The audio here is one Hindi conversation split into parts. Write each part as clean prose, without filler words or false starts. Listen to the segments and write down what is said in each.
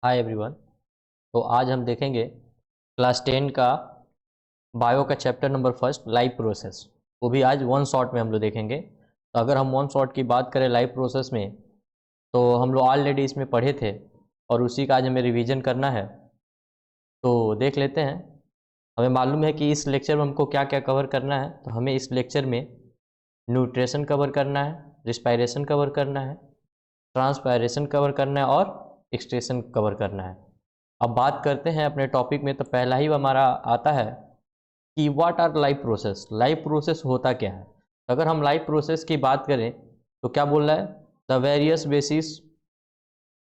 Hi everyone. तो आज हम देखेंगे क्लास 10 का बायो का chapter number first life process. वो भी आज वन शॉट में हम लोग देखेंगे। तो अगर हम वन शॉट की बात करें लाइफ प्रोसेस में, तो हम लोग ऑलरेडी इसमें पढ़े थे और उसी का आज हमें रिवीजन करना है। तो देख लेते हैं। हमें मालूम है कि इस लेक्चर में हमको क्या क्या कवर करना है। तो हमें इस लेक्चर में न्यूट्रिशन कवर करना है, रिस्पायरेशन कवर करना है, ट्रांसपायरेशन कवर करना है और एक्सट्रेशन कवर करना है। अब बात करते हैं अपने टॉपिक में। तो पहला ही हमारा आता है कि what our life process. Life process होता क्या है। अगर हम लाइफ प्रोसेस की बात करें तो क्या बोल रहा है, the various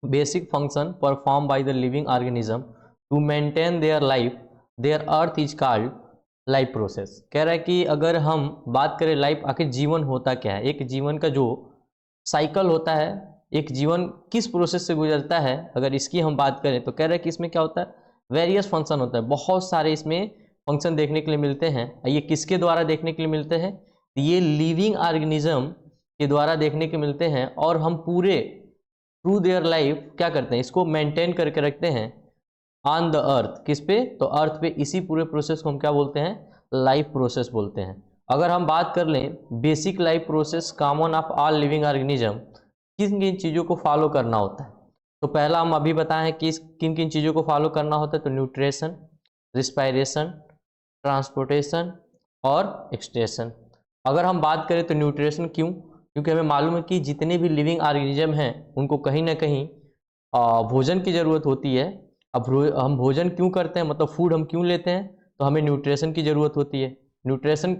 basic function perform by the living organism to maintain their life, their earth is called life process. कह रहा है कि अगर हम बात करें लाइफ, आखिर जीवन होता क्या है, एक जीवन का जो साइकिल होता है, एक जीवन किस प्रोसेस से गुजरता है, अगर इसकी हम बात करें तो कह रहे हैं कि इसमें क्या होता है, वेरियस फंक्शन होता है। बहुत सारे इसमें फंक्शन देखने के लिए मिलते हैं। ये किसके द्वारा देखने के लिए मिलते हैं, ये लिविंग ऑर्गेनिज्म के द्वारा देखने के मिलते हैं। और हम पूरे थ्रू देयर लाइफ क्या करते हैं, इसको मेंटेन करके रखते हैं ऑन द अर्थ। किस पे, तो अर्थ पे। इसी पूरे प्रोसेस को हम क्या बोलते हैं, लाइफ प्रोसेस बोलते हैं। अगर हम बात कर लें basic life process common of all living organism, किन किन चीज़ों को फॉलो करना होता है। तो पहला हम अभी बताएं कि किन किन चीज़ों को फॉलो करना होता है। तो न्यूट्रिशन, रिस्पायरेशन, ट्रांसपोर्टेशन और एक्सट्रेशन। अगर हम बात करें तो न्यूट्रिशन क्यों, क्योंकि हमें मालूम है कि जितने भी लिविंग ऑर्गेनिज्म हैं उनको कहीं ना कहीं भोजन की ज़रूरत होती है। अब हम भोजन क्यों करते हैं, मतलब फूड हम क्यों लेते हैं, तो हमें न्यूट्रिशन की ज़रूरत होती है। न्यूट्रिशन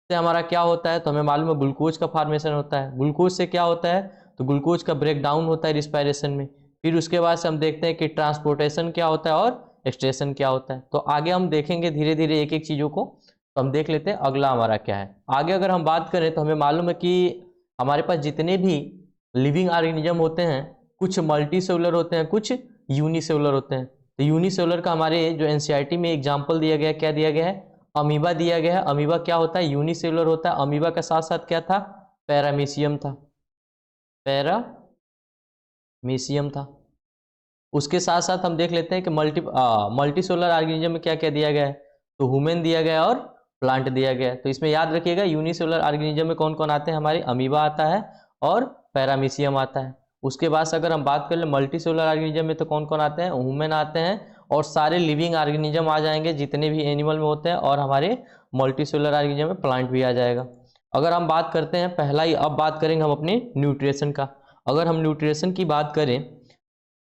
से हमारा क्या होता है, तो हमें मालूम है ग्लूकोज का फॉर्मेशन होता है। ग्लूकोज से क्या होता है, तो ग्लूकोज का ब्रेक डाउन होता है रिस्पायरेशन में। फिर उसके बाद से हम देखते हैं कि ट्रांसपोर्टेशन क्या होता है और एक्सट्रेशन क्या होता है। तो आगे हम देखेंगे धीरे धीरे एक एक चीज़ों को। तो हम देख लेते हैं अगला हमारा क्या है। आगे अगर हम बात करें तो हमें मालूम है कि हमारे पास जितने भी लिविंग ऑर्गेनिज्म होते हैं, कुछ मल्टी सेलुलर होते हैं, कुछ यूनिसेलुलर होते हैं। तो यूनिसेलुलर का हमारे जो एनसीईआरटी में एग्जाम्पल दिया गया है, क्या दिया गया है, अमीबा दिया गया है। अमीबा क्या होता है, यूनिसेलुलर होता है। अमीबा के साथ साथ क्या था, पैरामीशियम था, पैरामीशियम था। उसके साथ साथ हम देख लेते हैं कि मल्टी सोलर ऑर्गेनिज्म में क्या क्या दिया गया है, तो ह्यूमन दिया गया है और प्लांट दिया गया है। तो इसमें याद रखिएगा यूनिसेलुलर ऑर्गेनिज्म में कौन कौन आते हैं, हमारे अमीबा आता है और पैरामीशियम आता है। उसके बाद से अगर हम बात कर ले मल्टी सोलर ऑर्गेनिज्म में, तो कौन कौन आते हैं, ह्यूमन आते हैं और सारे लिविंग ऑर्गेनिज्म आ जाएंगे जितने भी एनिमल में होते हैं, और हमारे मल्टी सोलर ऑर्गेनिज्म में प्लांट भी आ जाएगा। अगर हम बात करते हैं पहला ही, अब बात करेंगे हम अपने न्यूट्रिशन का। अगर हम न्यूट्रिशन की बात करें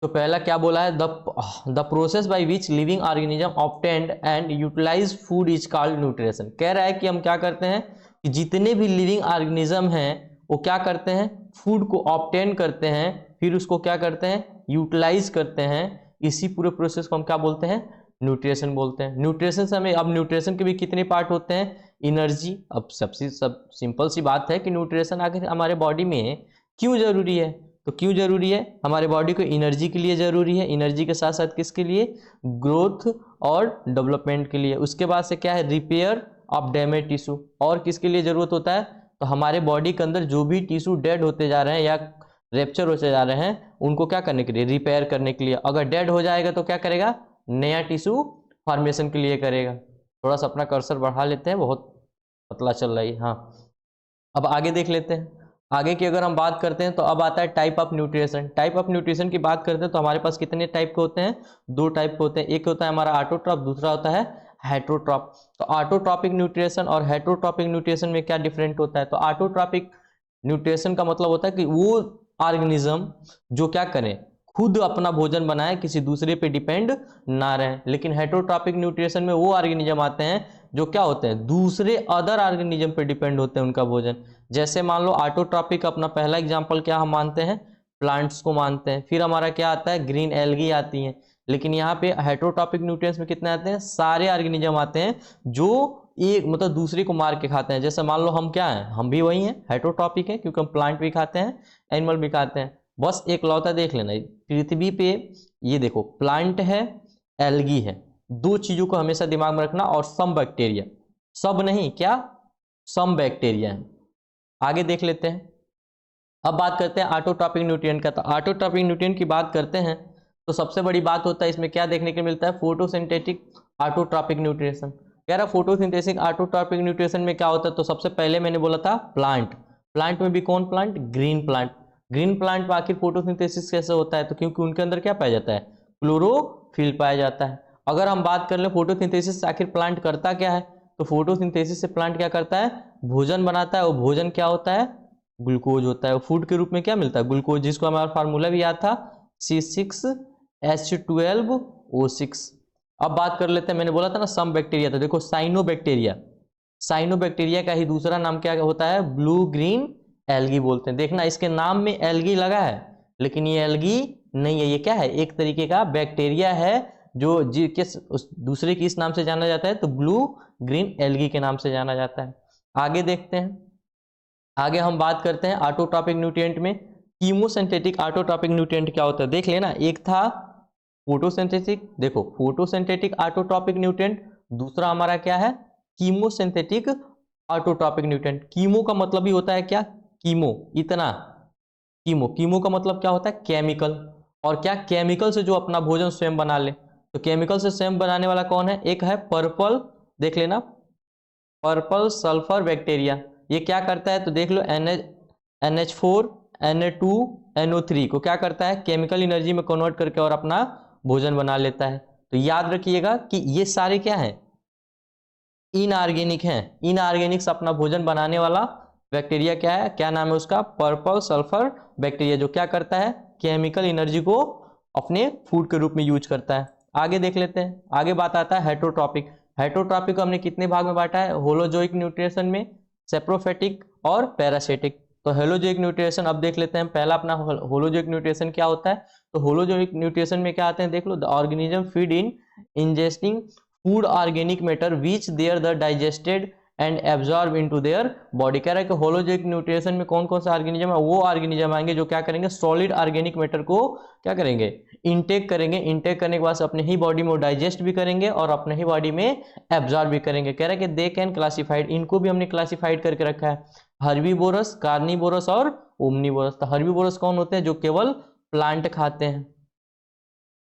तो पहला क्या बोला है, the process by which living organism obtained and utilize food is called nutrition. कह रहा है कि हम क्या करते हैं कि जितने भी लिविंग ऑर्गेनिज्म हैं वो क्या करते हैं, फूड को ऑब्टेन करते हैं, फिर उसको क्या करते हैं, यूटिलाइज करते हैं। इसी पूरे प्रोसेस को हम क्या बोलते हैं, न्यूट्रिशन बोलते हैं। न्यूट्रिशन से हमें, अब न्यूट्रिशन के भी कितने पार्ट होते हैं, एनर्जी। अब सबसे सिंपल सी बात है कि न्यूट्रिशन आखिर हमारे बॉडी में क्यों जरूरी है, तो क्यों जरूरी है, हमारे बॉडी को एनर्जी के लिए जरूरी है। एनर्जी के साथ साथ किसके लिए, ग्रोथ और डेवलपमेंट के लिए। उसके बाद से क्या है, रिपेयर ऑफ डैमेज टिश्यू। और किसके लिए जरूरत होता है, तो हमारे बॉडी के अंदर जो भी टिश्यू डेड होते जा रहे हैं या रेप्चर होते जा रहे हैं, उनको क्या करने के लिए, रिपेयर करने के लिए। अगर डेड हो जाएगा तो क्या करेगा, नया टिश्यू फॉर्मेशन के लिए करेगा। थोड़ा सा अपना कर्सर बढ़ा लेते हैं, बहुत पतला चल रहा है। हाँ, अब आगे देख लेते हैं। आगे की अगर हम बात करते हैं तो अब आता है type of nutrition. Type of nutrition की बात करते हैं तो हमारे पास कितने टाइप के होते हैं, दो टाइप के होते हैं। एक होता है हमारा ऑटोट्रॉप, दूसरा होता है हेट्रोट्रॉप। तो ऑटोट्रॉपिक न्यूट्रिशन और हेट्रोट्रॉपिक न्यूट्रिशन में क्या डिफरेंट होता है, तो ऑटोट्रॉपिक न्यूट्रिशन का मतलब होता है कि वो ऑर्गेनिज्म जो क्या करें, खुद अपना भोजन बनाए, किसी दूसरे पे डिपेंड ना रहे। लेकिन हेट्रोट्रॉपिक न्यूट्रिशन में वो ऑर्गेनिज्म आते हैं जो क्या होते हैं, दूसरे अदर ऑर्गेनिज्म पे डिपेंड होते हैं उनका भोजन। जैसे मान लो ऑटोट्रॉपिक, अपना पहला एग्जांपल क्या हम मानते हैं, प्लांट्स को मानते हैं। फिर हमारा क्या आता है, ग्रीन एल्गी आती हैं। लेकिन यहाँ पे हेट्रोट्रॉपिक न्यूट्रिएंट्स में कितने आते हैं, सारे ऑर्गेनिज्म आते हैं जो एक मतलब दूसरे को मार के खाते हैं। जैसे मान लो हम क्या हैं, हम भी वही हैं, हेट्रोट्रॉपिक है, क्योंकि हम प्लांट भी खाते हैं, एनिमल भी खाते हैं। बस एक लौता देख लेना, पृथ्वी पे ये देखो प्लांट है, एल्गी है, दो चीजों को हमेशा दिमाग में रखना। और सम बैक्टीरिया, सब नहीं, क्या, सम बैक्टीरिया है। आगे देख लेते हैं। अब बात करते हैं ऑटोट्रॉपिक न्यूट्रिएंट का। तो ऑटोट्रॉपिक न्यूट्रिएंट की बात करते हैं तो सबसे बड़ी बात होता है इसमें क्या देखने को मिलता है, फोटोसिंथेटिक ऑटोट्रॉपिक न्यूट्रिशन। कह रहा फोटोसिंथेटिक ऑटोट्रॉपिक न्यूट्रिशन में क्या होता है, तो सबसे पहले मैंने बोला था प्लांट, प्लांट में भी कौन plant, green plant. Green plant में आखिर फोटोसिंथेसिस कैसे होता है, तो क्योंकि उनके अंदर क्या पाया जाता है, क्लोरोफिल पाया जाता है। अगर हम बात कर ले फोटोसिंथेसिस से आखिर प्लांट करता क्या है, तो फोटोसिंथेसिस से प्लांट क्या करता है, भोजन बनाता है। और भोजन क्या होता है, ग्लूकोज होता है। फूड के रूप में क्या मिलता है, ग्लूकोज, जिसको हमारा फार्मूला भी याद था C6H12O6। अब बात कर लेते हैं, मैंने बोला था ना सम बैक्टीरिया, तो देखो साइनोबैक्टीरिया, साइनोबैक्टीरिया का ही दूसरा नाम क्या होता है, ब्लू ग्रीन एल्गी बोलते हैं। देखना इसके नाम में एल्गी लगा है, लेकिन ये एल्गी नहीं है, ये क्या है, एक तरीके का बैक्टीरिया है जो किस दूसरे किस नाम से जाना जाता है, तो ब्लू ग्रीन एल्गी के नाम से जाना जाता है। आगे देखते हैं, आगे हम बात करते हैं ऑटोट्रॉपिक न्यूट्रिएंट में। कीमोसिंथेटिक ऑटोट्रॉपिक न्यूट्रिएंट क्या होता है, देख लेना, एक था फोटोसिंथेटिक, देखो फोटोसिंथेटिक ऑटोट्रॉपिक न्यूट्रिएंट, दूसरा हमारा क्या है, कीमोसिंथेटिक ऑटोट्रॉपिक न्यूट्रिएंट। कीमो का मतलब ही होता है क्या, कीमो, इतना, कीमो, कीमो का मतलब क्या होता है, केमिकल। और क्या, केमिकल से जो अपना भोजन स्वयं बना ले। तो केमिकल से स्वयं बनाने वाला कौन है, एक है पर्पल, देख लेना, पर्पल सल्फर बैक्टीरिया। ये क्या करता है, तो देख लो, NH4 Na2 NO3 को क्या करता है, केमिकल एनर्जी में कन्वर्ट करके और अपना भोजन बना लेता है। तो याद रखिएगा कि ये सारे क्या हैं, इनऑर्गेनिक हैं। इनऑर्गेनिक्स अपना भोजन बनाने वाला बैक्टीरिया क्या है, क्या नाम है उसका, पर्पल सल्फर बैक्टीरिया, जो क्या करता है, केमिकल एनर्जी को अपने फूड के रूप में यूज करता है। आगे देख लेते हैं, आगे बात आता है हेटरोट्रॉपिक। हेटरोट्रॉपिक को हमने कितने भाग में बांटा है, होलोजोइक न्यूट्रिशन में, सेप्रोफेटिक और पैरासिटिक। तो होलोजोइक न्यूट्रिशन अब देख लेते हैं, पहला अपना होलोजोइक न्यूट्रिशन क्या होता है। तो होलोजोइक न्यूट्रिशन में क्या आते हैं, देख लो, the organism feed in ingesting food organic matter which there the digested and absorb into their body. कह रहा है कि होलोजोइक न्यूट्रिशन में कौन कौन सा ऑर्गेनिज्म है, वो ऑर्गेनिज्म आएंगे जो क्या करेंगे, सॉलिड ऑर्गेनिक मैटर को क्या करेंगे, इनटेक करेंगे। इनटेक करने के बाद अपने ही बॉडी में डाइजेस्ट भी करेंगे और अपने ही बॉडी में एब्जॉर्ब भी करेंगे। कह रहा है कि दे कैन क्लासिफाइड, इनको भी हमने क्लासिफाइड करके रखा है, हर्बीवोरस, कार्निवोरस और ओमनीवोरस। तो हर्बीवोरस कौन होते हैं, जो केवल प्लांट खाते हैं,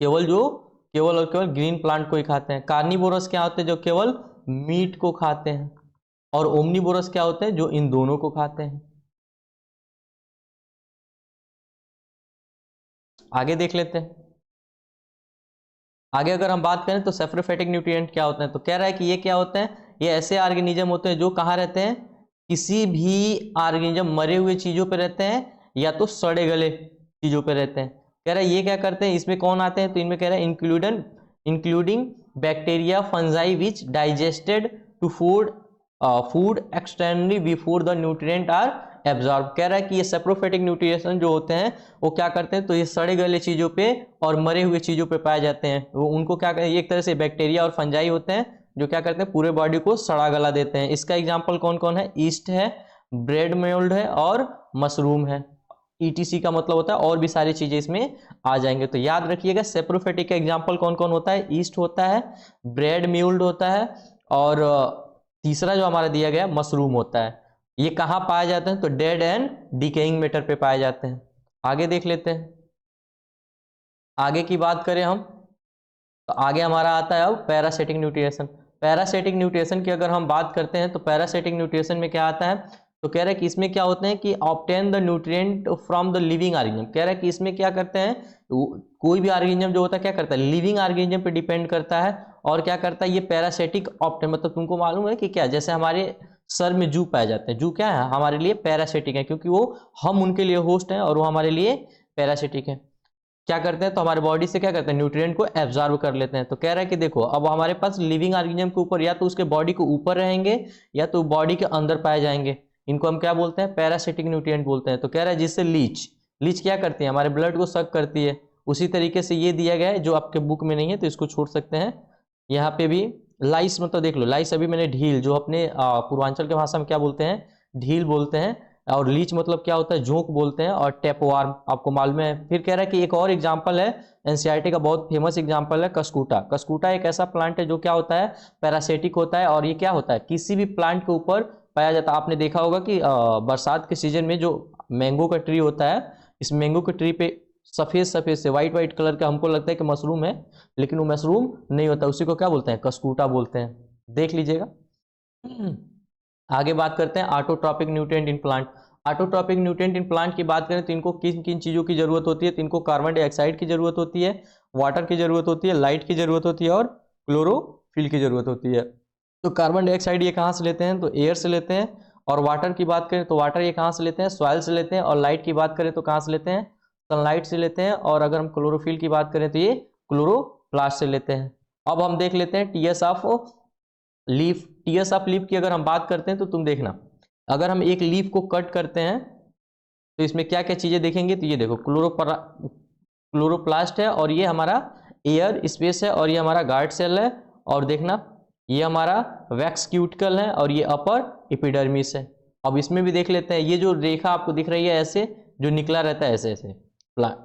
केवल और केवल ग्रीन प्लांट को ही खाते हैं। कार्निवोरस क्या होते हैं, जो केवल मीट को खाते हैं। और ओमनीवोरस क्या होते हैं, जो इन दोनों को खाते हैं। आगे देख लेते हैं, आगे अगर हम बात करें तो सेप्रोफेटिक न्यूट्रिएंट क्या होते हैं, तो कह रहा है कि ये क्या होते हैं, ये ऐसे ऑर्गेनिज्म होते हैं जो कहाँ रहते हैं, किसी भी ऑर्गेनिज्म मरे हुए चीजों पे रहते हैं या तो सड़े गले चीजों पे रहते हैं। कह रहा है ये क्या करते हैं, इसमें कौन आते हैं, तो इनमें कह रहा है including bacteria fungi which digested to food externally before the nutrient are absorb. कह रहा है कि ये सेप्रोफेटिक न्यूट्रिएशन जो होते हैं वो क्या करते हैं, तो ये सड़े गले चीजों पे और मरे हुए चीजों पे पाए जाते हैं। वो उनको क्या कहते हैं, एक तरह से बैक्टीरिया और फंजाई होते हैं जो क्या करते हैं, पूरे बॉडी को सड़ा गला देते हैं। इसका एग्जाम्पल कौन कौन है, ईस्ट है, ब्रेड मोल्ड है और मशरूम है। ETC का मतलब होता है और भी सारी चीजें इसमें आ जाएंगे। तो याद रखिएगा सेप्रोफेटिक का एग्जाम्पल कौन कौन होता है, ईस्ट होता है, ब्रेड म्यूल्ड होता है और तीसरा जो हमारा दिया गया मशरूम होता है। ये कहाँ पाए जाते हैं, तो डेड एंड डिकेइंग मैटर पे पाए जाते हैं। आगे देख लेते हैं, आगे की बात करें हम तो आगे हमारा आता है अब पैरासिटिक न्यूट्रिएशन। पैरासिटिक न्यूट्रिएशन की अगर हम बात करते हैं तो पैरासिटिक न्यूट्रिएशन में क्या आता है, तो कह रहा है कि इसमें क्या होते हैं कि obtain the nutrient from the living organism. कह रहा है कि इसमें क्या करते हैं, कोई भी ऑर्गेनिज्म जो होता है क्या करता है, लिविंग ऑर्गेनिज्म पे डिपेंड करता है। और क्या करता है ये पैरासिटिक ऑब्टेन, मतलब तुमको मालूम है कि क्या, जैसे हमारे सर में जू पाए जाते हैं, जू क्या है हमारे लिए पैरासिटिक है, क्योंकि वो हम उनके लिए होस्ट हैं और वो हमारे लिए पैरासिटिक है। क्या करते हैं, तो हमारे बॉडी से क्या करते हैं, न्यूट्रिएंट को एब्जॉर्ब कर लेते हैं। तो कह रहा है कि देखो अब हमारे पास लिविंग ऑर्गेनिज्म के ऊपर या तो उसके बॉडी के ऊपर रहेंगे या तो बॉडी के अंदर पाए जाएंगे। इनको हम क्या बोलते हैं, पैरासिटिक न्यूट्रिएंट बोलते हैं। तो कह रहा है जिससे लीच क्या करती है, हमारे ब्लड को सक करती है। उसी तरीके से ये दिया गया है जो आपके बुक में नहीं है तो इसको छोड़ सकते हैं। यहाँ पे भी लाइस, मतलब देख लो, लाइस अभी मैंने ढील, जो अपने पूर्वांचल के भाषा में क्या बोलते हैं, ढील बोलते हैं। और लीच मतलब क्या होता है, झोंक बोलते हैं। और टेपवार्म आपको मालूम है। फिर कह रहा है कि एक और एग्जांपल है, एनसीईआरटी का बहुत फेमस एग्जांपल है कस्कूटा। कस्कूटा एक ऐसा प्लांट है जो क्या होता है, पैरासिटिक होता है। और ये क्या होता है, किसी भी प्लांट के ऊपर पाया जाता है। आपने देखा होगा कि बरसात के सीजन में जो मैंगो का ट्री होता है, इस मैंगो के ट्री पे सफेद सफेद से व्हाइट व्हाइट कलर का हमको लगता है कि मशरूम है, लेकिन वो मशरूम नहीं होता, उसी को क्या बोलते हैं, कस्कूटा बोलते हैं। देख लीजिएगा। आगे बात करते हैं autotrophic nutrient in plant. Autotrophic nutrient in plant की बात करें तो इनको किन किन चीज़ों की जरूरत होती है, तो इनको कार्बन डाइऑक्साइड की जरूरत होती है, वाटर की जरूरत होती है, लाइट की जरूरत होती है और क्लोरोफिल की जरूरत होती है। तो कार्बन डाइऑक्साइड ये कहाँ से लेते हैं, तो एयर से लेते हैं, और वाटर की बात करें तो वाटर ये कहाँ से लेते हैं, सॉइल से लेते हैं, और लाइट की बात करें तो कहाँ से लेते हैं, सनलाइट से लेते हैं, और अगर हम क्लोरोफिल की बात करें तो ये क्लोरोप्लास्ट से लेते हैं। अब हम देख लेते हैं TS of leaf. TS of leaf की अगर हम बात करते हैं तो तुम देखना, अगर हम एक लीफ को कट करते हैं तो इसमें क्या क्या चीजें देखेंगे, तो ये देखो क्लोरोप्लास्ट है, और ये हमारा एयर स्पेस है, और ये हमारा गार्ड सेल है, और देखना ये हमारा वैक्स क्यूटिकल है, और ये अपर एपिडर्मिस है। अब इसमें भी देख लेते हैं, ये जो रेखा आपको दिख रही है ऐसे जो निकला रहता है ऐसे ऐसे प्लांट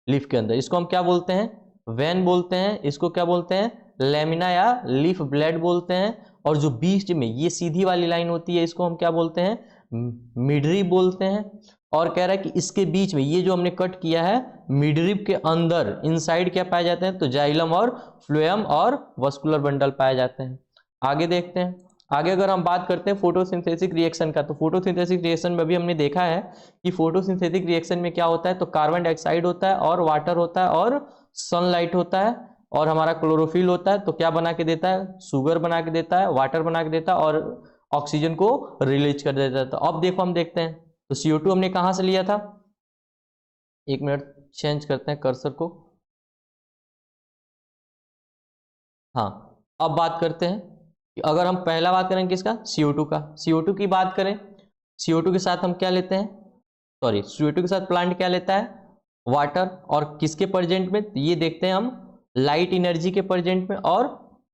लीफ के अंदर, इसको हम क्या बोलते हैं, वेन बोलते हैं। इसको क्या बोलते हैं, लेमिना या लीफ ब्लेड बोलते हैं। और जो बीच में ये सीधी वाली लाइन होती है इसको हम क्या बोलते हैं, मिडरिब बोलते हैं। और कह रहा है कि इसके बीच में ये जो हमने कट किया है, मिडरिब के अंदर इनसाइड क्या पाए जाते हैं, तो जाइलम और फ्लोएम और वस्कुलर बंडल पाए जाते हैं। आगे देखते हैं। आगे अगर हम बात करते हैं फोटोसिंथेसिस रिएक्शन का, तो फोटोसिंथेसिस रिएक्शन में भी हमने देखा है कि फोटोसिंथेटिक रिएक्शन में क्या होता है, तो कार्बन डाइऑक्साइड होता है और वाटर होता है और सनलाइट होता है और हमारा क्लोरोफिल होता है। तो क्या बना के देता है, शुगर बना के देता है, वाटर बना के देता है और ऑक्सीजन को रिलीज कर देता है। तो अब देखो हम देखते हैं, तो CO2 हमने कहाँ से लिया था, एक मिनट चेंज करते हैं कर्सर को। हाँ, अब बात करते हैं कि अगर हम पहला बात करें किसका, CO2 का। CO2 की बात करें, CO2 के साथ हम क्या लेते हैं, सॉरी CO2 के साथ प्लांट क्या लेता है, वाटर, और किसके प्रेजेंट में, ये देखते हैं हम लाइट एनर्जी के प्रेजेंट में और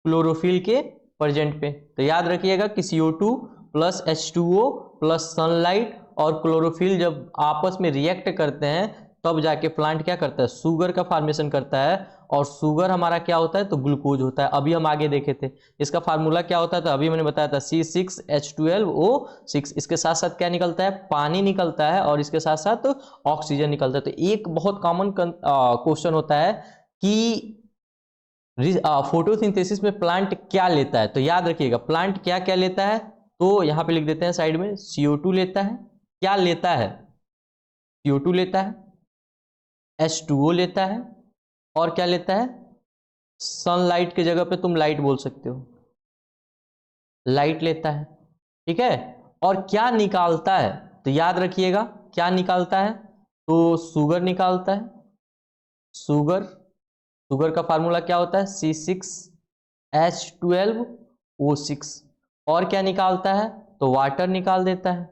क्लोरोफिल के प्रेजेंट पे। तो याद रखिएगा कि CO2 plus H2O plus sunlight और क्लोरोफिल जब आपस में रिएक्ट करते हैं तब जाके प्लांट क्या करता है, शुगर का फॉर्मेशन करता है। और शुगर हमारा क्या होता है, तो ग्लूकोज होता है। अभी हम आगे देखे थे इसका फार्मूला क्या होता है, तो अभी मैंने बताया था C6H12O6। इसके साथ साथ क्या निकलता है, पानी निकलता है, और इसके साथ साथ ऑक्सीजन निकलता है। तो एक बहुत कॉमन क्वेश्चन होता है कि फोटोसिंथेसिस में प्लांट क्या लेता है, तो याद रखिएगा प्लांट क्या क्या लेता है। तो यहां पे लिख देते हैं साइड में, CO2 लेता है, क्या लेता है, CO2 लेता है, H2O लेता है, और क्या लेता है, सनलाइट की जगह पे तुम लाइट बोल सकते हो, लाइट लेता है, ठीक है। और क्या निकालता है, तो याद रखिएगा क्या निकालता है, तो शुगर निकालता है। शुगर, शुगर का फार्मूला क्या होता है, C6H12O6। और क्या निकालता है, तो वाटर निकाल देता है।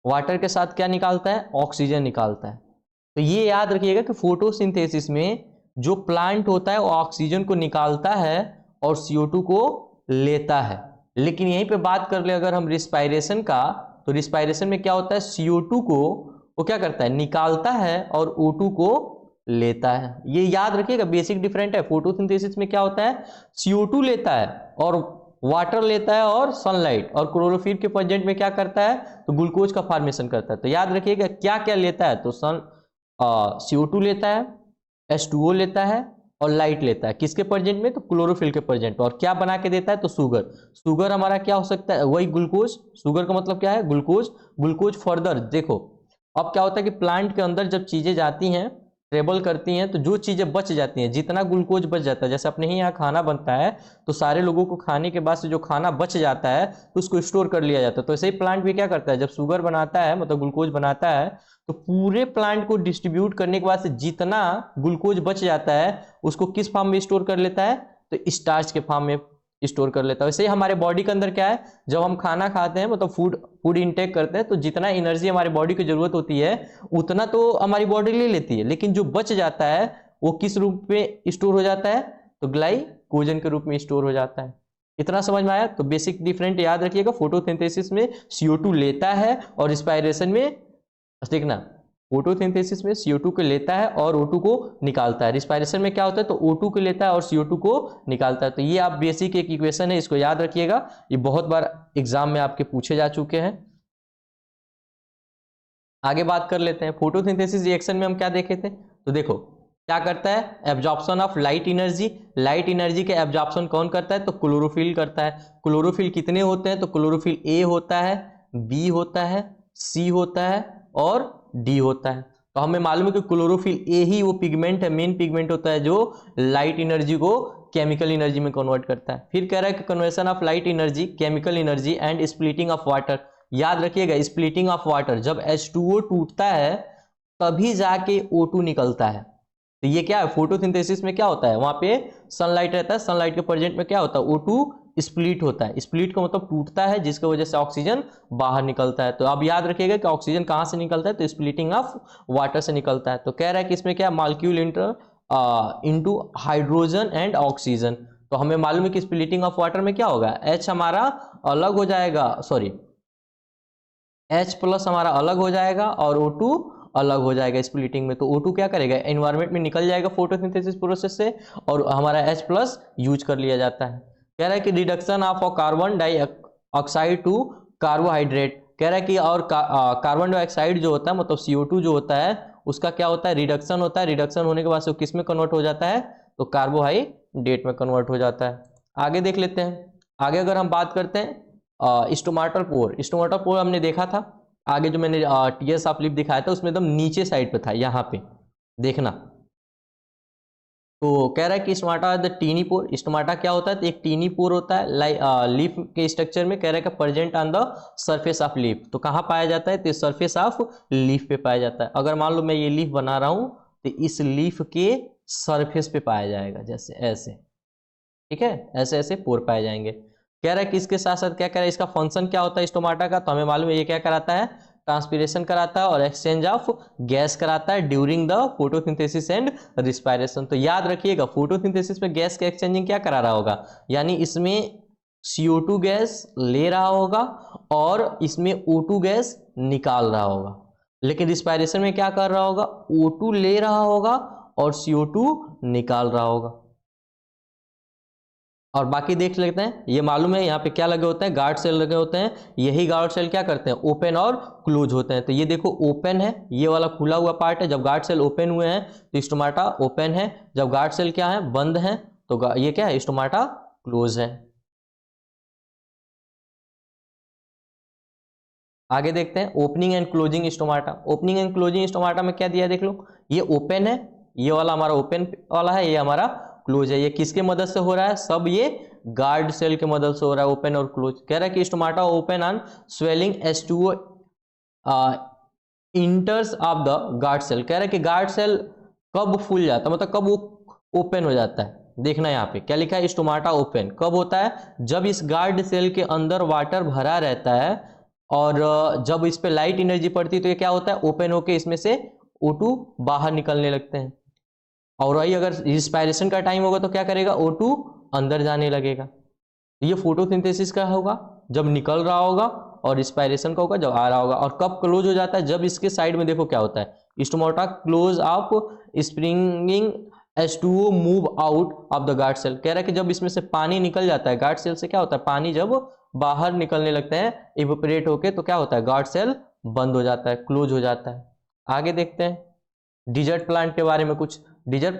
वाटर के साथ क्या निकालता है, ऑक्सीजन निकालता है। तो ये याद रखिएगा कि फोटोसिंथेसिस में जो प्लांट होता है वो ऑक्सीजन को निकालता है और CO2 को लेता है। लेकिन यहीं पे बात कर ले अगर हम रिस्पायरेशन का, तो रिस्पायरेशन में क्या होता है, CO2 को वो क्या करता है, निकालता है, और O2 को लेता है। ये याद रखिएगा, बेसिक डिफरेंट है। फोटोसिंथेसिस में क्या होता है, CO2 लेता है और वाटर लेता है और सनलाइट, और क्लोरोफिल के प्रेजेंट में क्या करता है, तो ग्लूकोज का फॉर्मेशन करता है। तो याद रखिएगा क्या क्या लेता है, तो CO2 लेता है, H2O लेता है और लाइट लेता है। किसके प्रेजेंट में, तो क्लोरोफिल के प्रेजेंट। और क्या बना के देता है, तो शुगर। शुगर हमारा क्या हो सकता है, वही ग्लूकोज। शुगर का मतलब क्या है, ग्लूकोज। ग्लूकोज फर्दर देखो, अब क्या होता है कि प्लांट के अंदर जब चीजें जाती हैं, ट्रेवल करती हैं, तो जो चीजें बच जाती हैं, जितना ग्लूकोज बच जाता है, जैसे अपने ही यहाँ खाना बनता है तो सारे लोगों को खाने के बाद से जो खाना बच जाता है तो उसको स्टोर कर लिया जाता है। तो ऐसे ही प्लांट भी क्या करता है, जब शुगर बनाता है मतलब ग्लूकोज बनाता है, तो पूरे प्लांट को डिस्ट्रीब्यूट करने के बाद से जितना ग्लूकोज बच जाता है उसको किस फॉर्म में स्टोर कर लेता है, तो स्टार्च के फॉर्म में स्टोर कर लेता है। वैसे ही हमारे बॉडी के अंदर क्या है, जब हम खाना खाते हैं मतलब फूड इनटेक करते हैं, तो जितना एनर्जी हमारे बॉडी की जरूरत होती है उतना तो हमारी बॉडी ले लेती है, लेकिन जो बच जाता है वो किस रूप में स्टोर हो जाता है, तो ग्लाइकोजन के रूप में स्टोर हो जाता है। इतना समझ में आया। तो बेसिक डिफरेंट याद रखिएगा, फोटोसिंथेसिस में CO2 लेता है और रिस्पायरेशन में देखना, फोटोसिंथेसिस में CO2 को लेता है और O2 को निकालता है। रिस्पायरेशन में क्या होता है, तो O2 को लेता है और CO2 को निकालता है। तो ये आप बेसिक एक इक्वेशन है, इसको याद रखिएगा, ये बहुत बार एग्जाम में आपके पूछे जा चुके हैं। आगे बात कर लेते हैं, फोटोसिंथेसिस रिएक्शन में हम क्या देखे थे, तो देखो क्या करता है? Absorption of light energy. Light energy के एब्जॉर्प्शन कौन करता है? तो क्लोरोफिल करता है। क्लोरोफिल कितने होते हैं? तो क्लोरोफिल ए होता है, बी होता है, सी होता है और डी होता है। तो हमें मालूम है कि क्लोरोफिल ए ही वो पिगमेंट है, मेन पिगमेंट होता है जो लाइट एनर्जी को केमिकल एनर्जी में कन्वर्ट करता है। फिर कह रहा है कि conversion of light energy, chemical energy and splitting of water. याद रखिएगा, स्प्लिटिंग ऑफ वाटर, जब H2O टूटता है तभी जाके O2 निकलता है। तो ये क्या है? फोटोसिंथेसिस में क्या होता है? वहां पे सनलाइट रहता है, सनलाइट के प्रेजेंट में क्या होता है? O2 स्प्लिट होता है। स्प्लिट का मतलब टूटता है, जिसकी वजह से ऑक्सीजन बाहर निकलता है। तो अब याद रखिएगा कि ऑक्सीजन कहां से निकलता है? तो स्प्लिटिंग ऑफ वाटर से निकलता है। तो कह रहा है कि इसमें क्या, molecule into hydrogen and oxygen. तो हमें मालूम है कि स्प्लिटिंग ऑफ वाटर में क्या होगा? H हमारा अलग हो जाएगा, सॉरी H प्लस हमारा अलग हो जाएगा और O2 अलग हो जाएगा स्प्लिटिंग में। तो O2 क्या करेगा? एनवायरमेंट में निकल जाएगा फोटोसिंथेसिस प्रोसेस से और हमारा H प्लस यूज कर लिया जाता है। कह रहा है कि reduction of carbon dioxide to carbohydrate. कह रहा है कि और कार्बन डाइऑक्साइड जो होता है, मतलब CO2 जो होता है, उसका क्या होता है? रिडक्शन होता है। रिडक्शन होने के बाद से किस में कन्वर्ट हो जाता है? तो कार्बोहाइड्रेट में कन्वर्ट हो जाता है। आगे देख लेते हैं। आगे अगर हम बात करते हैं स्टोमाटल पोर। स्टोमाटल पोर हमने देखा था, आगे जो मैंने टीएस ऑफ लिप दिखाया था उसमें एकदम नीचे साइड पे था, यहाँ पे देखना। तो कह रहा है कि stomata the tiny pore. Stomata क्या होता है? तो एक टीनी पोर होता है लीफ के स्ट्रक्चर में। कह रहा है कि present on the surface of leaf. तो कहाँ पाया जाता है? तो सरफेस ऑफ लीफ पे पाया जाता है। अगर मान लो मैं ये लीफ बना रहा हूँ तो इस लीफ के सरफेस पे पाया जाएगा, जैसे ऐसे, ठीक है, ऐसे ऐसे पोर पाए जाएंगे। कह रहा है कि इसके साथ साथ क्या कह रहा है, इसका फंक्शन क्या होता है स्टोमाटा का? तो हमें मालूम है ये क्या कराता है? ट्रांसपिरेशन कराता है और एक्सचेंज ऑफ गैस कराता है during the photosynthesis and respiration. तो याद रखिएगा, फोटोसिंथेसिस में गैस का एक्सचेंजिंग क्या करा रहा होगा? यानी इसमें CO2 गैस ले रहा होगा और इसमें O2 गैस निकाल रहा होगा। लेकिन रिस्पायरेशन में क्या कर रहा होगा? O2 ले रहा होगा और CO2 निकाल रहा होगा। और बाकी देख लेते हैं। ये मालूम है यहाँ पे क्या लगे होते हैं? गार्ड सेल लगे होते हैं। यही गार्ड सेल क्या करते हैं? ओपन और क्लोज होते हैं। तो ये देखो ओपन है, ये वाला खुला हुआ पार्ट है। जब गार्ड सेल ओपन हुए हैं तो स्टोमाटा ओपन है। जब गार्ड सेल क्या है? बंद है। तो ये क्या है? स्टोमाटा क्लोज है। आगे देखते हैं opening and closing stomata. Opening and closing stomata में क्या दिया है देख लो। ये ओपन है, ये वाला हमारा ओपन वाला है, ये हमारा क्लोज है। ये किसके मदद से हो रहा है? सब ये गार्ड सेल के मदद से हो रहा है, ओपन और क्लोज। कह रहा है कि stomata open on swelling H2O enters of the guard cell. कह रहा है कि गार्ड सेल कब फूल जाता है, मतलब कब वो ओपन हो जाता है? देखना यहाँ पे क्या लिखा है? स्टोमाटा ओपन कब होता है? जब इस गार्ड सेल के अंदर वाटर भरा रहता है और जब इस पे लाइट एनर्जी पड़ती है तो ये क्या होता है? ओपन होके इसमें से O2 बाहर निकलने लगते हैं। और वही अगर रिस्पायरेशन का टाइम होगा तो क्या करेगा? O2 अंदर जाने लगेगा। ये फोटोसिंथेसिस का होगा जब निकल रहा होगा और रिस्पायरेशन का होगा जब आ रहा होगा। और कब क्लोज हो जाता है? जब इसके साइड में देखो क्या होता है, stomata close of springing H2O move out of the guard cell. कह रहा है कि जब इसमें से पानी निकल जाता है गार्ड सेल से, क्या होता है? पानी जब बाहर निकलने लगते हैं इवेपोरेट होके तो क्या होता है? गार्ड सेल बंद हो जाता है, क्लोज हो जाता है। आगे देखते हैं डिजर्ट प्लांट के बारे में कुछ। डिजर्ट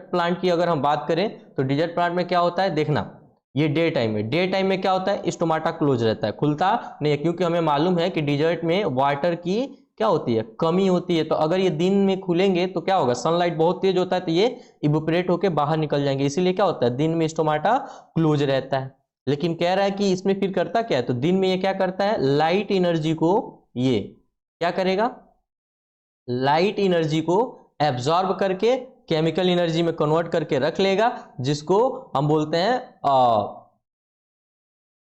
प्लांट की अगर हम बात करें तो डिजर्ट प्लांट में क्या होता है देखना। ये डे टाइम में, डे टाइम में क्या होता है? स्टोमाटा क्लोज रहता है, खुलता नहीं है, क्योंकि हमें मालूम है कि डिजर्ट में वाटर की क्या होती है? कमी होती है। तो अगर ये दिन में खुलेंगे तो क्या होगा? सनलाइट बहुत तेज होता है तो ये इवेपोरेट होकर बाहर निकल जाएंगे, इसीलिए क्या होता है? दिन में स्टोमाटा क्लोज रहता है। लेकिन कह रहा है कि इसमें फिर करता क्या है? तो दिन में ये क्या करता है? लाइट एनर्जी को ये क्या करेगा? लाइट एनर्जी को एब्जॉर्ब करके केमिकल एनर्जी में कन्वर्ट करके रख लेगा, जिसको हम बोलते हैं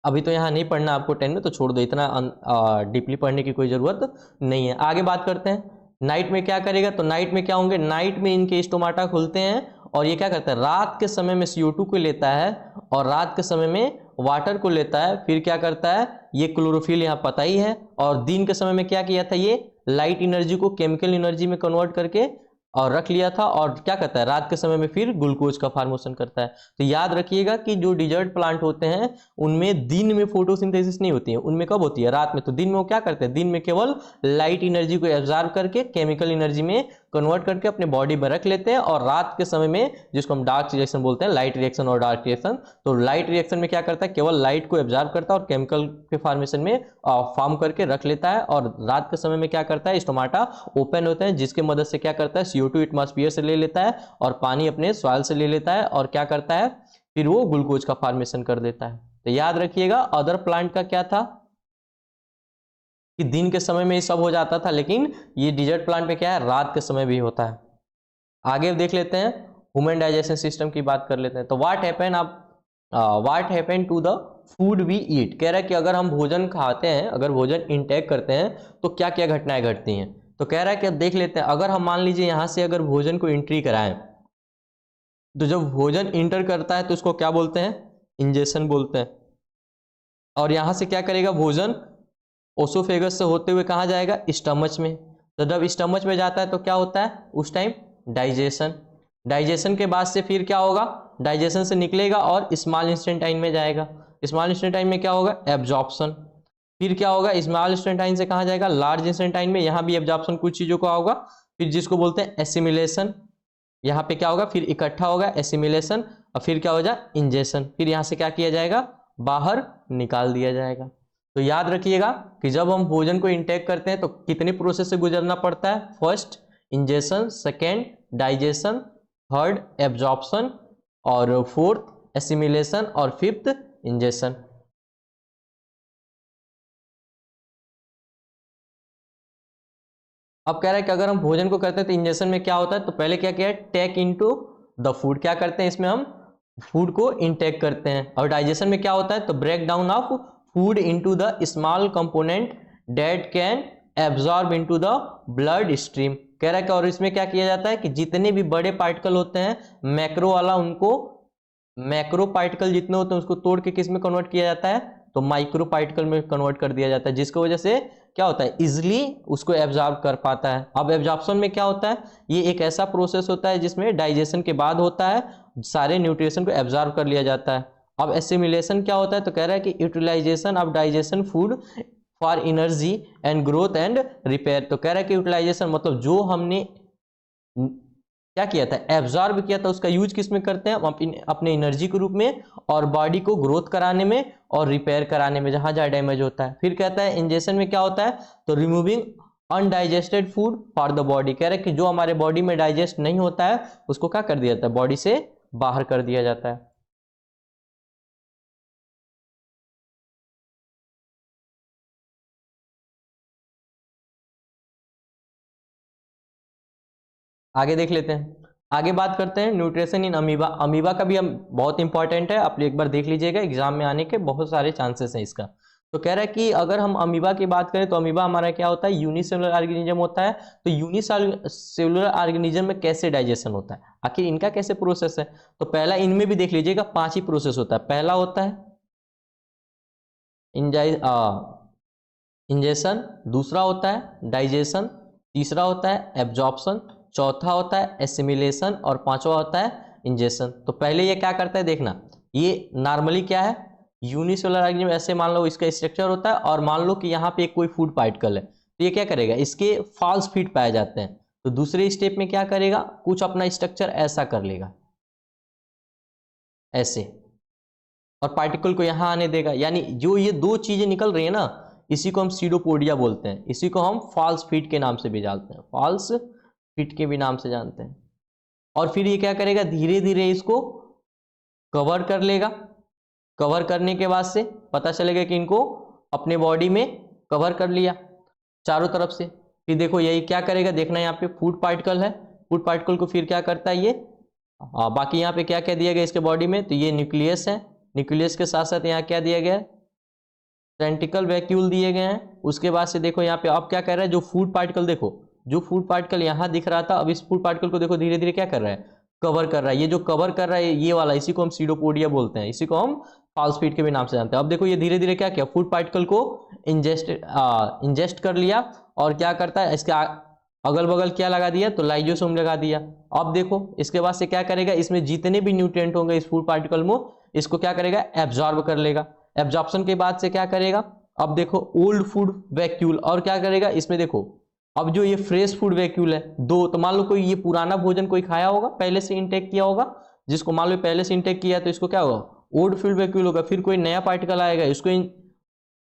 अभी तो यहाँ नहीं पढ़ना आपको 10 में, तो छोड़ दो, इतना डीपली पढ़ने की कोई जरूरत नहीं है। आगे बात करते हैं नाइट में क्या करेगा। तो नाइट में क्या होंगे? नाइट में इनके स्टोमाटा खुलते हैं और ये क्या करता है? रात के समय में CO2 को लेता है और रात के समय में वाटर को लेता है। फिर क्या करता है? ये क्लोरोफिल यहाँ पता ही है। और दिन के समय में क्या किया था? ये लाइट एनर्जी को केमिकल एनर्जी में कन्वर्ट करके और रख लिया था। और क्या करता है? रात के समय में फिर ग्लूकोज का फॉर्मेशन करता है। तो याद रखिएगा कि जो डिजर्ट प्लांट होते हैं उनमें दिन में फोटोसिंथेसिस नहीं होती है, उनमें कब होती है? रात में। तो दिन में वो क्या करते हैं? दिन में केवल लाइट एनर्जी को एब्जॉर्ब करके केमिकल एनर्जी में कन्वर्ट करके अपने बॉडी में रख लेते हैं, और रात के समय में, जिसको हम डार्क रिएक्शन बोलते हैं, लाइट रिएक्शन और डार्क रिएक्शन, तो लाइट रिएक्शन में क्या करता है, केवल लाइट को एब्जॉर्ब करता है और केमिकल के फॉर्मेशन में फॉर्म करके रख लेता है, और रात के समय में क्या करता है, स्टोमाटा ओपन होते हैं, जिसके मदद से क्या करता है, CO2 एटमॉस्फेयर से ले लेता है और पानी अपने सॉइल से ले लेता है, और क्या करता है, फिर वो ग्लूकोज का फॉर्मेशन कर देता है। तो याद रखिएगा अदर प्लांट का क्या था कि दिन के समय में ये सब हो जाता था, लेकिन ये डिजर्ट प्लांट में क्या है, रात के समय भी होता है। आगे देख लेते हैं, ह्यूमन डाइजेशन सिस्टम की बात कर लेते हैं। तो what happen to the food we eat, कह रहा है कि अगर हम भोजन खाते हैं, अगर भोजन इंटेक करते हैं तो क्या क्या घटनाएं घटती हैं। तो कह रहा है कि देख लेते हैं, अगर हम मान लीजिए यहां से अगर भोजन को एंट्री कराएं, तो जब भोजन इंटर करता है तो उसको क्या बोलते हैं, इंजेशन बोलते हैं। और यहां से क्या करेगा, भोजन ओसोफेगस से होते हुए कहाँ जाएगा, स्टमच में। तो जब स्टमच में जाता है तो क्या होता है उस टाइम, डाइजेशन। डाइजेशन के बाद से फिर क्या होगा, डाइजेशन से निकलेगा और स्मॉल इंस्टेंटाइन में जाएगा। स्मॉल इंस्टेंटाइन में क्या होगा, एब्जॉर्प्शन। फिर क्या होगा, स्मॉल इंस्टेंटाइन से कहाँ जाएगा, लार्ज इंस्टेंटाइन में, यहाँ भी एब्जॉर्प्शन कुछ चीजों का होगा। फिर जिसको बोलते हैं एसिमिलेशन, यहाँ पे क्या होगा, फिर इकट्ठा होगा एसिमिलेशन, और फिर क्या हो जाए, इंजेशन। फिर यहाँ से क्या किया जाएगा, बाहर निकाल दिया जाएगा। तो याद रखिएगा कि जब हम भोजन को इंटेक करते हैं तो कितने प्रोसेस से गुजरना पड़ता है, first ingestion, second digestion, third absorption, और फोर्थ एसिमिलेशन, और फिफ्थ इंजेशन। अब कह रहा है कि अगर हम भोजन को करते हैं तो इंजेशन में क्या होता है, तो पहले क्या किया है, टेक इनटू द फूड, क्या करते हैं इसमें हम फूड को इंटेक करते हैं। और डाइजेशन में क्या होता है, तो break down of food into the small component that can absorb into the blood stream. कह रहा है कि और इसमें क्या किया जाता है कि जितने भी बड़े पार्टिकल होते हैं मैक्रो वाला, उनको मैक्रो पार्टिकल जितने होते हैं उसको तोड़ के किस में कन्वर्ट किया जाता है, तो माइक्रो पार्टिकल में कन्वर्ट कर दिया जाता है, जिसकी वजह से क्या होता है, इजिली उसको एब्जॉर्ब कर पाता है। अब एब्जॉर्प्शन में क्या होता है, ये एक ऐसा प्रोसेस होता है जिसमें डाइजेशन के बाद होता है, सारे न्यूट्रिशन को एब्जॉर्ब कर लिया जाता है। अब एसिमिलेशन क्या होता है, तो कह रहा है कि utilization of digestion food for energy and growth and repair. तो कह रहा है कि यूटिलाइजेशन मतलब जो हमने क्या किया था, एब्जॉर्ब किया था, उसका यूज किस में करते हैं, अपने एनर्जी के रूप में, और बॉडी को ग्रोथ कराने में और रिपेयर कराने में, जहां जहां डैमेज होता है। फिर कहता है इंजेशन में क्या होता है, तो removing undigested food for the body. कह रहे हैं कि जो हमारे बॉडी में डाइजेस्ट नहीं होता है उसको क्या कर दिया जाता है, बॉडी से बाहर कर दिया जाता है। आगे देख लेते हैं, आगे बात करते हैं न्यूट्रिशन इन अमीबा। अमीबा का भी हम बहुत इंपॉर्टेंट है, आप एक बार देख लीजिएगा, एग्जाम में आने के बहुत सारे चांसेस हैं इसका। तो कह रहा है कि अगर हम अमीबा की बात करें तो अमीबा हमारा क्या होता है, यूनिसेलुलर ऑर्गेनिज्म होता है। तो यूनिसेलुलर ऑर्गेनिज्म में कैसे डाइजेशन होता है, आखिर इनका कैसे प्रोसेस है। तो पहला इनमें भी देख लीजिएगा 5 ही प्रोसेस होता है। पहला होता है इंजेशन, दूसरा होता है डाइजेशन, तीसरा होता है एब्जॉर्प्शन, चौथा होता है एसिमिलेशन, और पांचवा होता है इंजेशन। तो पहले ये क्या करता है देखना, ये नॉर्मली क्या है, यूनिसेलुलर ऑर्गेनिज्म ऐसे मान लो इसका स्ट्रक्चर होता है, और मान लो कि यहाँ पे कोई फूड पार्टिकल है, तो ये क्या करेगा, इसके फॉल्स फीड पाए जाते हैं। तो दूसरे स्टेप में क्या करेगा, कुछ अपना स्ट्रक्चर ऐसा कर लेगा, ऐसे, और पार्टिकल को यहां आने देगा। यानी जो ये दो चीजें निकल रही है ना, इसी को हम सीडोपोडिया बोलते हैं, इसी को हम फॉल्स फीड के नाम से भी जानते हैं, फॉल्स फीड के भी नाम से जानते हैं। और फिर ये क्या करेगा, धीरे धीरे इसको कवर कर लेगा। कवर करने के बाद से पता चलेगा कि इनको अपने बॉडी में कवर कर लिया चारों तरफ से। फिर देखो यही क्या करेगा, देखना यहाँ पे फूड पार्टिकल है, फूड पार्टिकल को फिर क्या करता है ये, बाकी यहाँ पे क्या क्या दिया गया इसके बॉडी में, तो ये न्यूक्लियस है, न्यूक्लियस के साथ साथ यहाँ क्या दिया गया है, टेंटिकल वैक्यूल दिए गए हैं। उसके बाद से देखो यहाँ पे अब क्या कर रहा है, जो फूड पार्टिकल, देखो जो फूड पार्टिकल यहाँ दिख रहा था, अब इस फूड पार्टिकल को देखो धीरे धीरे क्या कर रहा है, कवर कर रहा है। ये जो कवर कर रहा है ये वाला, इसी को हम सीडोपोडिया बोलते हैं, इसी को हम फॉल्स फीड के भी नाम से जानते हैं। अब देखो ये धीरे धीरे क्या किया, फूड पार्टिकल को इंजेस्ट कर लिया, और क्या करता है, इसके अगल बगल क्या लगा दिया, तो लाइजोसोम लगा दिया। अब देखो इसके बाद से क्या करेगा, इसमें जितने भी न्यूट्रिएंट होंगे इस फूड पार्टिकल में, इसको क्या करेगा, एब्जॉर्ब कर लेगा। एब्जॉर्प्शन के बाद से क्या करेगा, अब देखो ओल्ड फूड वैक्यूल, और क्या करेगा इसमें देखो अब जो ये फ्रेश फूड वैक्यूल है दो, तो मान लो कोई ये पुराना भोजन कोई खाया होगा, पहले से इंटेक किया होगा, जिसको मान लो पहले से इंटेक किया तो इसको क्या होगा, ओल्ड फूड वैक्यूल होगा। फिर कोई नया पार्टिकल आएगा, इसको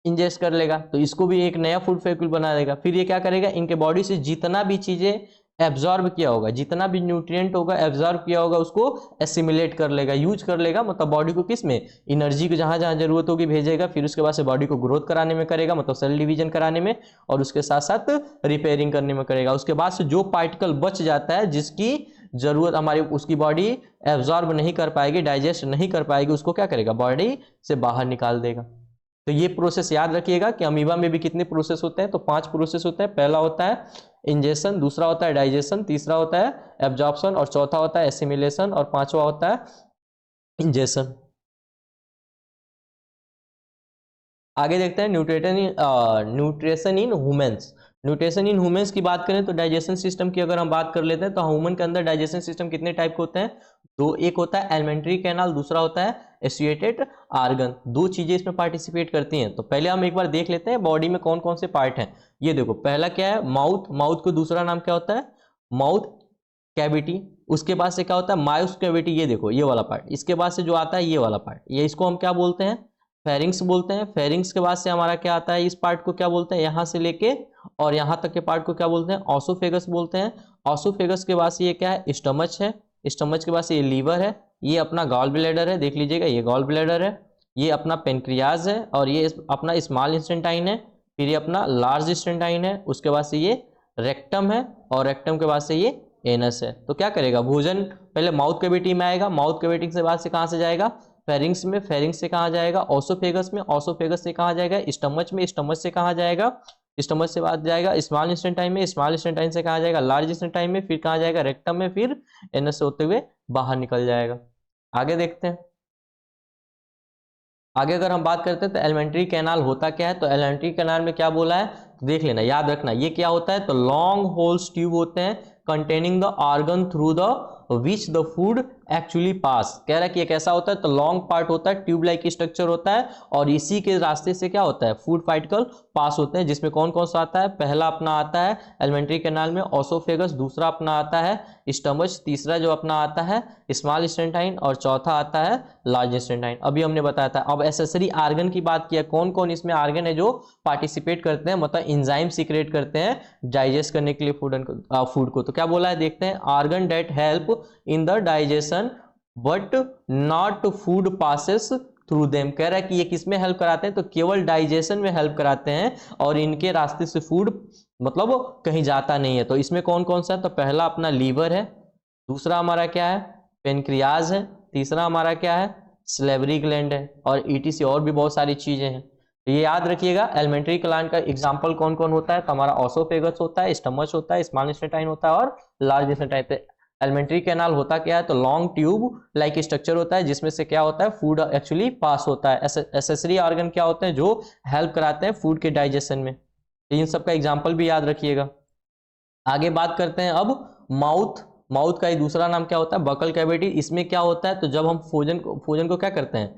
इंजेस्ट कर लेगा, तो इसको भी एक नया फूड वैक्यूल बना देगा। फिर ये क्या करेगा, इनके बॉडी से जितना भी चीजें एब्जॉर्ब किया होगा, जितना भी न्यूट्रिएंट होगा एब्जॉर्ब किया होगा, उसको एसिमिलेट कर लेगा, यूज कर लेगा, मतलब बॉडी को किस में, एनर्जी को जहां जहां जरूरत होगी भेजेगा। फिर उसके बाद से बॉडी को ग्रोथ कराने में करेगा, मतलब सेल डिवीजन कराने में, और उसके साथ साथ रिपेयरिंग करने में करेगा। उसके बाद से जो पार्टिकल बच जाता है, जिसकी जरूरत हमारी उसकी बॉडी एब्जॉर्ब नहीं कर पाएगी, डाइजेस्ट नहीं कर पाएगी, उसको क्या करेगा, बॉडी से बाहर निकाल देगा। तो ये प्रोसेस याद रखिएगा कि अमीबा में भी कितने प्रोसेस होते हैं, तो 5 प्रोसेस होते हैं। पहला होता है इंजेशन, दूसरा होता है डाइजेशन, तीसरा होता है एब्जॉर्प्शन, और चौथा होता है एसिमिलेशन, और पांचवा होता है इंजेशन। आगे देखते हैं nutrition in humans. Nutrition in humans की बात करें तो डाइजेशन सिस्टम की अगर हम बात कर लेते हैं तो ह्यूमन के अंदर डाइजेशन सिस्टम कितने टाइप के होते हैं, दो। एक होता है एलिमेंट्री कैनाल, दूसरा होता है एसोसिएटेड आर्गन। दो चीजें इसमें पार्टिसिपेट करती हैं। तो पहले हम एक बार देख लेते हैं बॉडी में कौन कौन से पार्ट हैं। ये देखो, पहला क्या है, माउथ। माउथ को दूसरा नाम क्या होता है, माउथ कैविटी। उसके बाद से क्या होता है, माउथ कैविटी, ये देखो ये वाला पार्ट। इसके बाद से जो आता है ये वाला पार्ट, ये इसको हम क्या बोलते हैं, फेरिंग्स बोलते हैं। फेरिंग्स के बाद से हमारा क्या आता है, इस पार्ट को क्या बोलते हैं, यहां से लेके और यहां तक के पार्ट को क्या बोलते हैं, ऑसोफेगस बोलते हैं। ऑसोफेगस के बाद से ये क्या है, स्टमच है। स्टमच के बाद से ये लीवर है, ये अपना गॉल ब्लैडर है, देख लीजिएगा ये गॉल ब्लैडर है। ये अपना पेनक्रियाज है, और ये अपना स्मॉल इंस्टेंटाइन है। फिर ये अपना लार्ज इंस्टेंटाइन है। उसके बाद से ये रेक्टम है, और रेक्टम के बाद से ये एनस है। तो क्या करेगा, भोजन पहले माउथ कैविटी में आएगा, माउथ कैविटी के बाद से कहां से जाएगा, फेरिंग्स में, फेरिंग्स से कहां जाएगा, ऑसोफेगस में, ऑसोफेगस से कहां जाएगा, स्टमच में, स्टमच से कहां जाएगा, स्टमच से बाद जाएगा स्मॉल इंस्टेंटाइन में, स्मॉल इंस्टेंटाइन से कहां जाएगा, लार्ज इंस्टेंटाइन में, फिर कहां जाएगा, रेक्टम में, फिर एनस से होते हुए बाहर निकल जाएगा। आगे देखते हैं। आगे अगर हम बात करते हैं तो एलिमेंट्री कैनाल होता क्या है, तो एलिमेंट्री कैनाल में क्या बोला है, तो देख लेना, याद रखना ये क्या होता है, तो लॉन्ग होल्स ट्यूब होते हैं containing the organ through the which the food actually pass. कह रहा है कि ये कैसा होता है, तो लॉन्ग पार्ट होता है, ट्यूब लाइक स्ट्रक्चर होता है, और इसी के रास्ते से क्या होता है, फूड पार्टिकल पास होते हैं। जिसमें कौन कौन सा आता है, पहला अपना आता है एलिमेंट्री कैनाल में ऑसोफेगस, दूसरा अपना आता है स्टमच, तीसरा जो अपना आता है स्मॉल इंस्टेंटाइन, और चौथा आता है लार्ज इंस्टेंटाइन। अभी हमने बताया था। अब एसेसरी आर्गन की बात किया, कौन कौन इसमें आर्गन है जो पार्टिसिपेट करते हैं, मतलब इंजाइम सीक्रेट करते हैं डाइजेस्ट करने के लिए फूड को। तो क्या बोला है, देखते हैं, organ that help in the digestion but not food passes through them. कह रहा है कि ये किस में हेल्प कराते हैं, तो केवल डाइजेशन में हेल्प कराते हैं, और इनके रास्ते से फूड मतलब कहीं जाता नहीं है। तो इसमें कौन कौन सा है, तो पहला अपना लीवर है, दूसरा हमारा क्या है, पेनक्रियाज है, तीसरा हमारा क्या है, स्लेवरी ग्लैंड है, और ईटीसी और भी बहुत सारी चीजें हैं। तो ये याद रखिएगा। एलिमेंट्री ग्लैंड का एग्जांपल कौन कौन होता है, तो हमारा ऑसोफेगस होता है, स्टमच होता है, स्मॉल इंस्टेंटाइन होता है, और लार्ज इंस्टेंटाइन। एलिमेंट्री कैनाल होता क्या है, तो लॉन्ग ट्यूब लाइक स्ट्रक्चर होता है, जिसमें से क्या होता है, फूड एक्चुअली पास होता है। एसेसरी ऑर्गन क्या होते हैं, जो हेल्प कराते हैं फूड के डाइजेशन में। इन सब का एग्जाम्पल भी याद रखिएगा। आगे बात करते हैं अब माउथ। माउथ का ही दूसरा नाम क्या होता है, बकल कैविटी। इसमें क्या होता है, तो जब हम भोजन को क्या करते हैं,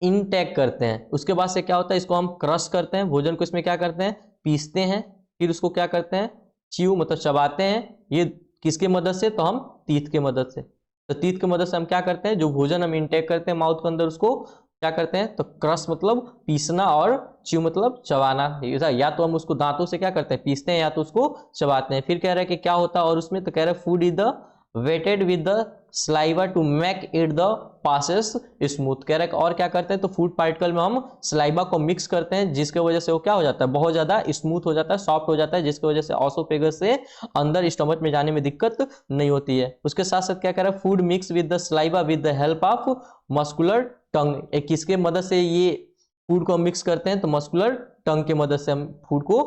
इनटेक करते हैं, उसके बाद से क्या होता है, इसको हम क्रश करते हैं, भोजन को इसमें क्या करते हैं, पीसते हैं, फिर उसको क्या करते हैं, च्यू मतलब चबाते हैं। ये किसके मदद से, तो हम टीथ के मदद से। तो टीथ की मदद से हम क्या करते हैं, जो भोजन हम इनटेक करते हैं माउथ के अंदर, उसको क्या करते हैं, तो क्रश मतलब पीसना, और च्यू मतलब चबाना। या तो हम उसको दांतों से क्या करते हैं, पीसते हैं, या तो उसको चबाते हैं। फिर कह रहा है कि क्या होता है और उसमें, तो कह रहा है food is the wetted with the saliva to make it the passes smooth. कह रहा है और क्या करते हैं, तो फूड पार्टिकल में हम स्लाइवा को मिक्स करते हैं, जिसके वजह से वो क्या हो जाता है, बहुत ज्यादा स्मूथ हो जाता है, सॉफ्ट हो जाता है, जिसकी वजह से ऑसोफेगस से अंदर स्टमक में जाने में दिक्कत नहीं होती है। उसके साथ साथ क्या कह रहा है, food mix with the saliva with the help of muscular tongue. किसके मदद से ये फूड को हम मिक्स करते हैं, तो मस्कुलर टंग की मदद से हम फूड को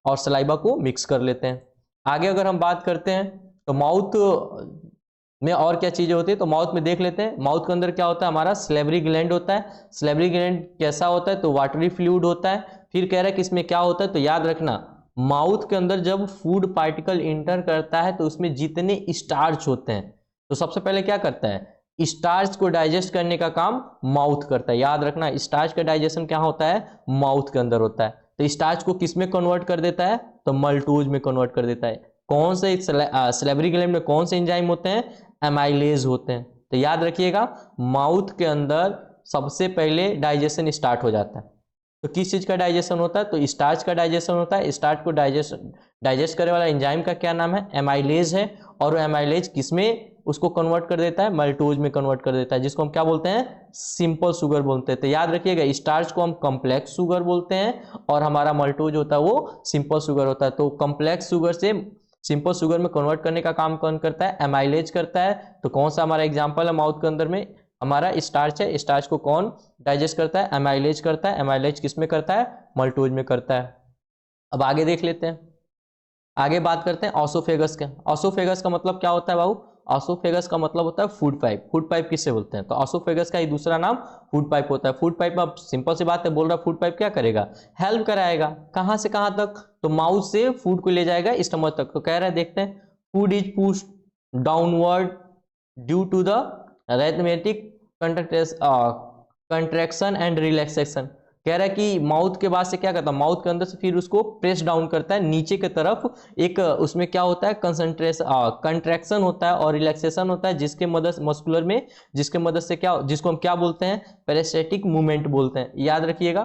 और सलाइवा को मिक्स कर लेते हैं। आगे अगर हम बात करते हैं तो माउथ में और क्या चीजें होती है, तो माउथ में देख लेते हैं। माउथ के अंदर क्या होता है, हमारा स्लेवरी ग्लैंड होता है। स्लेवरी ग्लैंड कैसा होता है, तो वाटरी फ्लूइड होता है। फिर कह रहा है कि इसमें क्या होता है, तो याद रखना, माउथ के अंदर जब फूड पार्टिकल इंटर करता है तो उसमें जितने स्टार्च होते हैं, तो सबसे पहले क्या करता है, स्टार्च को डाइजेस्ट करने का काम माउथ करता है। याद रखना, स्टार्च का डाइजेशन क्या होता है, माउथ के अंदर होता है। तो स्टार्च को किस में कन्वर्ट कर देता है, तो मल्टोज में कन्वर्ट कर देता है। कौन से सलेवरी ग्लैंड में कौन से एंजाइम होते हैं? एमाइलेज होते हैं। तो याद रखिएगा, माउथ के अंदर सबसे पहले डाइजेशन स्टार्ट हो जाता है। तो किस चीज का डाइजेशन होता है? तो स्टार्च का डाइजेशन होता है। स्टार्च को डाइजेस्ट करने वाला एंजाइम का क्या नाम है? एमाइलेज है। और वो एमाइलेज किसमें उसको कन्वर्ट कर देता है? मल्टोज में कन्वर्ट कर देता है, जिसको हम क्या बोलते हैं? सिंपल शुगर बोलते हैं। तो याद रखिएगा, स्टार्च को हम कॉम्प्लेक्स शुगर बोलते हैं और हमारा मल्टोज होता है वो सिंपल शुगर होता है। तो कॉम्प्लेक्स शुगर से सिंपल शुगर में कन्वर्ट करने का काम कौन करता है? एमाइलेज करता है। तो कौन सा हमारा एग्जाम्पल है माउथ के अंदर में? हमारा स्टार्च है। स्टार्च को कौन डाइजेस्ट करता है? एमाइलेज करता है। एमाइलेज किस में करता है? मल्टोज में करता है। अब आगे देख लेते हैं, आगे बात करते हैं ऑसोफेगस के। ऑसोफेगस का मतलब क्या होता है बाबू? ऑसोफेगस का मतलब होता है फूड पाइप। फूड पाइप किससे बोलते हैं? तो ऑसोफेगस का ही दूसरा नाम फूड पाइप होता है। फूड पाइप में अब सिंपल सी बात है, बोल रहा फूड पाइप क्या करेगा? हेल्प कराएगा। कहां से कहां तक? तो माउथ से फूड को ले जाएगा स्टमक तक। तो कह रहे हैं, देखते हैं, food is pushed downward due to the arithmetic contraction and relaxation. कह रहा है कि माउथ के बाद से क्या करता है? माउथ के अंदर से फिर उसको प्रेस डाउन करता है नीचे की तरफ। एक उसमें क्या होता है? कंट्रैक्शन होता है और रिलैक्सेशन होता है, जिसके मदद मस्कुलर में, जिसके मदद से क्या, जिसको हम क्या बोलते हैं? पेरिस्टेटिक मूवमेंट बोलते हैं। याद रखिएगा,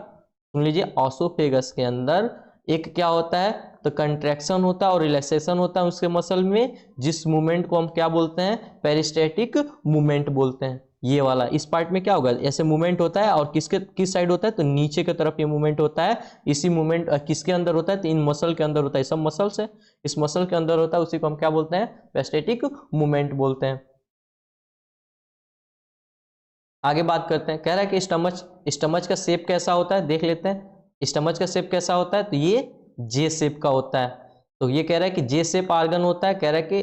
सुन लीजिए, ऑसोफेगस के अंदर एक क्या होता है? तो कंट्रैक्शन होता है और रिलैक्सेशन होता है उसके मसल में, जिस मूवमेंट को हम क्या बोलते हैं? पेरिस्टेटिक मूवमेंट बोलते हैं। ये वाला इस पार्ट में क्या होगा? ऐसे मूवमेंट होता है और किस साइड होता है? तो नीचे की तरफ ये मूवमेंट होता है। इसी मूवमेंट किसके अंदर होता है? तो इन मसल के अंदर होता है। सब मसल्स है, इस मसल के अंदर होता है, उसी को हम क्या बोलते हैं? पेरिस्टेटिक मूवमेंट बोलते हैं। आगे बात करते हैं, कह रहा है कि स्टमच का शेप कैसा होता है? देख लेते हैं, स्टमच का शेप कैसा होता है? तो ये जे शेप का होता है। तो ये कह रहा है कि जे शेप ऑर्गन होता है। कह रहा है कि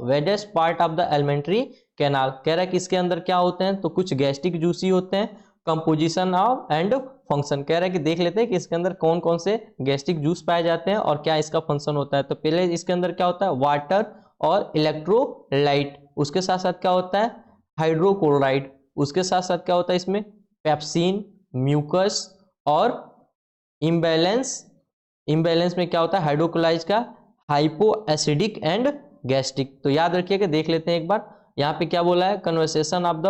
widest part of the alimentary canal. कह रहा है कि इसके अंदर क्या होते हैं? तो कुछ गैस्ट्रिक जूसी होते हैं। कंपोजिशन ऑफ एंड फंक्शन, कह रहा है कि देख लेते हैं कि इसके अंदर कौन कौन से गैस्ट्रिक जूस पाए जाते हैं और क्या इसका फंक्शन होता है। तो पहले इसके अंदर क्या होता है? वाटर और इलेक्ट्रोलाइट। उसके साथ साथ क्या होता है? हाइड्रोक्लोराइड। उसके साथ साथ क्या होता है इसमें? पेप्सिन, म्यूकस और इम्बैलेंस। इम्बैलेंस में क्या होता है? हाइड्रोक्लोराइड का हाइपो एसिडिक एंड गैस्ट्रिक। तो याद रखिएगा, देख लेते हैं एक बार, यहाँ पे क्या बोला है? Conversation of the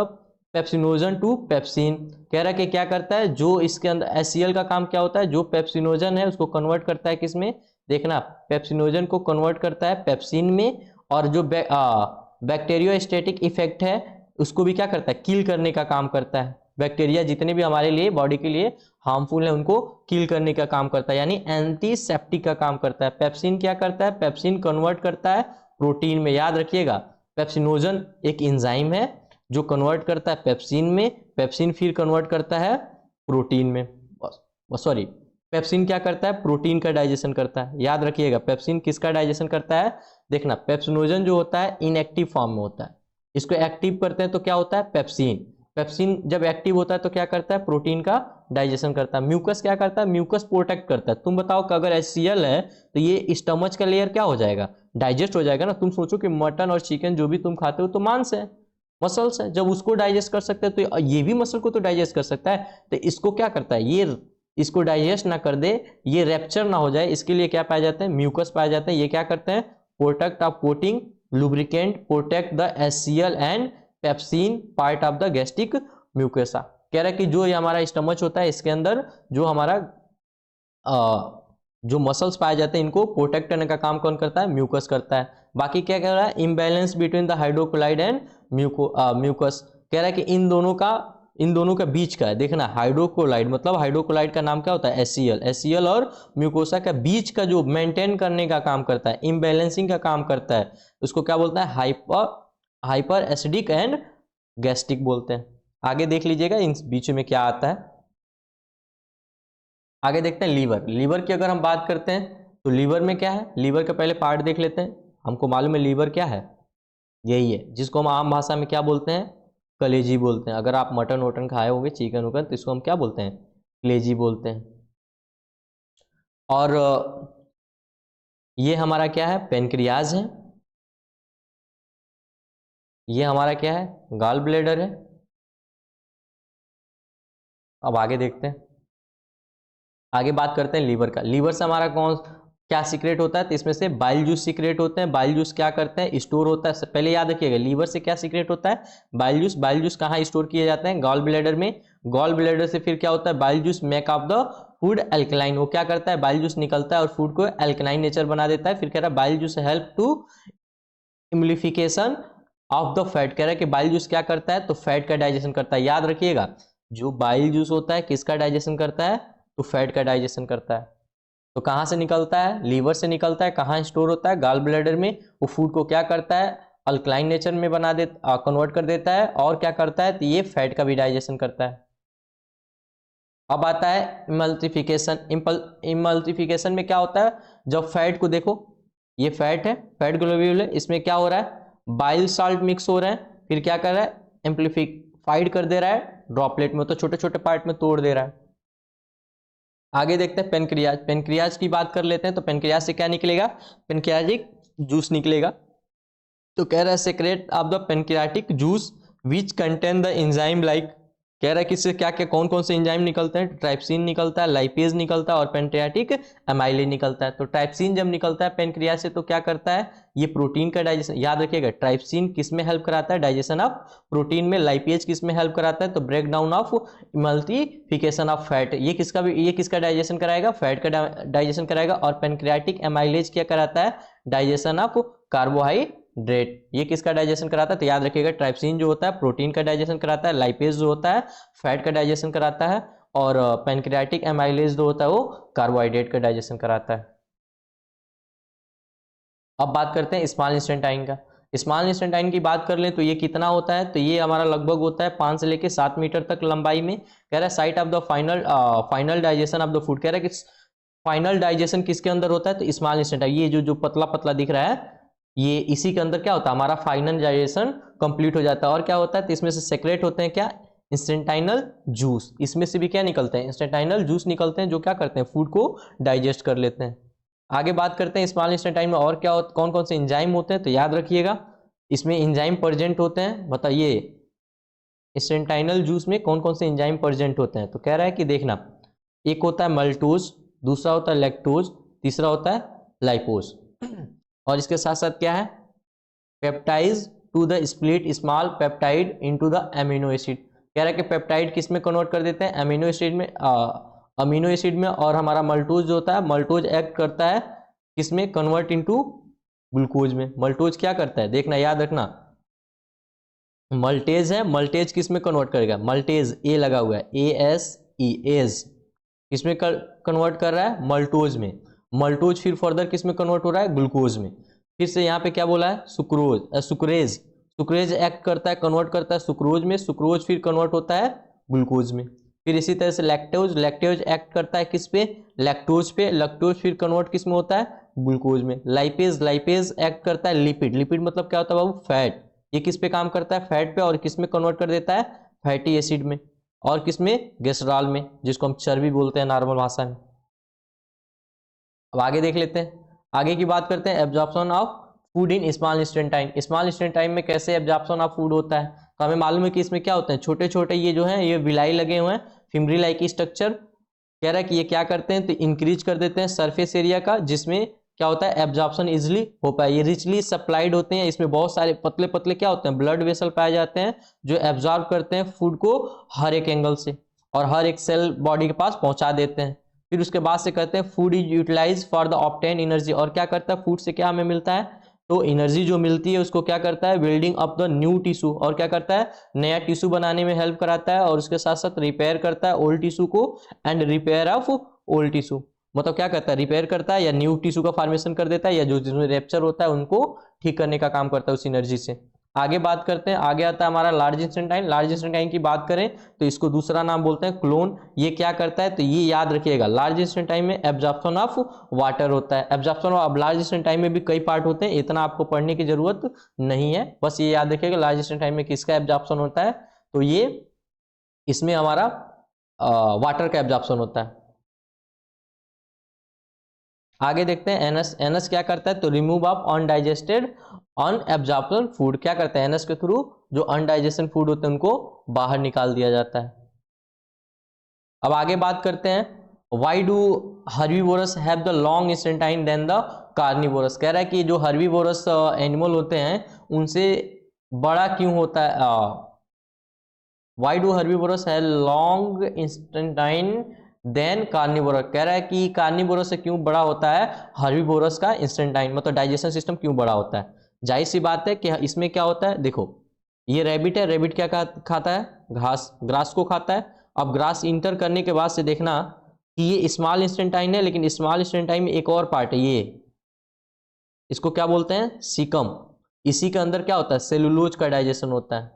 pepsinogen to pepsin. कह रहा है कि क्या करता है? जो इसके अंदर एचसीएल का काम क्या होता है? जो पेप्सिनोजन है उसको कन्वर्ट करता है किसमें? देखना, पेप्सिनोजन को कन्वर्ट करता है पेप्सिन में। और जो बैक्टीरियोस्टैटिक इफेक्ट है उसको भी क्या करता है? किल करने का काम करता है। बैक्टीरिया जितने भी हमारे लिए, बॉडी के लिए हार्मफुल है, उनको किल करने का काम करता है, यानी एंटीसेप्टिक का काम करता है। पेप्सिन क्या करता है? पेप्सिन कन्वर्ट करता है प्रोटीन में। याद रखिएगा, पेप्सिनोजन एक एंजाइम है जो कन्वर्ट करता है पेप्सिन में। पेप्सिन फिर कन्वर्ट करता है प्रोटीन में। सॉरी, पेप्सिन क्या करता है? प्रोटीन का डाइजेशन करता है। याद रखिएगा, पेप्सिन किसका डाइजेशन करता है? देखना, पेप्सिनोजन जो होता है इनएक्टिव फॉर्म में होता है, इसको एक्टिव करते हैं तो क्या होता है? पेप्सिन। पेप्सिन जब एक्टिव होता है तो क्या करता है? प्रोटीन का डाइजेशन करता है। म्यूकस क्या करता है? म्यूकस प्रोटेक्ट करता है। तुम बताओ कि अगर HCl है तो ये स्टमच का लेयर क्या हो जाएगा? डाइजेस्ट हो जाएगा ना। तुम सोचो कि मटन और चिकन जो भी तुम खाते हो तो मांस है, मसल्स है। जब उसको डाइजेस्ट कर सकते हैं तो ये भी मसल को तो डाइजेस्ट कर सकता है। तो इसको क्या करता है? ये इसको डाइजेस्ट ना कर दे, ये रैप्चर ना हो जाए, इसके लिए क्या पाए जाते हैं? म्यूकस पाए जाते हैं। ये क्या करते हैं? Protect of coating lubricant protect the HCl and pepsin part of the gastric mucosa. कह रहा है कि जो ये हमारा स्टमच होता है इसके अंदर जो हमारा जो मसल्स पाए जाते हैं इनको प्रोटेक्ट करने का काम कौन करता है? म्यूकस करता है। बाकी क्या कह रहा है? Imbalance between the hydrochloride and mucus. कह रहा है कि इन दोनों का बीच का है। देखना, हाइड्रोक्लोराइड मतलब हाइड्रोक्लोराइड का नाम क्या होता है? HCl और म्यूकोसा का बीच का जो मेंटेन करने का काम करता है, इम्बैलेंसिंग का काम करता है, उसको क्या बोलता है? हाइपर एसिडिक एंड गैस्ट्रिक बोलते हैं। आगे देख लीजिएगा इन बीच में क्या आता है। आगे देखते हैं लीवर। लीवर की अगर हम बात करते हैं तो लीवर में क्या है? लीवर का पहले पार्ट देख लेते हैं। हमको मालूम है लीवर क्या है, यही है जिसको हम आम भाषा में क्या बोलते हैं? कलेजी बोलते हैं। अगर आप मटन वटन खाए होंगे, चिकन वकन, तो इसको हम क्या बोलते हैं? कलेजी बोलते हैं। और ये हमारा क्या है? पेनक्रियाज है। ये हमारा क्या है? गॉल ब्लैडर है। अब आगे देखते हैं, आगे बात करते हैं लीवर का। लीवर से हमारा कौन क्या सीक्रेट होता है, तो इसमें से बाइल जूस सीक्रेट होते हैं। बाइल जूस क्या करते हैं, स्टोर होता है। पहले याद रखिएगा, लीवर से क्या सीक्रेट होता है, बाइल जूस। बाइल जूस कहाँ स्टोर किए जाते हैं, गॉल ब्लैडर में। गॉल ब्लैडर से फिर क्या होता है, bile juice make of the food alkaline. वो क्या करता है, बाइल जूस निकलता है और फूड को एल्कलाइन नेचर बना देता है। फिर कह रहा है bile juice help to emulsification of the fat. कह रहा है कि बाइल जूस क्या करता है, तो फैट का डाइजेशन करता है। याद रखिएगा, जो बाइल जूस होता है किसका डाइजेशन करता है, तो फैट का डाइजेशन करता है। तो कहाँ से निकलता है, लीवर से निकलता है। कहाँ स्टोर होता है, गॉल ब्लैडर में। वो फूड को क्या करता है, अल्कलाइन नेचर में बना दे कन्वर्ट कर देता है। और क्या करता है, तो ये फैट का भी डाइजेशन करता है। अब आता है इमल्टिफिकेशन। इमल्टिफिकेशन में क्या होता है, जब फैट को देखो, ये फैट है, फैट ग्लोब्यूल है, इसमें क्या हो रहा है, बाइल साल्ट मिक्स हो रहे हैं। फिर क्या कर रहा है, एम्प्लीफाइड कर दे रहा है ड्रॉपलेट में, तो छोटे छोटे पार्ट में तोड़ दे रहा है। आगे देखते हैं पेनक्रियाज। पेनक्रियाज की बात कर लेते हैं। तो पेनक्रियाज से क्या निकलेगा, पेनक्रियाटिक जूस निकलेगा। तो कह रहा है secret of the pancreatic juice which contain the enzyme like. कह रहा है कि इससे क्या क्या कौन कौन से एंजाइम निकलते हैं, ट्राइप्सिन निकलता है, लाइपेज निकलता है और पेनक्रियाटिक एमाइलेज निकलता है। तो ट्राइप्सिन जब निकलता है पेनक्रियाज से तो क्या करता है, ये प्रोटीन का डाइजेशन। याद रखिएगा, ट्राइप्सिन किस में हेल्प कराता है, डाइजेशन ऑफ प्रोटीन में। लाइपेज किस में हेल्प कराता है, तो break down of emulsification of fat. ये किसका डाइजेशन कराएगा, फैट का डाइजेशन कराएगा। और पेनक्रियाटिक एमाइलेज क्या कराता है, डाइजेशन ऑफ कार्बोहाइड्रेट। ये किसका डाइजेशन कराता है, तो याद रखिएगा, ट्राइप्सिन जो होता है प्रोटीन का डाइजेशन कराता है, लाइपेज जो होता है फैट का डाइजेशन कराता है, और पेनक्रियाटिक एमाइलेज जो होता है वो कार्बोहाइड्रेट का डाइजेशन कराता है। अब बात करते हैं स्मॉल इंस्टेंटाइन का। स्मॉल इंस्टेंटाइन की बात कर लें तो ये कितना होता है, तो ये हमारा लगभग होता है 5 से लेकर 7 मीटर तक लंबाई में। कह रहा है site of the final digestion of the food. कह रहा है कि फाइनल डाइजेशन किसके अंदर होता है, तो स्मॉल इंस्टेंटाइन। ये जो पतला पतला दिख रहा है, ये इसी के अंदर क्या होता है, हमारा फाइनल डाइजेशन कंप्लीट हो जाता है। और क्या होता है, तो इसमें से सेक्रेट होते हैं क्या, इंस्टेंटाइनल जूस। इसमें से भी क्या निकलते हैं, इंस्टेंटाइनल जूस निकलते हैं, जो क्या करते हैं, फूड को डाइजेस्ट कर लेते हैं। आगे बात करते हैं स्मॉल इंस्टेंटाइन में और क्या कौन कौन से एंजाइम होते हैं, तो याद रखिएगा, इसमें एंजाइम प्रेजेंट होते हैं। बताइए इंस्टेंटाइनल जूस में कौन कौन से एंजाइम प्रेजेंट होते हैं, तो कह रहा है कि देखना, एक होता है मल्टोज, दूसरा होता है लैक्टोज, तीसरा होता है लाइपोज, और इसके साथ साथ क्या है, peptidase to the split small peptide into the amino acid. कह रहा है कि पेप्टाइड किस में कन्वर्ट कर देते हैं, अमीनो एसिड में, अमीनो एसिड में। और हमारा मल्टोज जो होता है, मल्टोज एक्ट करता है किसमें, कन्वर्ट इनटू ग्लूकोज में। मल्टोज क्या करता है, देखना याद रखना, मल्टेज है, मल्टेज किस में कन्वर्ट करेगा, मल्टेज ए लगा हुआ है, ASE एज, किसमें कन्वर्ट कर रहा है, मल्टोज में। मल्टोज फिर फर्दर किस में कन्वर्ट हो रहा है, ग्लूकोज में। फिर से यहाँ पे क्या बोला है, सुक्रेज, सुक्रेज एक्ट करता है, कन्वर्ट करता है सुक्रोज में, सुक्रोज फिर कन्वर्ट होता है ग्लूकोज में। फिर इसी तरह से लैक्टोज, लैक्टोज एक्ट करता है किस पे, लैक्टोज पे, लैक्टोज फिर कन्वर्ट किस में होता है, ग्लूकोज में। लाइपेज, लाइपेज एक्ट करता है लिपिड, लिपिड मतलब क्या होता है बाबू, फैट। ये किस पे काम करता है, फैट पे, और किस में कन्वर्ट कर देता है, फैटी एसिड में। और किसमें, ग्लिसरॉल में, जिसको हम चर्बी बोलते हैं नॉर्मल भाषा में। अब आगे देख लेते हैं, आगे की बात करते हैं absorption of food in small intestine. Small intestine में कैसे एब्जॉर्प्शन ऑफ फूड होता है, तो हमें मालूम है कि इसमें क्या होते हैं, छोटे छोटे ये जो है ये विलाई लगे हुए हैं, फिमरी लाइक स्ट्रक्चर। कह रहा है कि ये क्या करते हैं, तो इंक्रीज कर देते हैं सरफेस एरिया का, जिसमें क्या होता है, एब्जॉर्प्शन इजिली हो पाए। ये रिचली सप्लाइड होते हैं, इसमें बहुत सारे पतले पतले क्या होते हैं, ब्लड वेसल पाए जाते हैं, जो एब्जॉर्ब करते हैं फूड को हर एक एंगल से, और हर एक सेल बॉडी के पास पहुंचा देते हैं। फिर उसके बाद से कहते हैं food is utilize for the obtain energy. और क्या करता है, फूड से क्या हमें मिलता है, तो एनर्जी जो मिलती है उसको क्या करता है, building up the new tissue. और क्या करता है, नया टिश्यू बनाने में हेल्प कराता है, और उसके साथ साथ रिपेयर करता है ओल्ड टिश्यू को, and repair of old tissue. मतलब क्या करता है, रिपेयर करता है, या न्यू टिश्यू का फॉर्मेशन कर देता है, या जो जिसमें रेप्चर होता है उनको ठीक करने का काम करता है उस एनर्जी से। आगे बात करते हैं, आगे आता है हमारा लार्ज इंस्टेंटाइन। लार्ज इंस्टेंटाइन की बात करें तो इसको दूसरा नाम बोलते हैं क्लोन। ये क्या करता है, तो ये याद रखिएगा, लार्ज इंस्टेंटाइन में एब्जॉर्प्शन ऑफ वाटर होता है। एब्जॉर्प्शन ऑफ, अब लार्ज इंस्टेंटाइन में भी कई पार्ट होते हैं, इतना आपको पढ़ने की जरूरत नहीं है, बस ये याद रखिएगा लार्ज इंस्टेंटाइन में किसका एब्जॉर्प्शन होता है, तो ये इसमें हमारा वाटर का एब्जॉर्प्शन होता है। आगे देखते हैं एनएस। एनएस क्या करता है, तो रिमूव ऑफ अनडाइजेस्टेड अनएब्जॉर्प्शन फूड। क्या करता है, एनएस के थ्रू जो अनडाइजेशन फूड होते हैं उनको बाहर निकाल दिया जाता है। अब आगे बात करते हैं why do herbivores have the long intestine than the carnivores. कह रहा है कि जो हर्बीवोरस एनिमल होते हैं उनसे बड़ा क्यों होता है, why do herbivores have long intestine than carnivores. कह रहा है कि कार्निवोरस से क्यों बड़ा होता है हर्बीवोरस का इंस्टेंटाइन, मतलब डाइजेशन सिस्टम क्यों बड़ा होता है। जाहिर सी बात है कि इसमें क्या होता है, देखो ये रैबिट है, रैबिट क्या खाता है, घास, ग्रास को खाता है। अब ग्रास इंटर करने के बाद से देखना कि ये स्मॉल इंस्टेंटाइन है, लेकिन स्मॉल इंस्टेंटाइन में एक और पार्ट है, ये इसको क्या बोलते हैं, सीकम। इसी के अंदर क्या होता है, सेलुलोज का डाइजेशन होता है,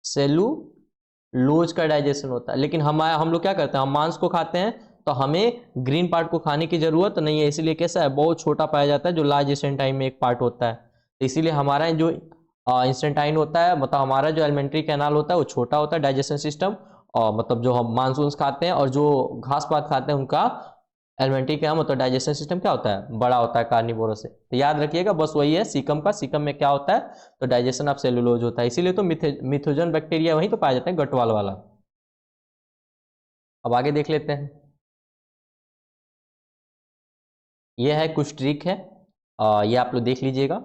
सेलुलोज का डाइजेशन होता है। लेकिन हम लोग क्या करते हैं, हम मांस को खाते हैं तो हमें ग्रीन पार्ट को खाने की जरूरत नहीं है, इसीलिए कैसा है, बहुत छोटा पाया जाता है, जो लार्ज इंस्टेंटाइन में एक पार्ट होता है। तो इसीलिए हमारा जो इंस्टेंटाइन होता है, मतलब हमारा जो एलिमेंट्री कैनाल होता है वो छोटा होता है डाइजेशन सिस्टम, और मतलब जो हम मांसून्स खाते हैं और जो घास पात खाते हैं उनका एलिमेंट्री क्या मतलब डाइजेशन सिस्टम क्या होता है, बड़ा होता है कार्निवोरस से। तो याद रखिएगा बस वही है सीकम का, सीकम में क्या होता है, तो डाइजेशन ऑफ सेलुलोज होता है, इसीलिए तो मिथोजन बैक्टीरिया वहीं तो पाया जाता है, गटवाल वाला। अब आगे देख लेते हैं, ये है कुछ ट्रिक है, ये आप लोग देख लीजिएगा।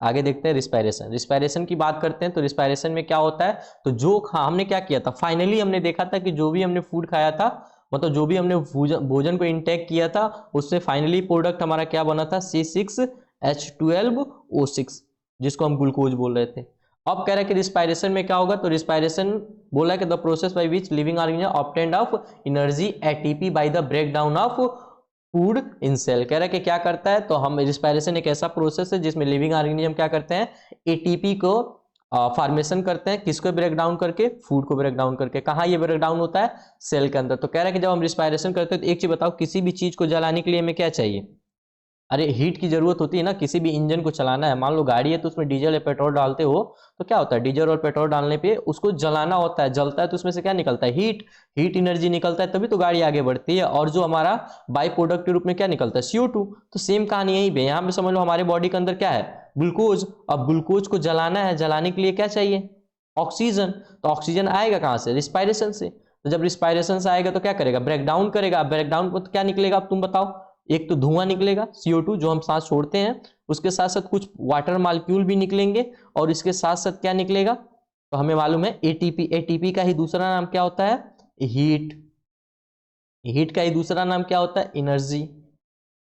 आगे देखते हैं रिस्पायरेशन। रिस्पायरेशन की बात करते हैं तो रिस्पायरेशन में क्या होता है, तो जो हमने क्या किया था, फाइनली हमने देखा था कि जो भी हमने फूड खाया था, मतलब जो भी हमने भोजन को इंटेक किया था, उससे फाइनली प्रोडक्ट हमारा क्या बना था, C6H12O6, जिसको हम ग्लूकोज बोल रहे थे। अब कह रहे हैं कि रिस्पायरेशन में क्या होगा, तो रिस्पायरेशन बोला कि the process by which living organism obtained of energy ATP by the break down of food in cell. कह रहा है कि क्या करता है, तो हम रिस्पायरेशन एक ऐसा प्रोसेस है जिसमें लिविंग ऑर्गेनिज्म क्या करते हैं, एटीपी को फॉर्मेशन करते हैं, किसको ब्रेक डाउन करके, फूड को ब्रेक डाउन करके। कहाँ ये ब्रेक डाउन होता है, सेल के अंदर। तो कह रहा है कि जब हम रिस्पायरेशन करते हैं तो एक चीज बताओ, किसी भी चीज को जलाने के लिए हमें क्या चाहिए, अरे हीट की जरूरत होती है ना, किसी भी इंजन को चलाना है, मान लो गाड़ी है तो उसमें डीजल या पेट्रोल डालते हो, तो क्या होता है, डीजल और पेट्रोल डालने पे उसको जलाना होता है, जलता है तो उसमें से क्या निकलता है, हीट, हीट एनर्जी निकलता है, तभी तो गाड़ी आगे बढ़ती है। और जो हमारा बाई प्रोडक्ट के रूप में क्या निकलता है, CO2। तो सेम कहानी यही पे, यहाँ पे समझ लो हमारे बॉडी के अंदर क्या है, ग्लूकोज। अब ग्लूकोज को जलाना है, जलाने के लिए क्या चाहिए, ऑक्सीजन। तो ऑक्सीजन आएगा कहाँ से, रिस्पायरेशन से। तो जब रिस्पायरेशन से आएगा तो क्या करेगा, ब्रेक डाउन करेगा। ब्रेक डाउन को तो क्या निकलेगा, अब तुम बताओ, एक तो धुआं निकलेगा CO2 जो हम सांस छोड़ते हैं, उसके साथ साथ कुछ वाटर मॉलिक्यूल भी निकलेंगे, और इसके साथ साथ क्या निकलेगा, तो हमें मालूम है एटीपी। एटीपी का ही दूसरा नाम क्या होता है, हीट। हीट का ही दूसरा नाम क्या होता है, एनर्जी।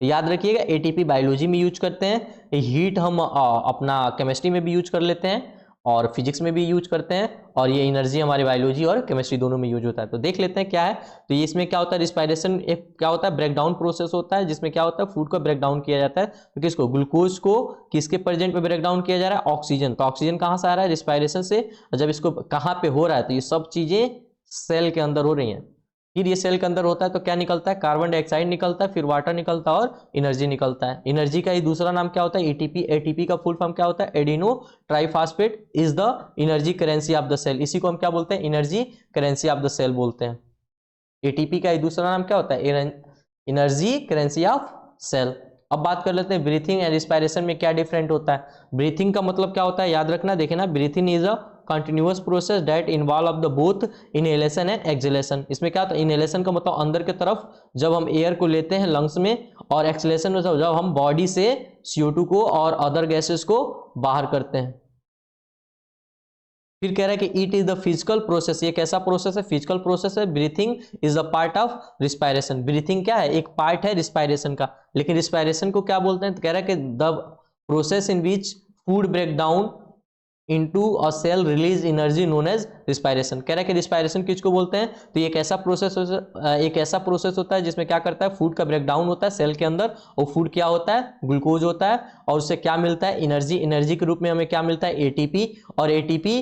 याद रखिएगा एटीपी बायोलॉजी में यूज करते हैं, हीट हम अपना केमिस्ट्री में भी यूज कर लेते हैं, और फिजिक्स में भी यूज करते हैं, और ये एनर्जी हमारी बायोलॉजी और केमिस्ट्री दोनों में यूज होता है। तो देख लेते हैं क्या है। तो ये इसमें क्या होता है, रिस्पायरेशन एक क्या होता है, ब्रेक डाउन प्रोसेस होता है, जिसमें क्या होता है, फूड को ब्रेक डाउन किया जाता है। तो किसको, ग्लूकोज को किसके प्रेजेंट पे ब्रेक डाउन किया जा रहा है, ऑक्सीजन। तो ऑक्सीजन कहाँ से आ रहा है, रिस्पायरेशन से। जब इसको कहाँ पे हो रहा है, तो ये सब चीजें सेल के अंदर हो रही हैं। फिर ये सेल के अंदर होता है तो क्या निकलता है, कार्बन डाइऑक्साइड निकलता है, फिर वाटर निकलता है, और एनर्जी निकलता है। एनर्जी का ही दूसरा नाम क्या होता है, एटीपी। एटीपी का फुल फॉर्म क्या होता है, adeno triphosphate is the energy currency of the cell. इसी को हम क्या बोलते हैं, energy currency of the cell बोलते हैं। एटीपी का ही दूसरा नाम क्या होता है, एनर्जी करेंसी ऑफ सेल। अब बात कर लेते हैं ब्रीथिंग एंड रिस्पायरेशन में क्या डिफरेंट होता है। ब्रीथिंग का मतलब क्या होता है, याद रखना, देखे ना, breathing is a continuous process that involve of the both inhalation and exhalation. इसमें क्या होता है, इनहेलेशन का मतलब अंदर की तरफ जब हम एयर को लेते हैं लंग्स में, और एक्सहेलेशन में जब हम बॉडी से CO2 को और अदर गैसेस को बाहर करते हैं। फिर कह रहा है कि it is the physical process, ये कैसा प्रोसेस है, फिजिकल प्रोसेस है। Breathing is the part of respiration. Breathing क्या है, एक पार्ट है रिस्पायरेशन का। लेकिन रिस्पायरेशन को क्या बोलते हैं, तो कह रहा है कि the process in which food break down into a cell release energy known as respiration. कह रहा है कि रिस्पायरेशन किसको बोलते हैं, तो ये एक ऐसा प्रोसेस होता है जिसमें क्या करता है, फूड का ब्रेक डाउन होता है सेल के अंदर, और फूड क्या होता है, ग्लूकोज होता है, और उससे क्या मिलता है, एनर्जी। एनर्जी के रूप में हमें क्या मिलता है, एटीपी, और एटीपी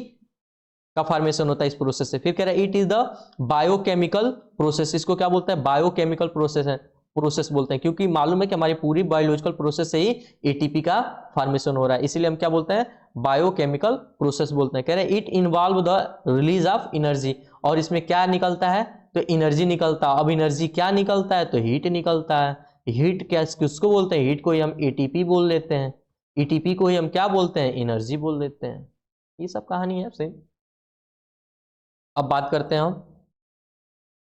का फॉर्मेशन होता है इस प्रोसेस से। फिर कह रहा है it is the biochemical process. इसको क्या बोलते हैं, बायोकेमिकल प्रोसेस बोलते हैं, क्योंकि मालूम है कि हमारी पूरी बायोलॉजिकल प्रोसेस से ही एटीपी का फॉर्मेशन हो रहा है, इसीलिए हम क्या बोलते हैं, बायोकेमिकल प्रोसेस बोलते हैं। कह रहे हैं it involve the release of energy, और इसमें क्या निकलता है, तो एनर्जी निकलता है। अब एनर्जी क्या निकलता है, तो हीट निकलता है। हीट क्या किसको बोलते हैं, हीट को ही हम एटीपी बोल लेते हैं, एटीपी को ही हम क्या बोलते हैं, एनर्जी बोल देते हैं। ये सब कहानी है सेम। अब बात करते हैं हम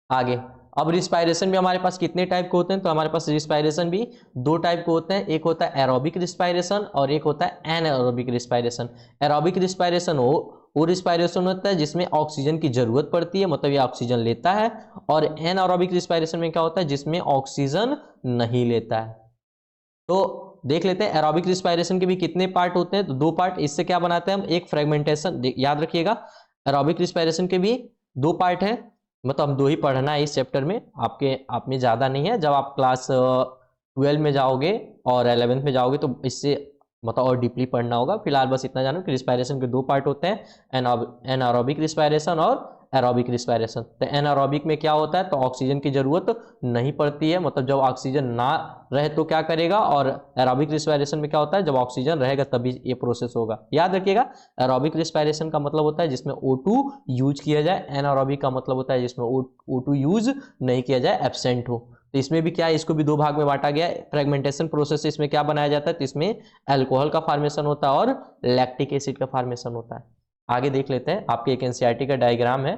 आगे। अब रिस्पायरेशन भी हमारे पास कितने टाइप के होते हैं, तो हमारे पास रिस्पायरेशन भी दो टाइप के होते हैं, एक होता है एरोबिक रिस्पायरेशन और एक होता है एनारोबिक रिस्पायरेशन। एरोबिक रिस्पायरेशन वो रिस्पायरेशन होता है जिसमें ऑक्सीजन की जरूरत पड़ती है, मतलब ये ऑक्सीजन लेता है, और एनारोबिक रिस्पायरेशन में क्या होता है, जिसमें ऑक्सीजन नहीं लेता है। तो देख लेते हैं एरोबिक रिस्पायरेशन के भी कितने पार्ट होते हैं, तो दो पार्ट। इससे क्या बनाते हैं हम, एक फ्रेगमेंटेशन, याद रखिएगा एरोबिक रिस्पायरेशन के भी दो पार्ट है, मतलब हम दो ही पढ़ना है इस चैप्टर में, आप में ज़्यादा नहीं है। जब आप क्लास 12 में जाओगे और 11th में जाओगे तो इससे मतलब और डीपली पढ़ना होगा। फिलहाल बस इतना जानो कि रिस्पायरेशन के दो पार्ट होते हैं, एनारोबिक रिस्पायरेशन और एरोबिक रिस्पायरेशन। तो एनारोबिक में क्या होता है, तो ऑक्सीजन की जरूरत नहीं पड़ती है, मतलब जब ऑक्सीजन ना रहे तो क्या करेगा, और एरोबिक रिस्पायरेशन में क्या होता है, जब ऑक्सीजन रहेगा तभी ये प्रोसेस होगा। याद रखिएगा एरोबिक रिस्पायरेशन का मतलब होता है जिसमें O2 यूज किया जाए, एनारोबिक का मतलब होता है जिसमें O2 यूज नहीं किया जाए, एब्सेंट हो। तो इसमें भी क्या है, इसको भी दो भाग में बांटा गया है। फ्रेगमेंटेशन प्रोसेस से इसमें क्या बनाया जाता है, तो इसमें अल्कोहल का फॉर्मेशन होता है और लैक्टिक एसिड का फॉर्मेशन होता है। आगे देख लेते हैं, आपके एक एनसीईआरटी का डायग्राम है,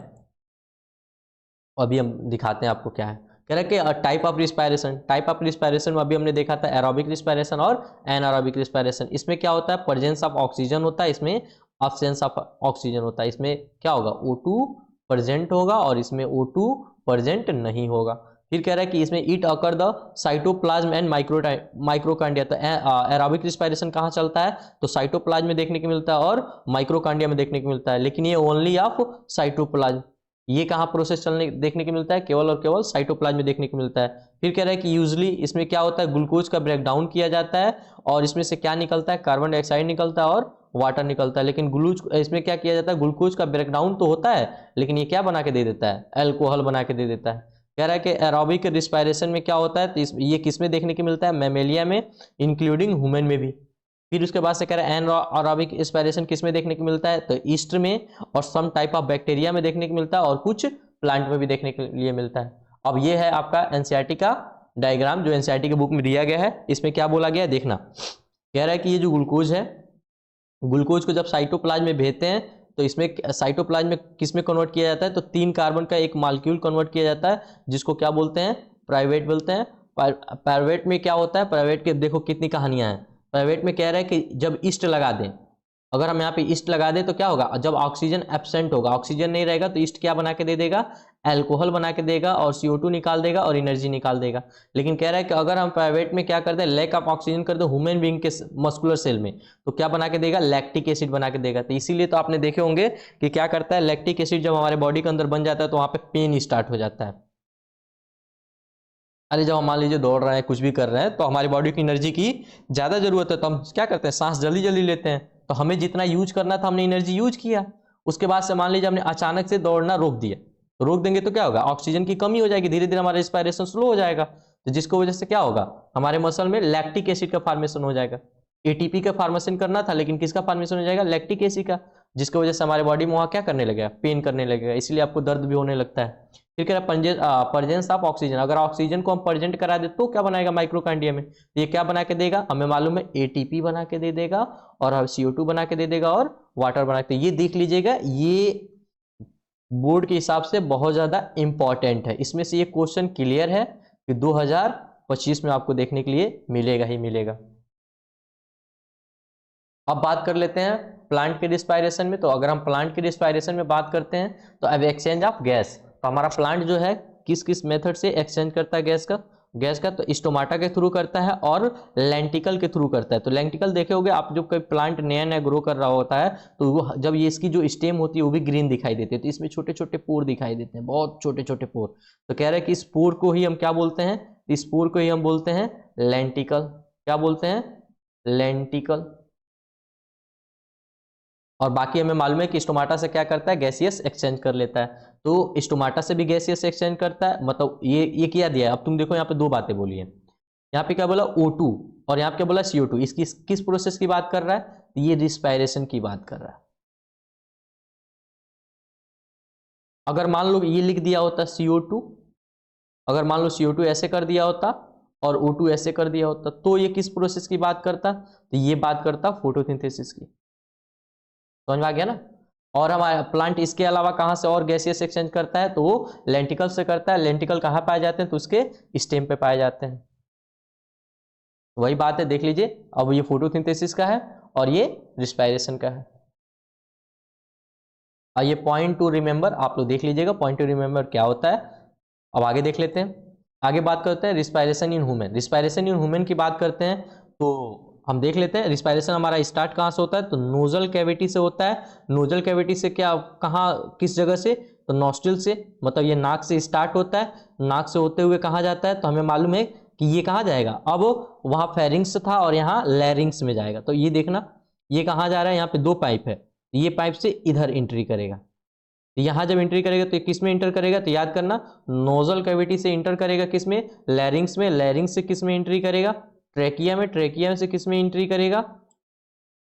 अभी हम दिखाते हैं आपको क्या है। कह रहा है कि type of respiration, type of respiration में अभी हमने देखा था एरोबिक रिस्पायरेशन और एनारोबिक रिस्पायरेशन। इसमें क्या होता है, प्रेजेंस ऑफ ऑक्सीजन होता है, इसमें अब्सेंस ऑफ ऑक्सीजन होता है। इसमें क्या होगा, O2 प्रेजेंट होगा और इसमें O2 प्रेजेंट नहीं होगा। फिर कह रहा है कि इसमें it occur the cytoplasm and माइक्रोकांडिया। तो एरोबिक रिस्पायरेशन कहाँ चलता है, तो साइटोप्लाज्म में देखने को मिलता है और माइक्रोकांडिया में देखने को मिलता है, लेकिन ये ओनली ऑफ साइटोप्लाज्म। ये कहाँ प्रोसेस चलने देखने को मिलता है, केवल और केवल साइटोप्लाज्म में देखने को मिलता है। फिर कह रहा है कि यूजली इसमें क्या होता है, ग्लूकोज का ब्रेकडाउन किया जाता है और इसमें से क्या निकलता है, कार्बन डाइऑक्साइड निकलता है और वाटर निकलता है। लेकिन इसमें क्या किया जाता है, ग्लूकोज का ब्रेकडाउन तो होता है, लेकिन ये क्या बना के दे देता है, अल्कोहल बना के दे देता है। कह रहा है कि एरोबिक रिस्पायरेशन में क्या होता है, तो ये किस में देखने को मिलता है, मैमेलिया में, इंक्लूडिंग ह्यूमन में भी। फिर उसके बाद से कह रहा है एनारोबिक रिस्पायरेशन किस में देखने को मिलता है, तो ईस्ट में और सम टाइप ऑफ बैक्टीरिया में देखने को मिलता है और कुछ प्लांट में भी देखने के लिए मिलता है। अब ये है आपका एनसीईआरटी का डायग्राम जो एनसीईआरटी के बुक में दिया गया है। इसमें क्या बोला गया है देखना, कह रहा है कि ये जो ग्लूकोज है, ग्लूकोज को जब साइटोप्लाज्म में भेजते हैं तो इसमें साइटोप्लाज्म में किस में कन्वर्ट किया जाता है, तो 3 कार्बन का एक मॉलिक्यूल कन्वर्ट किया जाता है, जिसको क्या बोलते हैं, प्राइवेट बोलते हैं। प्राइवेट में क्या होता है, प्राइवेट के देखो कितनी कहानियां हैं। प्राइवेट में कह रहा है कि जब ईस्ट लगा दें, अगर हम यहाँ पे ईस्ट लगा दें तो क्या होगा, जब ऑक्सीजन एब्सेंट होगा, ऑक्सीजन नहीं रहेगा, तो ईस्ट क्या बना के दे देगा, अल्कोहल बना के देगा और CO2 निकाल देगा और एनर्जी निकाल देगा। लेकिन कह रहा है कि अगर हम प्राइवेट में क्या कर दें, लैक ऑफ ऑक्सीजन कर दो ह्यूमन बीइंग के मस्कुलर सेल में, तो क्या बना के देगा, लैक्टिक एसिड बना के देगा। तो इसीलिए तो आपने देखे होंगे कि क्या करता है, लैक्टिक एसिड जब हमारे बॉडी के अंदर बन जाता है तो वहां पे पेन स्टार्ट हो जाता है। अरे जब हम मान लीजिए दौड़ रहे हैं, कुछ भी कर रहे हैं, तो हमारी बॉडी की एनर्जी की ज़्यादा ज़रूरत है, तो हम क्या करते हैं, सांस जल्दी जल्दी लेते हैं। तो हमें जितना यूज करना था हमने एनर्जी यूज किया, उसके बाद से मान लीजिए हमने अचानक से दौड़ना रोक दिया, तो रोक देंगे तो क्या होगा, ऑक्सीजन की कमी हो जाएगी, धीरे धीरे हमारा रिस्पायरेशन स्लो हो जाएगा। तो जिसको वजह से क्या होगा, हमारे मसल में लैक्टिक एसिड का फॉर्मेशन हो जाएगा। ATP का फॉर्मेशन करना था, लेकिन किसका फॉर्मेशन हो जाएगा, लैक्टिक एसिड का, जिसकी वजह से हमारे बॉडी में वहाँ क्या करने लगेगा, पेन करने लगेगा, इसलिए आपको दर्द भी होने लगता है। फिर कह रहा है प्रेजेंस ऑफ ऑक्सीजन, अगर ऑक्सीजन को हम प्रेजेंट करा दे तो क्या बनाएगा, माइक्रोकांडिया में, ये क्या बना के देगा, हमें मालूम है ATP बना के दे देगा और CO2 बना के दे देगा और वाटर बना के। ये देख लीजिएगा, ये बोर्ड के हिसाब से बहुत ज्यादा इंपॉर्टेंट है। इसमें से ये क्वेश्चन क्लियर है कि 2025 में आपको देखने के लिए मिलेगा ही मिलेगा। अब बात कर लेते हैं प्लांट के रिस्पायरेशन में। तो अगर हम प्लांट के रिस्पायरेशन में बात करते हैं तो अब एक्सचेंज ऑफ गैस, तो हमारा प्लांट जो है किस किस मेथड से एक्सचेंज करता है गैस का, तो स्टोमाटा के थ्रू करता है और लेंटिकल के थ्रू करता है। तो लेंटिकल देखे होगे आप, जब कोई प्लांट नया नया ग्रो कर रहा होता है तो वो जब ये इसकी जो स्टेम होती है वो भी ग्रीन दिखाई देती है, तो इसमें छोटे छोटे पोर दिखाई देते हैं, बहुत छोटे छोटे पोर। तो कह रहे हैं कि इस पोर को ही हम क्या बोलते हैं, इस पोर को ही हम बोलते हैं लेंटिकल। क्या बोलते हैं, लेंटिकल। और बाकी हमें मालूम है कि स्टोमाटा से क्या करता है, गैसियस एक्सचेंज कर लेता है। तो स्टोमाटा से भी गैसियस एक्सचेंज करता है, मतलब ये क्या दिया है, अब तुम देखो यहाँ पे दो बातें बोली है। यहाँ पे क्या बोला O2 और यहाँ पे क्या बोला CO2, इसकी किस प्रोसेस की बात कर रहा है, ये रिस्पायरेशन की बात कर रहा है। अगर मान लो ये लिख दिया होता CO2, अगर मान लो CO2 ऐसे कर दिया होता और O2 ऐसे कर दिया होता, तो ये किस प्रोसेस की बात करता, तो ये बात करता फोटोसिंथेसिस की। समझ में आ गया ना। और हमारा प्लांट इसके अलावा कहाँ से और गैसियस एक्सचेंज करता है, तो वो लेंटिकल से करता है। लेंटिकल कहाँ पाए जाते हैं, तो उसके स्टेम पे पाए जाते हैं। वही बात है, देख लीजिए, अब ये फोटोसिंथेसिस का है और ये रिस्पायरेशन का है। और ये पॉइंट टू रिमेंबर आप लोग देख लीजिएगा, पॉइंट टू रिमेंबर क्या होता है। अब आगे देख लेते हैं, आगे बात करते हैं respiration in human. Respiration in human की बात करते हैं तो हम देख लेते हैं रिस्पायरेशन हमारा स्टार्ट कहाँ से होता है, तो नोजल कैविटी से होता है। नोजल कैविटी से क्या, कहाँ, किस जगह से, तो नॉस्ट्रिल से, मतलब ये नाक से स्टार्ट होता है। नाक से होते हुए कहाँ जाता है, तो हमें मालूम है कि ये कहाँ जाएगा, अब वहाँ फेरिंग्स था और यहाँ लैरिंग्स में जाएगा। तो ये देखना, ये कहाँ जा रहा है, यहाँ पे दो पाइप है, ये पाइप से इधर एंट्री करेगा। यहाँ जब एंट्री करेगा तो किस में इंटर करेगा, तो याद करना, नोजल कैविटी से इंटर करेगा किस में, लैरिंग्स में। लैरिंग्स से किस में एंट्री करेगा, ट्रेकिया में। ट्रेकिया से किस में एंट्री करेगा,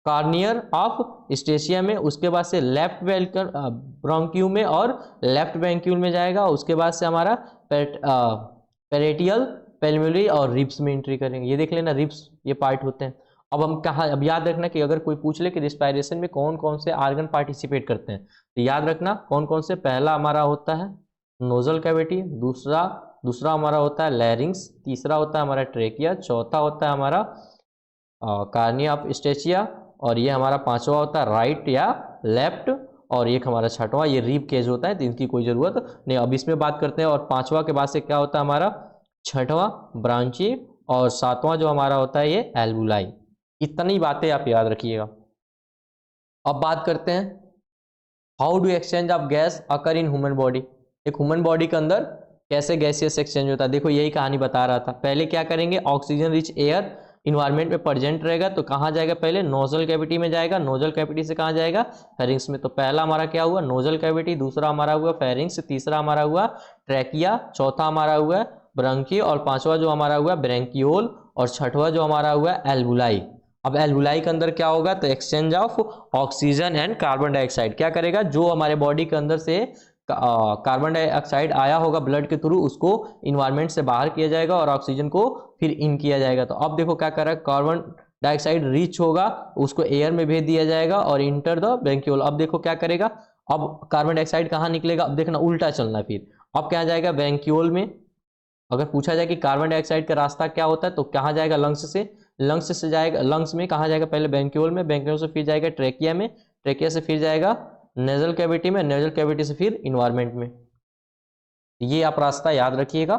कार्नियर ऑफ स्टेशिया में। उसके बाद से लेफ्ट ब्रोंक्यूल में और लेफ्ट ब्रोंक्यूल में जाएगा। उसके बाद से हमारा पेरेटियल, पेल्मोनरी और रिब्स में एंट्री करेंगे। ये देख लेना, रिब्स ये पार्ट होते हैं। अब हम कहाँ, अब याद रखना कि अगर कोई पूछ ले कि रिस्पायरेशन में कौन कौन से आर्गन पार्टिसिपेट करते हैं, तो याद रखना कौन कौन से। पहला हमारा होता है नोजल कैविटी, दूसरा हमारा होता है लैरिंग्स, तीसरा होता है हमारा ट्रेकिया, चौथा होता है हमारा कार्निया ऑफ स्टेचिया, और ये हमारा पांचवा होता है राइट या लेफ्ट, और एक हमारा छठवां ये रिब केज होता है, तो इनकी कोई जरूरत नहीं। अब इसमें बात करते हैं, और पांचवा के बाद से क्या होता है हमारा, छठवां ब्रांची, और सातवां जो हमारा होता है ये एल्बुलाई। इतनी बातें आप याद रखिएगा। अब बात करते हैं how do exchange of gas occur in human body. एक ह्यूमन बॉडी के अंदर कैसे गैसियस एक्सचेंज होता है, देखो यही कहानी बता रहा था। पहले क्या करेंगे, ऑक्सीजन रिच एयर इन्वायरमेंट में प्रेजेंट रहेगा तो कहाँ जाएगा, पहले नोजल कैविटी में जाएगा। नोजल कैविटी से कहाँ जाएगा, फेरिंग्स में। तो पहला हमारा क्या हुआ, नोजल कैविटी, दूसरा हमारा हुआ फेरिंग्स, तीसरा हमारा हुआ ट्रैकिया, चौथा हमारा हुआ ब्रंकी, और पांचवा जो हमारा हुआ ब्रैंकियोल, और छठवा जो हमारा हुआ एल्बुलाई। अब एल्बुलाई के अंदर क्या होगा, तो exchange of oxygen and carbon dioxide. क्या करेगा, जो हमारे बॉडी के अंदर से कार्बन डाइऑक्साइड आया होगा ब्लड के थ्रू, उसको इन्वायरमेंट से बाहर किया जाएगा और ऑक्सीजन को फिर इन किया जाएगा। तो अब देखो क्या कर रहा है, कार्बन डाइऑक्साइड रीच होगा, उसको एयर में भेज दिया जाएगा और इंटर द ब्रैंकियोल। अब देखो क्या करेगा, अब कार्बन डाइऑक्साइड कहाँ निकलेगा, अब देखना उल्टा चलना, फिर अब क्या जाएगा ब्रैंकियोल में। अगर पूछा जाए कि कार्बन डाइऑक्साइड का रास्ता क्या होता है, तो कहाँ जाएगा, लंग्स से। लंग्स से जाएगा, लंग्स में कहाँ जाएगा, पहले ब्रैंकियोल में, ब्रैंकियोल से फिर जाएगा ट्रेकिया में, ट्रेकिया से फिर जाएगा नेजल कैविटी में, नेजल कैविटी से फिर इन्वायरमेंट में। ये आप रास्ता याद रखिएगा,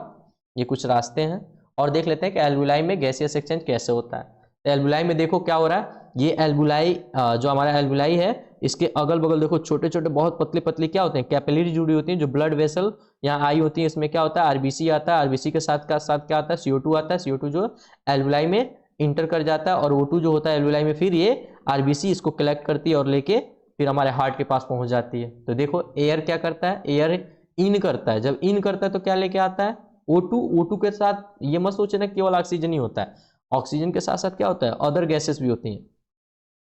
ये कुछ रास्ते हैं। और देख लेते हैं कि एल्बुलाई में गैसियस एक्सचेंज कैसे होता है। तो एल्बुलाई में देखो क्या हो रहा है, ये एल्बुलाई जो हमारा एल्बुलाई है, इसके अगल बगल देखो छोटे छोटे बहुत पतली पतली क्या होते हैं, कैपिलरी जुड़ी होती हैं, जो ब्लड वेसल यहाँ आई होती है। इसमें क्या होता है, आरबीसी आता है, आरबीसी के साथ क्या आता है, CO2 आता है। CO2 जो एल्बुलाई में इंटर कर जाता है, और O2 जो होता है एल्बुलाई में, फिर ये आरबीसी इसको कलेक्ट करती है और लेके फिर हमारे हार्ट के पास पहुंच जाती है। तो देखो एयर क्या करता है, एयर इन करता है, जब इन करता है तो क्या लेके आता है, O2 के साथ ये मत सोचना केवल ऑक्सीजन ही होता है, ऑक्सीजन के साथ साथ क्या होता है, अदर गैसेस भी होती हैं।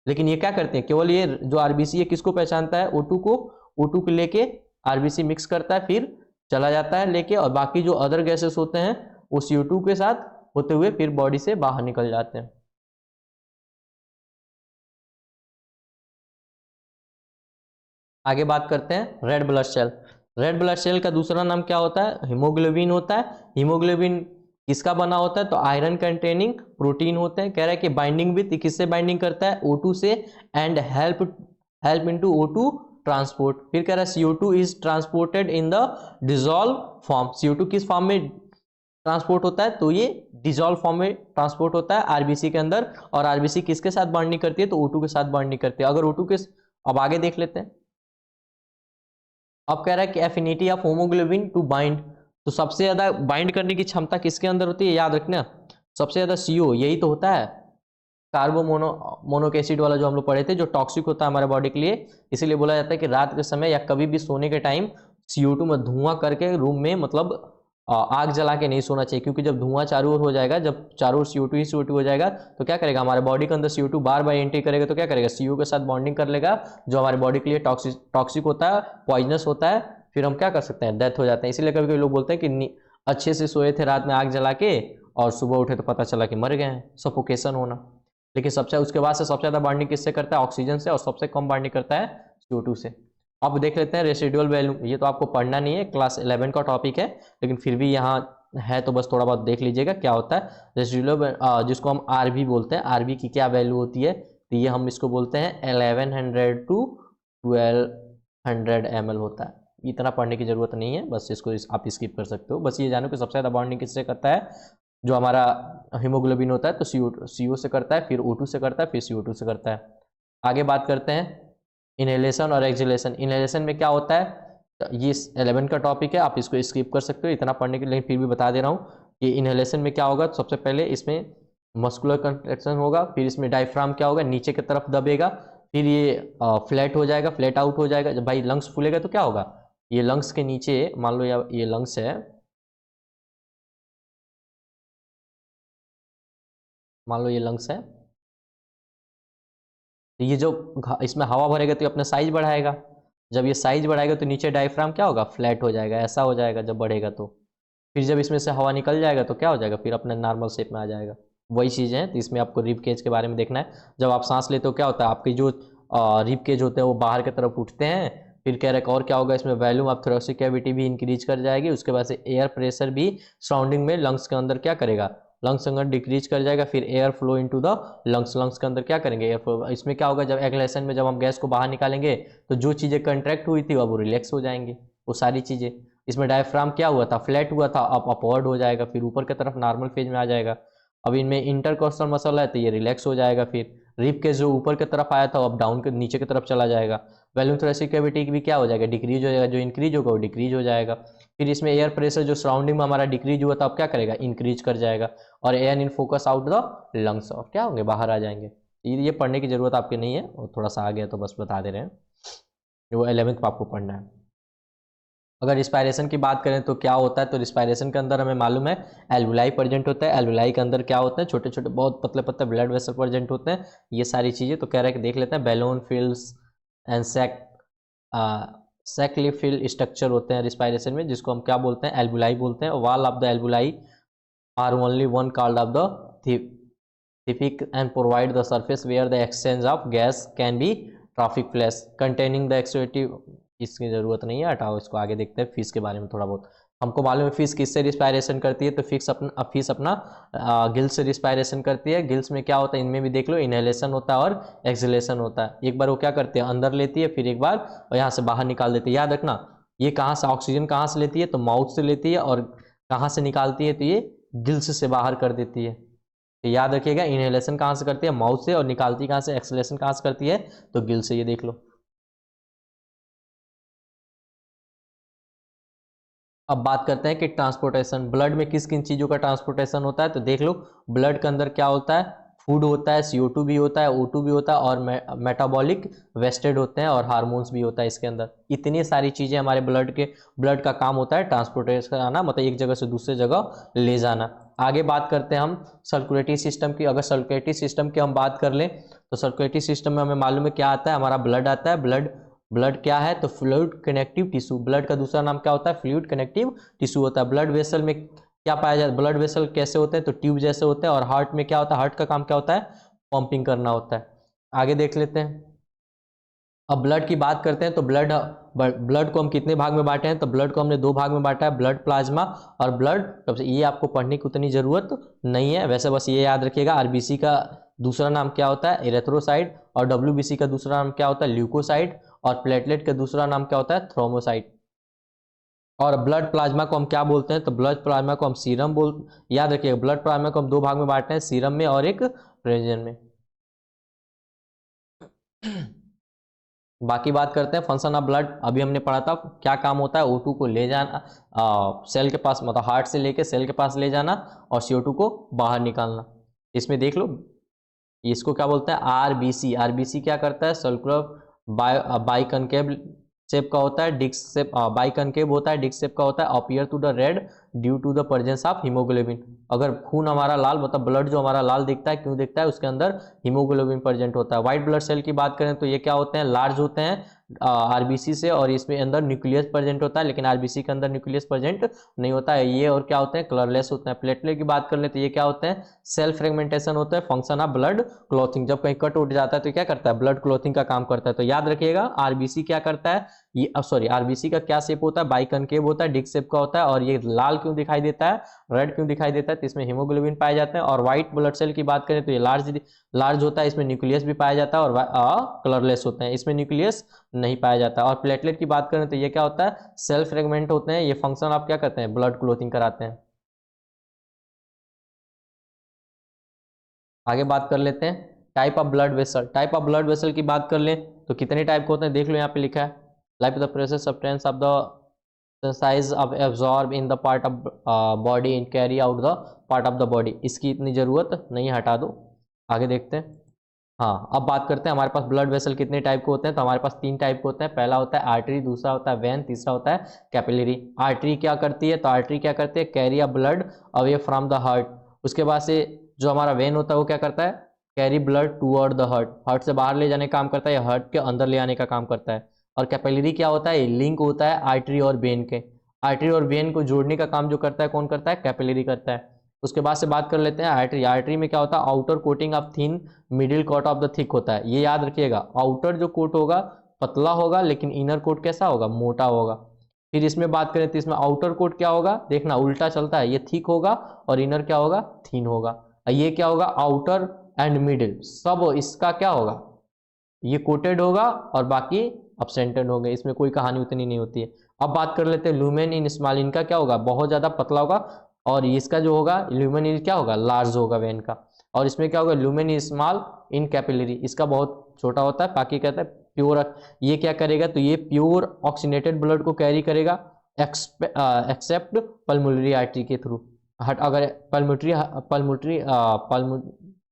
लेकिन ये क्या करते हैं, केवल ये जो आरबीसी है किसको पहचानता है, O2 को। O2 को लेके आरबीसी मिक्स करता है, फिर चला जाता है लेके, और बाकी जो अदर गैसेस होते हैं वो CO2 के साथ होते हुए फिर बॉडी से बाहर निकल जाते हैं। आगे बात करते हैं red blood cell. Red blood cell का दूसरा नाम क्या होता है, हीमोग्लोबिन होता है। हीमोग्लोबिन किसका बना होता है, तो आयरन कंटेनिंग प्रोटीन होते हैं। कह रहा है कि बाइंडिंग विथ, किससे बाइंडिंग करता है, O2 से, and help into O2 transport. फिर कह रहा है CO2 is transported in the dissolve form. CO2 किस फॉर्म में ट्रांसपोर्ट होता है, तो ये डिजॉल्व फॉर्म में ट्रांसपोर्ट होता है आरबीसी के अंदर। और आरबीसी किसके साथ बॉन्डिंग करती है, तो O2 के साथ बॉन्डिंग करती है। अगर O2 के, अब आगे देख लेते हैं। अब कह रहा है कि affinity of haemoglobin to bind, तो सबसे ज्यादा बाइंड करने की क्षमता किसके अंदर होती है, याद रखना सबसे ज्यादा CO, यही तो होता है कार्बोमोनोक एसिड वाला जो हम लोग पढ़े थे, जो टॉक्सिक होता है हमारे बॉडी के लिए। इसीलिए बोला जाता है कि रात के समय या कभी भी सोने के टाइम CO2 में धुआं करके रूम में, मतलब आग जला के नहीं सोना चाहिए, क्योंकि जब धुआं चारों ओर हो जाएगा, जब चारों ओर CO2 ही CO2 हो जाएगा, तो क्या करेगा, हमारे बॉडी के अंदर CO2 बार बार एंट्री करेगा, तो क्या करेगा, CO के साथ बॉन्डिंग कर लेगा, जो हमारे बॉडी के लिए टॉक्सिक होता है, पॉइजनस होता है। फिर हम क्या कर सकते हैं, डेथ हो जाते हैं। इसीलिए कभी कभी लोग बोलते हैं कि अच्छे से सोए थे रात में आग जला के, और सुबह उठे तो पता चला कि मर गए हैं, सफोकेशन होना। लेकिन सबसे उसके बाद से सबसे ज़्यादा बॉन्डिंग किससे करता है, ऑक्सीजन से, और सबसे कम बॉन्डिंग करता है CO2 से। अब देख लेते हैं रेसिडुअल वैल्यू। ये तो आपको पढ़ना नहीं है, क्लास 11 का टॉपिक है, लेकिन फिर भी यहाँ है तो बस थोड़ा बहुत देख लीजिएगा क्या होता है रेसिडुअल, जिसको हम RV बोलते हैं। RV की क्या वैल्यू होती है, तो ये हम इसको बोलते हैं 1100 to 1200 ml होता है। इतना पढ़ने की जरूरत नहीं है, बस इसको आप स्किप कर सकते हो। बस ये जानो कि सबसे ज़्यादा बॉन्डिंग किससे करता है, जो हमारा हीमोग्लोबिन होता है तो CO से करता है, फिर O2 से करता है, फिर CO2 से करता है। आगे बात करते हैं इनहेलेशन और एक्सहेलेशन। इनहेलेशन में क्या होता है, ये 11 का टॉपिक है, आप इसको स्किप कर सकते हो इतना पढ़ने के लिए, फिर भी बता दे रहा हूँ कि इनहेलेशन में क्या होगा। तो सबसे पहले इसमें मस्कुलर कंट्रैक्शन होगा, फिर इसमें डायफ्राम क्या होगा, नीचे की तरफ दबेगा, फिर ये फ्लैट हो जाएगा, फ्लैट आउट हो जाएगा। जब भाई लंग्स फूलेगा तो क्या होगा, ये लंग्स के नीचे मान लो ये लंग्स है, मान लो ये लंग्स है, तो ये जो इसमें हवा भरेगा तो ये अपना साइज बढ़ाएगा। जब ये साइज बढ़ाएगा तो नीचे डायफ्राम क्या होगा, फ्लैट हो जाएगा, ऐसा हो जाएगा जब बढ़ेगा तो। फिर जब इसमें से हवा निकल जाएगा तो क्या हो जाएगा, फिर अपने नॉर्मल शेप में आ जाएगा। वही चीज़ें हैं, तो इसमें आपको रिब केज के बारे में देखना है। जब आप सांस लेते हो क्या होता है, आपके जो रिब केज होते हैं वो बाहर की तरफ उठते हैं। फिर कह रहे और क्या होगा, इसमें वॉल्यूम ऑफ थोरेसिक कैविटी भी इंक्रीज कर जाएगी। उसके बाद से एयर प्रेशर भी सराउंडिंग में लंग्स के अंदर क्या करेगा, लंग्स अंदर डिक्रीज कर जाएगा। फिर air flow into the lungs, lungs के अंदर क्या करेंगे, एयर फ्लो। इसमें क्या होगा, जब एक्सहेलेशन में जब हम गैस को बाहर निकालेंगे तो जो चीज़ें कंट्रैक्ट हुई थी अब वो रिलैक्स हो जाएंगे, वो सारी चीज़ें। इसमें डायफ्राम क्या हुआ था, फ्लैट हुआ था, अब अपवर्ड हो जाएगा, फिर ऊपर की तरफ नॉर्मल फेज में आ जाएगा। अब इनमें इंटरकोस्टल मसल है तो ये रिलैक्स हो जाएगा। फिर रिब के जो ऊपर की तरफ आया था अब डाउन के नीचे की तरफ चला जाएगा। वॉल्यूम थोरेसिक कैविटी भी क्या हो जाएगा, डिक्रीज हो जाएगा, जो इंक्रीज होगा वो डिक्रीज हो जाएगा। फिर इसमें एयर प्रेशर जो सराउंडिंग में हमारा डिक्रीज हुआ था अब क्या करेगा, इंक्रीज कर जाएगा, और air in focus out the lungs, और क्या होंगे, बाहर आ जाएंगे। ये पढ़ने की जरूरत आपकी नहीं है, और थोड़ा सा आ गया तो बस बता दे रहे हैं, वो 11th में आपको पढ़ना है। अगर रिस्पायरेशन की बात करें तो क्या होता है, तो रिस्पायरेशन के अंदर हमें मालूम है एल्वुलाई प्रेजेंट होता है। एल्वुलाई के अंदर क्या होता है, छोटे छोटे बहुत पतले पतले ब्लड वेसल प्रेजेंट होते हैं। ये सारी चीज़ें तो कह रहे हैं कि देख लेते हैं। बैलून फिल्स एंड सैकली फिल स्ट्रक्चर होते हैं रिस्पायरेशन में, जिसको हम क्या बोलते हैं, एल्वुलाई बोलते हैं। Wall of the alveoli are only one called of the thick and provide the surface where the exchange of gas can be traffic flash containing the exudative। इसकी ज़रूरत नहीं है, हटाओ इसको। आगे देखते हैं फिश के बारे में थोड़ा बहुत। हमको मालूम है फिश किससे रिस्पायरेशन करती है, तो फिश अपना गिल्स से रिस्पायरेशन करती है। गिल्स में क्या होता है, इनमें भी देख लो, इनहेलेशन होता है और एक्सहेलेशन होता है। एक बार वो क्या करती है, अंदर लेती है, फिर एक बार यहाँ से बाहर निकाल देती है। याद रखना, ये कहाँ से ऑक्सीजन कहाँ से लेती है, तो माउथ से लेती है, और कहाँ से निकालती है, तो ये गिल्स से बाहर कर देती है। तो याद रखिएगा, इनहेलेशन कहाँ से करती है, माउथ से, और निकालती कहाँ से, एक्सहेलेशन कहाँ से करती है, तो गिल से। ये देख लो। अब बात करते हैं कि ट्रांसपोर्टेशन, ब्लड में किस किन चीज़ों का ट्रांसपोर्टेशन होता है, तो देख लो। ब्लड के अंदर क्या होता है, फूड होता है, CO2 भी होता है, O2 भी होता है, और मेटाबॉलिक वेस्टेड होते हैं, और हार्मोन्स भी होता है इसके अंदर। इतनी सारी चीज़ें हमारे ब्लड का काम होता है ट्रांसपोर्टेशन कराना, मतलब एक जगह से दूसरे जगह ले जाना। आगे बात करते हैं हम सर्कुलेटरी सिस्टम की। अगर सर्कुलेटरी सिस्टम की हम बात कर लें तो सर्कुलेटरी सिस्टम में हमें मालूम है क्या आता है, हमारा ब्लड आता है। ब्लड क्या है, तो फ्लूइड कनेक्टिव टिश्यू। ब्लड का दूसरा नाम क्या होता है, फ्लूइड कनेक्टिव टिश्यू होता है। ब्लड वेसल में क्या पाया जाता है, ब्लड वेसल कैसे होते हैं, तो ट्यूब जैसे होते हैं। और हार्ट में क्या होता है, हार्ट का काम क्या होता है, पंपिंग करना होता है। आगे देख लेते हैं। अब ब्लड की बात करते हैं तो ब्लड को हम कितने भाग में बांटे हैं, तो ब्लड को हमने 2 भाग में बांटा है, ब्लड प्लाज्मा और ब्लड। ये आपको पढ़ने की उतनी जरूरत नहीं है वैसे, बस ये याद रखिएगा। RBC का दूसरा नाम क्या होता है, एरेथ्रोसाइट, और WBC का दूसरा नाम क्या होता है, ल्यूकोसाइट, और प्लेटलेट का दूसरा नाम क्या होता है, थ्रोमोसाइट। और ब्लड प्लाज्मा को हम क्या बोलते हैं, तो ब्लड प्लाज्मा को हम सीरम याद रखिएगा। ब्लड प्लाज्मा को हम 2 भाग में बांटते हैं, सीरम में और एक प्रेजन में। बाकी बात करते हैं फंक्शन ऑफ ब्लड। अभी हमने पढ़ा था क्या काम होता है, O2 को ले जाना सेल के पास, मतलब हार्ट से लेके सेल के पास ले जाना, और CO2 को बाहर निकालना। इसमें देख लो, इसको क्या बोलते हैं, RBC क्या करता है, सर्कुलर बाइकनकेव शेप का होता है, डिस्क शेप, बाइकनकेव होता है, डिस्क शेप का होता है। Appear to the red due to the presence of haemoglobin. अगर खून हमारा लाल, मतलब ब्लड जो हमारा लाल दिखता है, क्यों दिखता है, उसके अंदर हीमोग्लोबिन प्रेजेंट होता है। व्हाइट ब्लड सेल की बात करें तो ये क्या होते हैं, लार्ज होते हैं, आरबीसी से, और इसमें अंदर न्यूक्लियस प्रेजेंट होता है, लेकिन आरबीसी के अंदर न्यूक्लियस प्रेजेंट नहीं होता है ये, और क्या होते हैं, कलरलेस होते हैं। प्लेटलेट की बात कर ले तो ये क्या होते हैं, सेल्फ फ्रेगमेंटेशन होता है, फंक्शन ऑफ ब्लड क्लॉथिंग। जब कहीं कट उठ जाता है तो क्या करता है, ब्लड क्लॉथिंग का काम करता है। तो याद रखिएगा आरबीसी क्या करता है, ये सॉरी आरबीसी का क्या शेप होता है, बाइकनकेव होता है, डिस्क शेप का होता है। और ये लाल क्यों दिखाई देता है, रेड क्यों दिखाई देता है, तो इसमें हीमोग्लोबिन पाए जाते हैं। और व्हाइट ब्लड सेल की बात करें तो ये लार्ज होता है, इसमें न्यूक्लियस भी पाया जाता है, और कलरलेस होते हैं, इसमें न्यूक्लियस नहीं पाया जाता। और प्लेटलेट की बात करें तो ये क्या होता है, सेल्फ फ्रेगमेंट होते हैं, ये फंक्शन आप क्या करते हैं, ब्लड क्लोथिंग कराते हैं। आगे बात कर लेते हैं type of blood vessel. Type of blood vessel की बात कर लें तो कितने टाइप के होते हैं, देख लो यहाँ पे लिखा है, like the pressure substance of the size of absorb in the part of body and carry out the part of the body. इसकी इतनी जरूरत नहीं, हटा दो। आगे देखते हैं। हाँ, अब बात करते हैं हमारे पास ब्लड वेसल कितने टाइप के होते हैं। तो हमारे पास 3 टाइप के होते हैं। पहला होता है आर्टरी, दूसरा होता है वेन, तीसरा होता है कैपिलरी। आर्टरी क्या करती है, तो आर्टरी क्या करती है, carry a blood away from the heart. उसके बाद से जो हमारा वेन होता है वो क्या करता है, carry blood toward the heart, heart से बाहर ले जाने का काम करता है या हार्ट के अंदर ले आने का काम करता है। और कैपिलरी क्या होता है, लिंक होता है आर्टरी और वेन के। आर्टरी और वेन को जोड़ने का काम जो करता है कौन करता है, कैपिलरी करता है। उसके बाद से बात कर लेते हैं आर्टरी। आर्टरी में क्या होता है, outer coating of thin, middle coat of the thick होता है। ये याद रखिएगा, आउटर जो कोट होगा पतला होगा, लेकिन इनर कोट कैसा होगा, मोटा होगा। फिर इसमें बात करें तो इसमें आउटर कोट क्या होगा, देखना उल्टा चलता है, ये थिक होगा और इनर क्या होगा, थिन होगा। ये क्या होगा, आउटर एंड मिडिल सब इसका क्या होगा, ये कोटेड होगा और बाकी absented होंगे, इसमें कोई कहानी उतनी नहीं होती है। अब बात कर लेते हैं लुमेन इन स्मॉल। इनका क्या होगा, बहुत ज्यादा पतला होगा, और इसका जो होगा लुमेन इन क्या होगा, लार्ज होगा वेन का। और इसमें क्या होगा, lumen in small in capillary, इसका बहुत छोटा होता है। बाकी कहता है प्योर, ये क्या करेगा, तो ये प्योर ऑक्सीनेटेड ब्लड को कैरी करेगा एक्सेप्ट पल्मोनरी आर्टरी के थ्रू। अगर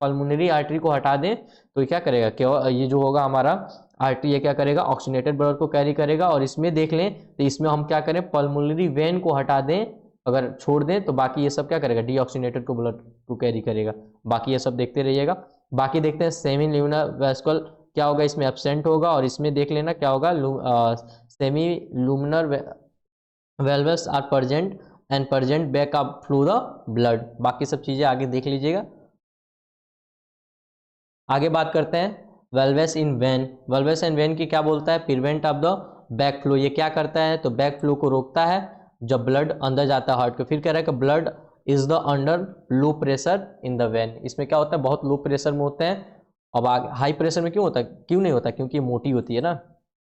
पल्मोनरी आर्टरी को हटा दें तो क्या करेगा, क्या ये जो होगा हमारा आर्टरी, ये क्या करेगा, ऑक्सीनेटेड ब्लड को कैरी करेगा। और इसमें देख लें तो इसमें हम क्या करें, पल्मोनरी वेन को हटा दें, अगर छोड़ दें तो बाकी ये सब क्या करेगा, डीऑक्सीनेटेड को ब्लड को कैरी करेगा। बाकी ये सब देखते रहिएगा। बाकी देखते हैं सेमी ल्यूमिनर वेस्कुलर क्या होगा, इसमें एब्सेंट होगा। और इसमें देख लेना क्या होगा, semilunar valves are present and present back up through the blood. बाकी सब चीजें आगे देख लीजिएगा। आगे बात करते हैं वेल्वेस इन वेन। वेल्वेस इन वेन की क्या बोलता है, prevent of the back flow. ये क्या करता है, तो बैक फ्लो को रोकता है जब ब्लड अंदर जाता है हार्ट के। फिर कह रहा है कि blood is the under low pressure in the when. इसमें क्या होता है, बहुत लो प्रेशर में होते हैं। अब हाई प्रेशर में क्यों होता है, क्यों नहीं होता, क्योंकि ये मोटी होती है ना।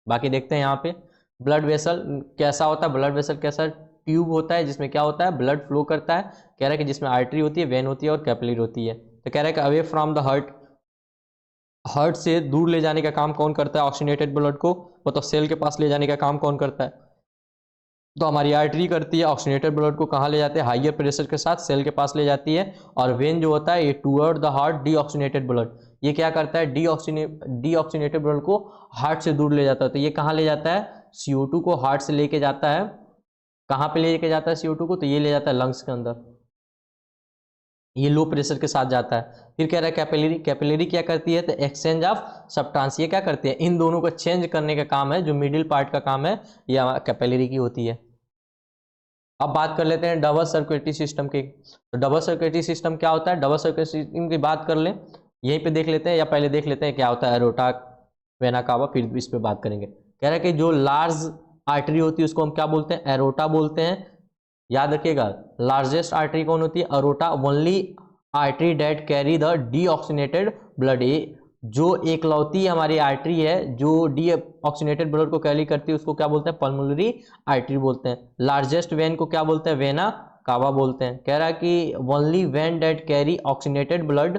बाकी देखते हैं यहाँ पे ब्लड वेसल कैसा होता है। ब्लड वेसल कैसा, ट्यूब होता है जिसमें क्या होता है, ब्लड फ्लो करता है। कह रहा है कि जिसमें आर्टरी होती है, वेन होती है और कैपिलरी होती है। तो कह रहा है कि away from the heart, heart से दूर ले जाने का काम कौन करता है, ऑक्सीनेटेड ब्लड को मतलब सेल के पास ले जाने का काम कौन करता है, तो हमारी आर्टरी करती है। ऑक्सीनेटेड ब्लड को कहाँ ले जाते हैं, हाइयर प्रेशर के साथ सेल के पास ले जाती है। और वेन जो होता है ये toward the heart deoxygenated blood, ये क्या करता है, डीऑक्सीनेटेड ब्लड को हार्ट से दूर ले जाता है। तो ये कहाँ ले जाता है, CO2 को हार्ट से लेके जाता है। कहाँ पे लेके जाता है CO2 को, तो ये ले जाता है लंग्स के अंदर, ये लो प्रेशर के साथ जाता है। फिर कह रहा है कैपिलरी। कैपिलरी क्या करती है, तो एक्सचेंज ऑफ सब्सटेंस, ये क्या करती है, इन दोनों को चेंज करने का काम है, जो मिडिल पार्ट का काम है ये कैपिलरी की होती है। अब बात कर लेते हैं डबल सर्कुलेटरी सिस्टम की। तो डबल सर्कुलेटरी सिस्टम क्या होता है, डबल सर्कुलेटरी सिस्टम की बात कर लें, यहीं पे देख लेते हैं, या पहले देख लेते हैं क्या होता है एरोटा वेना कावा, फिर इस पे बात करेंगे। कह रहा है कि जो लार्ज आर्टरी होती है उसको हम क्या बोलते हैं, एरोटा बोलते हैं। याद रखिएगा लार्जेस्ट आर्टरी कौन होती है, aorta. Only artery that carry the deoxygenated blood, जो एकलौती हमारी आर्टरी है जो डीऑक्सीनेटेड ब्लड को कैरी करती है उसको क्या बोलते हैं, पल्मोनरी आर्टरी बोलते हैं। लार्जेस्ट वेन को क्या बोलते हैं, वेना कावा बोलते हैं। कह रहा है कि only vein that carry oxygenated blood,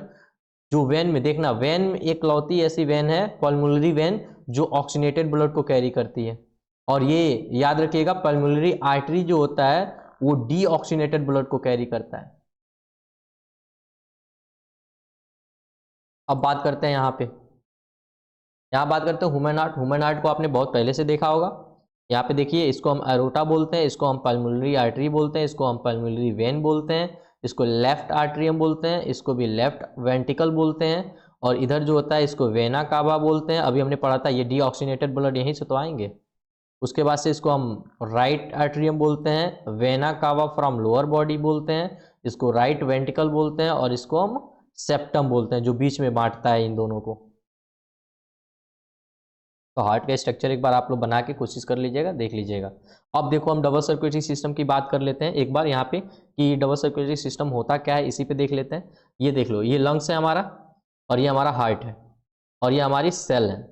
जो वेन में देखना, वेन में एकलौती ऐसी वेन है पल्मोनरी वेन जो ऑक्सीनेटेड ब्लड को कैरी करती है। और ये याद रखिएगा पल्मोनरी आर्टरी जो होता है वो डीऑक्सीनेटेड ब्लड को कैरी करता है। अब बात करते हैं यहाँ पे, यहाँ बात करते हैं ह्यूमन हार्ट। ह्यूमन हार्ट को आपने बहुत पहले से देखा होगा। यहाँ पे देखिए, इसको हम एरोटा बोलते हैं, इसको हम पल्मोनरी आर्टरी बोलते हैं, इसको हम पल्मोनरी वेन बोलते हैं, इसको लेफ्ट आर्टरियम बोलते हैं, इसको भी लेफ्ट वेंट्रिकल बोलते हैं। और इधर जो होता है इसको वेना कावा बोलते हैं। अभी हमने पढ़ा था ये डीऑक्सीनेटेड ब्लड यहीं से तो आएंगे। उसके बाद से इसको हम राइट एट्रियम बोलते हैं, vena cava from lower body बोलते हैं, इसको राइट वेंट्रिकल बोलते हैं, और इसको हम सेप्टम बोलते हैं जो बीच में बांटता है इन दोनों को। तो हार्ट का स्ट्रक्चर एक बार आप लोग बना के कोशिश कर लीजिएगा, देख लीजिएगा। अब देखो हम डबल सर्कुलेटरी सिस्टम की बात कर लेते हैं एक बार यहाँ पे कि डबल सर्कुलेटरी सिस्टम होता क्या है, इसी पे देख लेते हैं। ये देख लो, ये लंग्स है हमारा, और ये हमारा हार्ट है, और ये हमारी सेल है।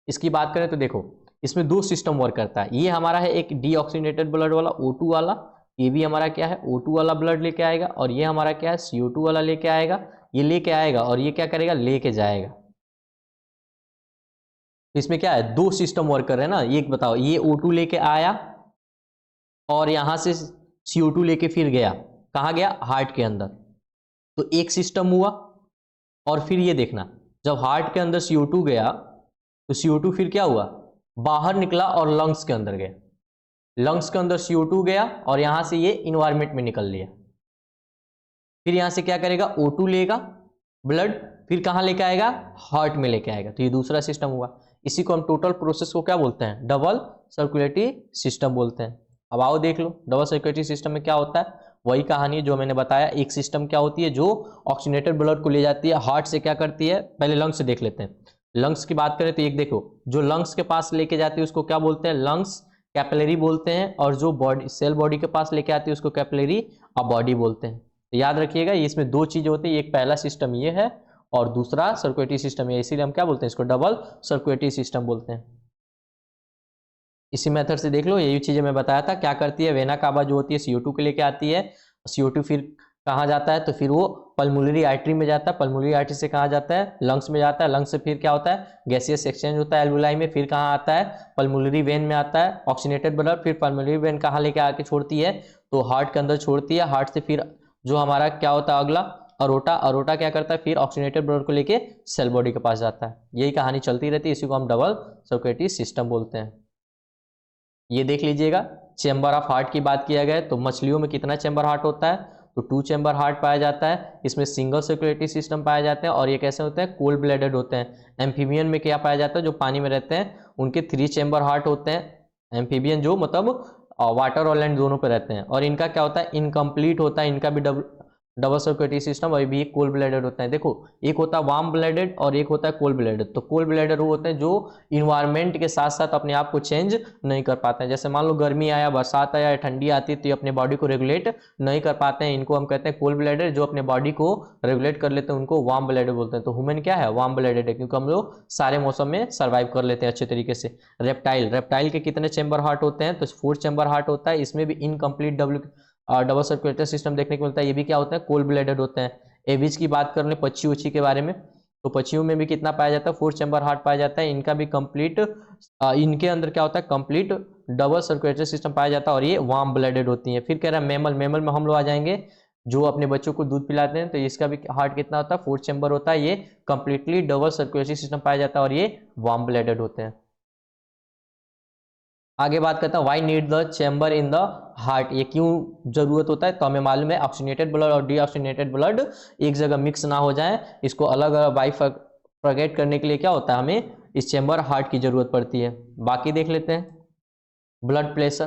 इसकी बात करें तो देखो इसमें दो सिस्टम वर्क करता है। ये हमारा है एक डीऑक्सीनेटेड ब्लड वाला O2 वाला, ये भी हमारा क्या है O2 वाला ब्लड लेके आएगा, और ये हमारा क्या है CO2 वाला लेके आएगा। ये लेके आएगा और ये क्या करेगा, लेके जाएगा। तो इसमें क्या है, दो सिस्टम वर्क कर रहे हैं ना। ये बताओ, ये O2 लेके आया और यहां से CO2 लेके फिर गया, कहाँ गया, हार्ट के अंदर। तो एक सिस्टम हुआ। और फिर ये देखना, जब हार्ट के अंदर CO2 गया तो CO2 फिर क्या हुआ, बाहर निकला और लंग्स के अंदर गया। लंग्स के अंदर CO2 गया और यहां से ये इन्वायरमेंट में निकल लिया। फिर यहां से क्या करेगा, O2 लेगा ब्लड, फिर कहां लेके आएगा, हार्ट में लेके आएगा। तो ये दूसरा सिस्टम हुआ। इसी को हम टोटल प्रोसेस को क्या बोलते हैं, डबल सर्कुलेटरी सिस्टम बोलते हैं। अब आओ देख लो डबल सर्कुलेटरी सिस्टम में क्या होता है। वही कहानी है जो मैंने बताया। एक सिस्टम क्या होती है जो ऑक्सीजनेटेड ब्लड को ले जाती है, हार्ट से क्या करती है, पहले लंग्स से देख लेते हैं। लंग्स की बात करें तो एक देखो, जो लंग्स के पास लेके जाती है उसको क्या बोलते हैं, लंग्स कैपिलरी बोलते हैं, और जो बॉडी सेल बॉडी के पास लेके आती है उसको कैपिलरी बॉडी बोलते हैं। तो याद रखिएगा, इसमें दो चीजें होती है, एक पहला सिस्टम ये है और दूसरा सर्कुलेटरी सिस्टम है, इसीलिए हम क्या बोलते हैं, इसको डबल सर्कुलेटरी सिस्टम बोलते हैं। इसी मेथड से देख लो, यही चीजें मैं बताया था। क्या करती है, वेना कावा जो होती है CO2 के लेके आती है, CO2 फिर कहाँ जाता है, तो फिर वो पल्मोनरी आर्टरी में जाता है, पल्मोनरी आर्टरी से कहाँ जाता है, लंग्स में जाता है, लंग्स से फिर क्या होता है, गैसियस एक्सचेंज होता है एल्वुलाई में, फिर कहाँ आता है, पल्मोनरी वेन में आता है ऑक्सीजनेटेड ब्लड, फिर पल्मोनरी वेन कहाँ लेके आके छोड़ती है, तो हार्ट के अंदर छोड़ती है। हार्ट से फिर जो हमारा क्या होता है अगला, अरोटा, अरोटा क्या करता है, फिर ऑक्सीजनेटेड ब्लड को लेके सेल बॉडी के पास जाता है। यही कहानी चलती रहती है, इसी को हम डबल सर्कुलेटरी सिस्टम बोलते हैं। ये देख लीजिएगा, चेंबर ऑफ हार्ट की बात किया गया है तो मछलियों में कितना चेंबर हार्ट होता है, तो 2 चेंबर हार्ट पाया जाता है। इसमें सिंगल सर्कुलेटरी सिस्टम पाए जाते हैं, और ये कैसे होते हैं, कोल्ड ब्लडेड होते हैं। एम्फीबियन में क्या पाया जाता है, जो पानी में रहते हैं उनके 3 चेंबर हार्ट होते हैं। एम्फीबियन जो मतलब वाटर और लैंड दोनों पे रहते हैं, और इनका क्या होता है, इनकम्प्लीट होता है, इनका भी डबल सर्कुलेटरी सिस्टम, और भी कोल्ड ब्लडेड होता है। देखो एक होता है वार्म ब्लडेड और एक होता है कोल्ड ब्लडेड। तो कोल्ड ब्लडेड वो होते हैं जो इन्वायरमेंट के साथ साथ अपने आप को चेंज नहीं कर पाते हैं। जैसे मान लो गर्मी आया, बरसात आया, ठंडी आती है, तो ये अपने बॉडी को रेगुलेट नहीं कर पाते हैं, इनको हम कहते हैं कोल्ड ब्लडेड। जो अपने बॉडी को रेगुलेट कर लेते हैं उनको वार्म ब्लडेड बोलते हैं। तो ह्यूमन क्या है, वार्म ब्लडेड है, क्योंकि हम लोग सारे मौसम में सर्वाइव कर लेते हैं अच्छे तरीके से। रेप्टाइल के कितने चेंबर हार्ट होते हैं, तो 4 चेंबर हार्ट होता है। इसमें भी इनकम्प्लीट डबल सर्कुलेटरी सिस्टम देखने को मिलता है। ये भी क्या होता है, कोल्ड ब्लडेड होते हैं। एविज की बात कर ले, पक्षी उच्छी के बारे में, तो पक्षियों में भी कितना पाया जाता है, 4 चेंबर हार्ट पाया जाता है। इनका भी कंप्लीट, इनके अंदर क्या होता है, कंप्लीट डबल सर्कुलेटरी सिस्टम पाया जाता है, और ये वार्म ब्लडेड होती है। फिर कह रहा है मैमल, मैमल में हम लोग आ जाएंगे जो अपने बच्चों को दूध पिलाते हैं, तो इसका भी हार्ट कितना होता है, 4 चेंबर होता है। ये कंप्लीटली डबल सर्कुलेटरी सिस्टम पाया जाता है, और ये वार्म ब्लडेड होते हैं। आगे बात करता है, why need the chamber in the heart, ये क्यों जरूरत होता है, तो हमें मालूम है ऑक्सीजनेटेड ब्लड और डीऑक्सीजनेटेड ब्लड एक जगह मिक्स ना हो जाए, इसको अलग अलग बाइफरगेट करने के लिए क्या होता है, हमें इस चैम्बर हार्ट की जरूरत पड़ती है। बाकी देख लेते हैं, ब्लड प्रेशर।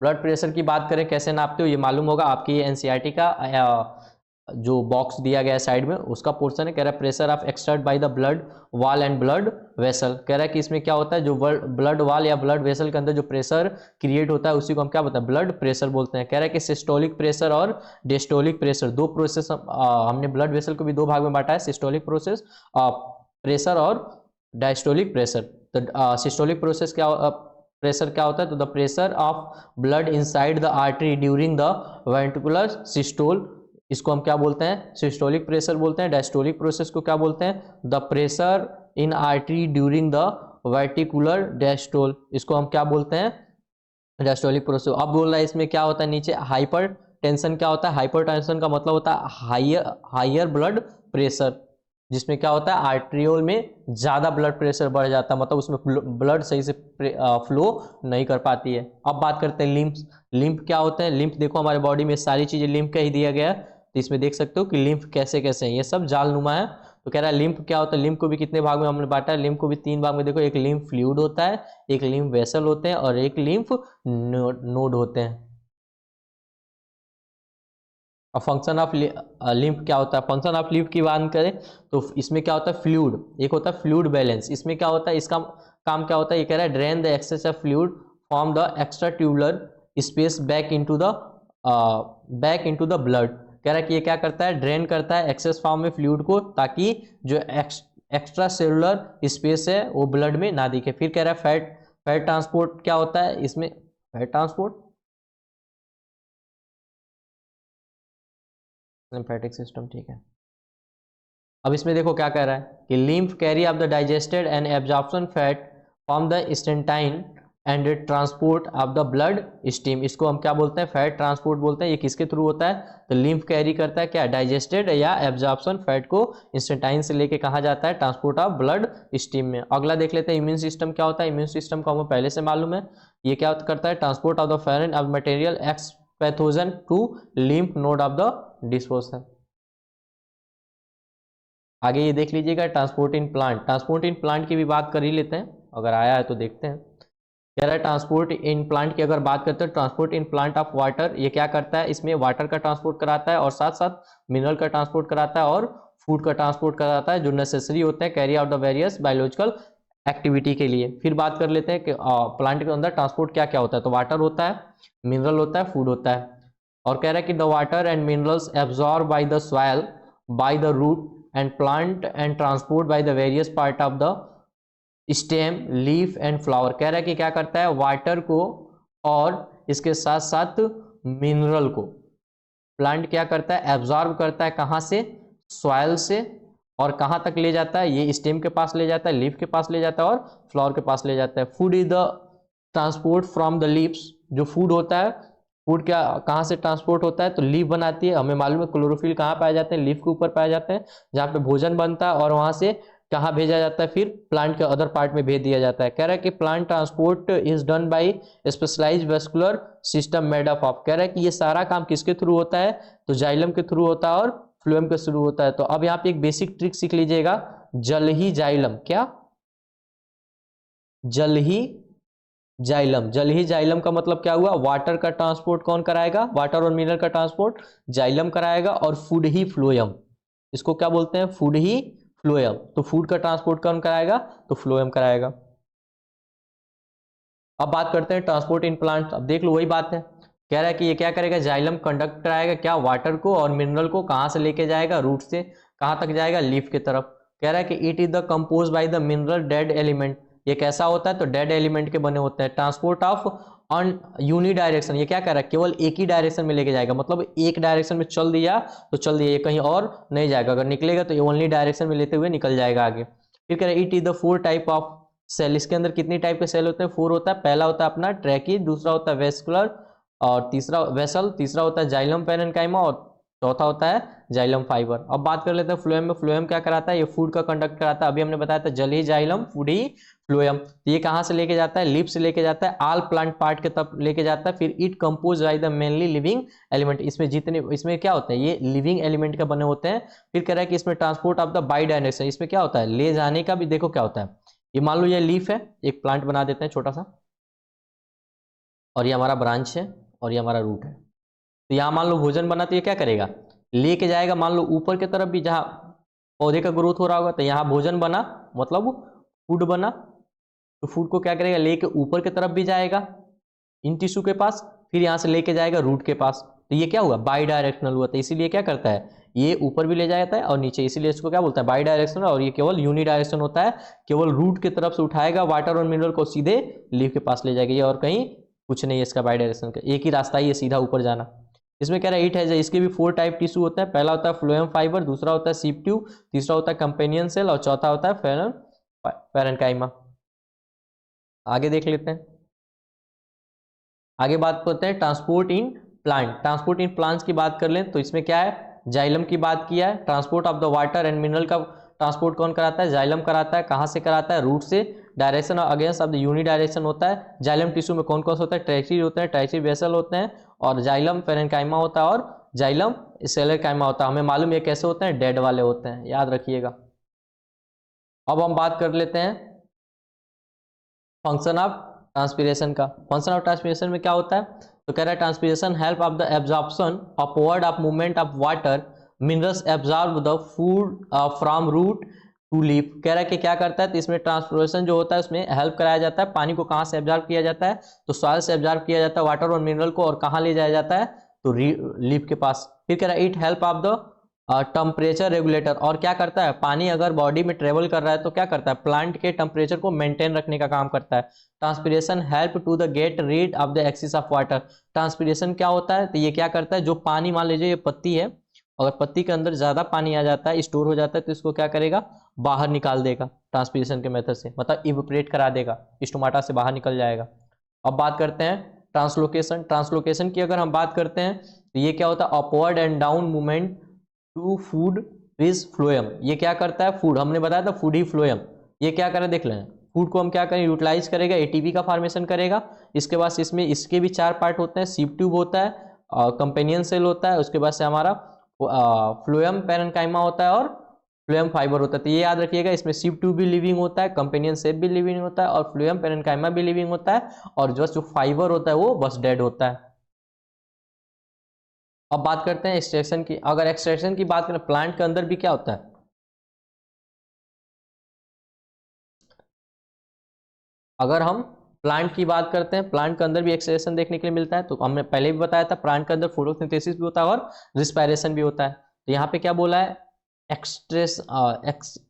ब्लड प्रेशर की बात करें कैसे नापते हो, ये मालूम होगा, आपकी एनसीईआरटी का जो बॉक्स दिया गया है साइड में, उसका पोर्शन है। कह रहा है pressure of exert by the blood वाल एंड ब्लड वेसल। कह रहा है कि इसमें क्या होता है, जो ब्लड वाल या ब्लड वेसल के अंदर जो प्रेशर क्रिएट होता है उसी को हम क्या बोलते हैं, ब्लड प्रेशर बोलते हैं। कह रहा है कि सिस्टोलिक प्रेशर और डिस्टोलिक प्रेशर, दो प्रोसेस हमने ब्लड वेसल को भी 2 भाग में बांटा है, सिस्टोलिक प्रोसेस प्रेशर और डायस्टोलिक प्रेशर। तो सिस्टोलिक प्रोसेस क्या प्रेशर क्या होता है, तो the pressure of blood inside the artery during the ventricular systole, इसको हम क्या बोलते हैं, सिस्टोलिक प्रेशर बोलते हैं। डायस्टोलिक प्रोसेस को क्या बोलते हैं, the pressure in artery during the वर्टिकुलर diastole, इसको हम क्या बोलते हैं, डायस्टोलिक प्रोसेस। अब बोल रहा है इसमें क्या होता है, नीचे हाइपर टेंशन क्या होता है, हाइपर टेंशन का मतलब होता है हाइयर ब्लड प्रेशर, जिसमें क्या होता है, आर्ट्रियोल में ज़्यादा ब्लड प्रेशर बढ़ जाता है, मतलब उसमें ब्लड सही से फ्लो नहीं कर पाती है। अब बात करते हैं लिम्फ। लिम्फ क्या होते हैं, लिम्फ देखो हमारे बॉडी में सारी चीज़ें लिम्फ का ही दिया गया है, तो इसमें देख सकते हो कि लिम्फ कैसे कैसे हैं, ये सब जालनुमा है। तो कह रहा है लिम्फ क्या होता है, लिम्फ को भी कितने भाग में हमने बांटा है, लिम्फ को भी 3 भाग में। देखो, एक लिम्फ फ्लूइड होता है, एक लिम्फ वेसल होते हैं और एक लिम्फ नोड होते हैं। और फंक्शन ऑफ लिम्फ क्या होता है, फंक्शन ऑफ लिम्फ की बात करें तो इसमें क्या होता है, फ्लूइड, एक होता है फ्लूइड बैलेंस। इसमें क्या होता है, इसका काम क्या होता है, ये कह रहा है drain the excess of fluid from the extra tubular space back into the blood. कह रहा है कि ये क्या करता है, ड्रेन करता है एक्सेस फॉर्म में फ्लूइड को, ताकि जो एक्स्ट्रा सेलुलर स्पेस है वो ब्लड में ना दिखे। फिर कह रहा है फैट ट्रांसपोर्ट क्या होता है, इसमें फैट ट्रांसपोर्ट लिम्फेटिक सिस्टम, ठीक है। अब इसमें देखो क्या कह रहा है कि lymph carry off the digested and absorption fat from the intestine and transport of the blood stream. इसको हम क्या बोलते हैं, फैट ट्रांसपोर्ट बोलते हैं। ये किसके थ्रू होता है, तो लिम्फ कैरी करता है क्या, डाइजेस्टेड या एब्जॉर्प्शन फैट को इंस्टेंटाइन से लेके कहा जाता है ट्रांसपोर्ट ऑफ ब्लड स्ट्रीम में। अगला देख लेते हैं इम्यून सिस्टम क्या होता है। इम्यून सिस्टम को हमें पहले से मालूम है, ये क्या करता है, transport of the foreign of material ex pathogen to lymph node of the disposal. आगे ये देख लीजिएगा transport in plant. Transport in plant की भी बात कर ही लेते हैं, अगर आया है तो देखते हैं। कह रहा है ट्रांसपोर्ट इन प्लांट की अगर बात करते हैं, transport in plant of water, ये क्या करता है, इसमें वाटर का ट्रांसपोर्ट कराता है और साथ साथ मिनरल का ट्रांसपोर्ट कराता है और फूड का ट्रांसपोर्ट कराता है, जो नेसेसरी होते हैं carry out the various biological activity के लिए। फिर बात कर लेते हैं कि प्लांट के अंदर ट्रांसपोर्ट क्या क्या होता है, तो वाटर होता है, मिनरल होता है, फूड होता है। और कह रहा है कि the water and minerals absorb by the soil by the root and plant and transport by the various part of the stem leaf and flower. कह रहा है कि क्या करता है, वाटर को और इसके साथ साथ मिनरल को प्लांट क्या करता है, एब्जॉर्ब करता है, कहाँ से, सॉइल से, और कहाँ तक ले जाता है, ये स्टेम के पास ले जाता है, लीफ के पास ले जाता है और फ्लावर के पास ले जाता है। Food is the transport from the leaves, जो फूड होता है, फूड क्या कहाँ से ट्रांसपोर्ट होता है, तो लीफ बनाती है। हमें मालूम है क्लोरोफिल कहाँ पाए जाते हैं, लीफ के ऊपर पाए जाते हैं, जहाँ पे भोजन बनता है, और वहाँ से कहाँ भेजा जाता है, फिर प्लांट के अदर पार्ट में भेज दिया जाता है। कह रहा है कि plant transport is done by specialised vascular system made up of. कह रहा है कि ये सारा काम किसके थ्रू होता है, तो जाइलम के थ्रू होता है और फ्लोएम के थ्रू होता है। तो अब यहाँ पे एक बेसिक ट्रिक सीख लीजिएगा, जल ही जाइलम, क्या, जल ही जाइलम। जल ही जाइलम का मतलब क्या हुआ, वाटर का ट्रांसपोर्ट कौन कराएगा, वाटर और मिनरल का ट्रांसपोर्ट जाइलम कराएगा, और फूड ही फ्लोएम, इसको क्या बोलते हैं, फूड ही फ्लोएम। तो फूड का ट्रांसपोर्ट कौन कराएगा, तो फ्लोएम कराएगा। अब बात करते हैं ट्रांसपोर्ट इन प्लांट। अब देख लो वही बात है, कह रहा है कि ये क्या करेगा, जाइलम कंडक्ट कराएगा क्या, वाटर को और मिनरल को, कहाँ से लेके जाएगा, रूट से कहाँ तक जाएगा, लीफ की तरफ। कह रहा है कि it is the compose by the mineral dead element. ये कैसा होता है, तो डेड एलिमेंट के बने होते हैं। Transport of on uni direction, ये क्या कर रहा है, केवल एक ही डायरेक्शन में लेके जाएगा, मतलब एक डायरेक्शन में चल दिया तो चल दिया, ये कहीं और नहीं जाएगा, अगर निकलेगा तो ये ओनली डायरेक्शन में लेते हुए निकल जाएगा आगे। फिर कह रहा है it is the 4 type of cell. इसके अंदर कितनी टाइप के सेल होते हैं, 4 होता है। पहला होता है अपना ट्रैकी, दूसरा होता है वेस्कुलर, और तीसरा वेसल, तीसरा होता है जाइलम पैरेन्काइमा, और चौथा होता है जाइलम फाइबर। अब बात कर लेते हैं फ्लोएम में। फ्लोएम क्या कराता है, ये फूड का कंडक्ट कराता है। अभी हमने बताया था जल ही जाइलम, फूड ही फ्लोएम। तो ये कहाँ से लेके जाता है, लीफ से लेके जाता है, ऑल प्लांट पार्ट के तब लेके जाता है। फिर it compose by the mainly living element, इसमें जितने, इसमें क्या होता है, ये लिविंग एलिमेंट का बने होते हैं। फिर कह रहा है कि इसमें transport of the by direction, इसमें क्या होता है, ले जाने का भी। देखो क्या होता है, ये मान लो ये लीफ है, एक प्लांट बना देते हैं छोटा सा, और ये हमारा ब्रांच है, और ये हमारा रूट है। तो यहाँ मान लो भोजन बना, तो ये क्या करेगा, लेके जाएगा, मान लो ऊपर की तरफ भी, जहाँ पौधे का ग्रोथ हो रहा होगा, तो यहाँ भोजन बना, मतलब फूड बना, तो फूड को क्या करेगा, लेके ऊपर की तरफ भी जाएगा इन टिश्यू के पास, फिर यहाँ से लेके जाएगा रूट के पास। तो ये क्या हुआ, बाई डायरेक्शनल हुआ। तो इसीलिए क्या करता है, ये ऊपर भी ले जाता है और नीचे, इसीलिए इसको क्या बोलता है, बाई डायरेक्शनल। और ये केवल यूनि डायरेक्शन होता है, केवल रूट की तरफ से उठाएगा वाटर और मिनरल को, सीधे लीफ के पास ले जाएगा, ये और कहीं कुछ नहीं है इसका बाई डायरेक्शन का, एक ही रास्ता ही है, सीधा ऊपर जाना। इसमें कह रहा है इट है, इसके भी 4 टाइप टिश्यू होता है। पहला होता है फ्लोएम फाइबर, दूसरा होता है सीप ट्यूब, तीसरा होता है कंपेनियन सेल, और चौथा होता है पैरेन्काइमा। आगे देख लेते हैं, आगे बात करते हैं transport in plant. Transport in plants की बात कर लें तो इसमें क्या है, जाइलम की बात किया है। Transport of the water and mineral का ट्रांसपोर्ट कौन कराता है, जाइलम कराता है। कहाँ से कराता है, रूट से। डायरेक्शन और against of the uni direction होता है। जाइलम टिश्यू में कौन कौन सा होता है, ट्रैचीज होते हैं, ट्रैचीज वेसल होते हैं, और जाइलम पैरेन्काइमा होता है, और जाइलम सेलर काइमा होता है, हमें मालूम है कैसे होते हैं, डेड वाले होते हैं, याद रखिएगा। अब हम बात कर लेते हैं फंक्शन ऑफ ट्रांसपीरेशन का। फंक्शन ऑफ ट्रांसपीरेशन में क्या होता है, तो कह रहा है transpiration help of the absorption upward of movement of water minerals absorb the food from root to leaf. कह रहा है कि क्या करता है, तो इसमें ट्रांसपीरेशन जो होता है उसमें हेल्प कराया जाता है, पानी को कहाँ से एब्जॉर्ब किया जाता है, तो सॉइल से एब्जॉर्ब किया जाता है वाटर और मिनरल को, और कहाँ ले जाया जाता है, तो लीफ के पास। फिर कह रहा है it help of the temperature regulator, और क्या करता है, पानी अगर बॉडी में ट्रेवल कर रहा है तो क्या करता है, प्लांट के टेम्परेचर को मेंटेन रखने का काम करता है। Transpiration help to the get rid of the excess of water. Transpiration क्या होता है, तो ये क्या करता है, जो पानी मान लीजिए ये पत्ती है, अगर पत्ती के अंदर ज्यादा पानी आ जाता है, स्टोर हो जाता है, तो इसको क्या करेगा, बाहर निकाल देगा ट्रांसपीरेशन के मेथड से, मतलब इवेपोरेट करा देगा, स्टोमाटा से बाहर निकल जाएगा। अब बात करते हैं ट्रांसलोकेशन। ट्रांसलोकेशन की अगर हम बात करते हैं तो ये क्या होता है, upward and down movement to food is phloem. ये क्या करता है, फूड, हमने बताया था फूड ही फ्लोएम, ये क्या करें देख लें, फूड को हम क्या करें, यूटिलाइज करेगा, एटीपी का फॉर्मेशन करेगा। इसके बाद इसमें इसके भी 4 पार्ट होते हैं, सीप ट्यूब होता है, कंपेनियन सेल होता है, उसके बाद से हमारा फ्लोएम पैरेन्काइमा होता है, और फ्लोएम फाइबर होता है। तो ये याद रखिएगा, इसमें सीप ट्यूब भी लिविंग होता है, कंपेनियन सेल भी लिविंग होता है, और फ्लोएम पैरेन्काइमा भी लिविंग होता है, और जो फाइबर होता है वो बस डेड होता है। अब बात करते हैं एक्सट्रैक्शन की। अगर एक्सट्रैक्शन की बात करें, प्लांट के अंदर भी क्या होता है, अगर हम प्लांट की बात करते हैं, प्लांट के अंदर भी एक्सट्रैक्शन देखने के लिए मिलता है। तो हमने पहले भी बताया था, प्लांट के अंदर फोटोसिंथेसिस भी होता है और रिस्पायरेशन भी होता है। तो यहाँ पे क्या बोला है,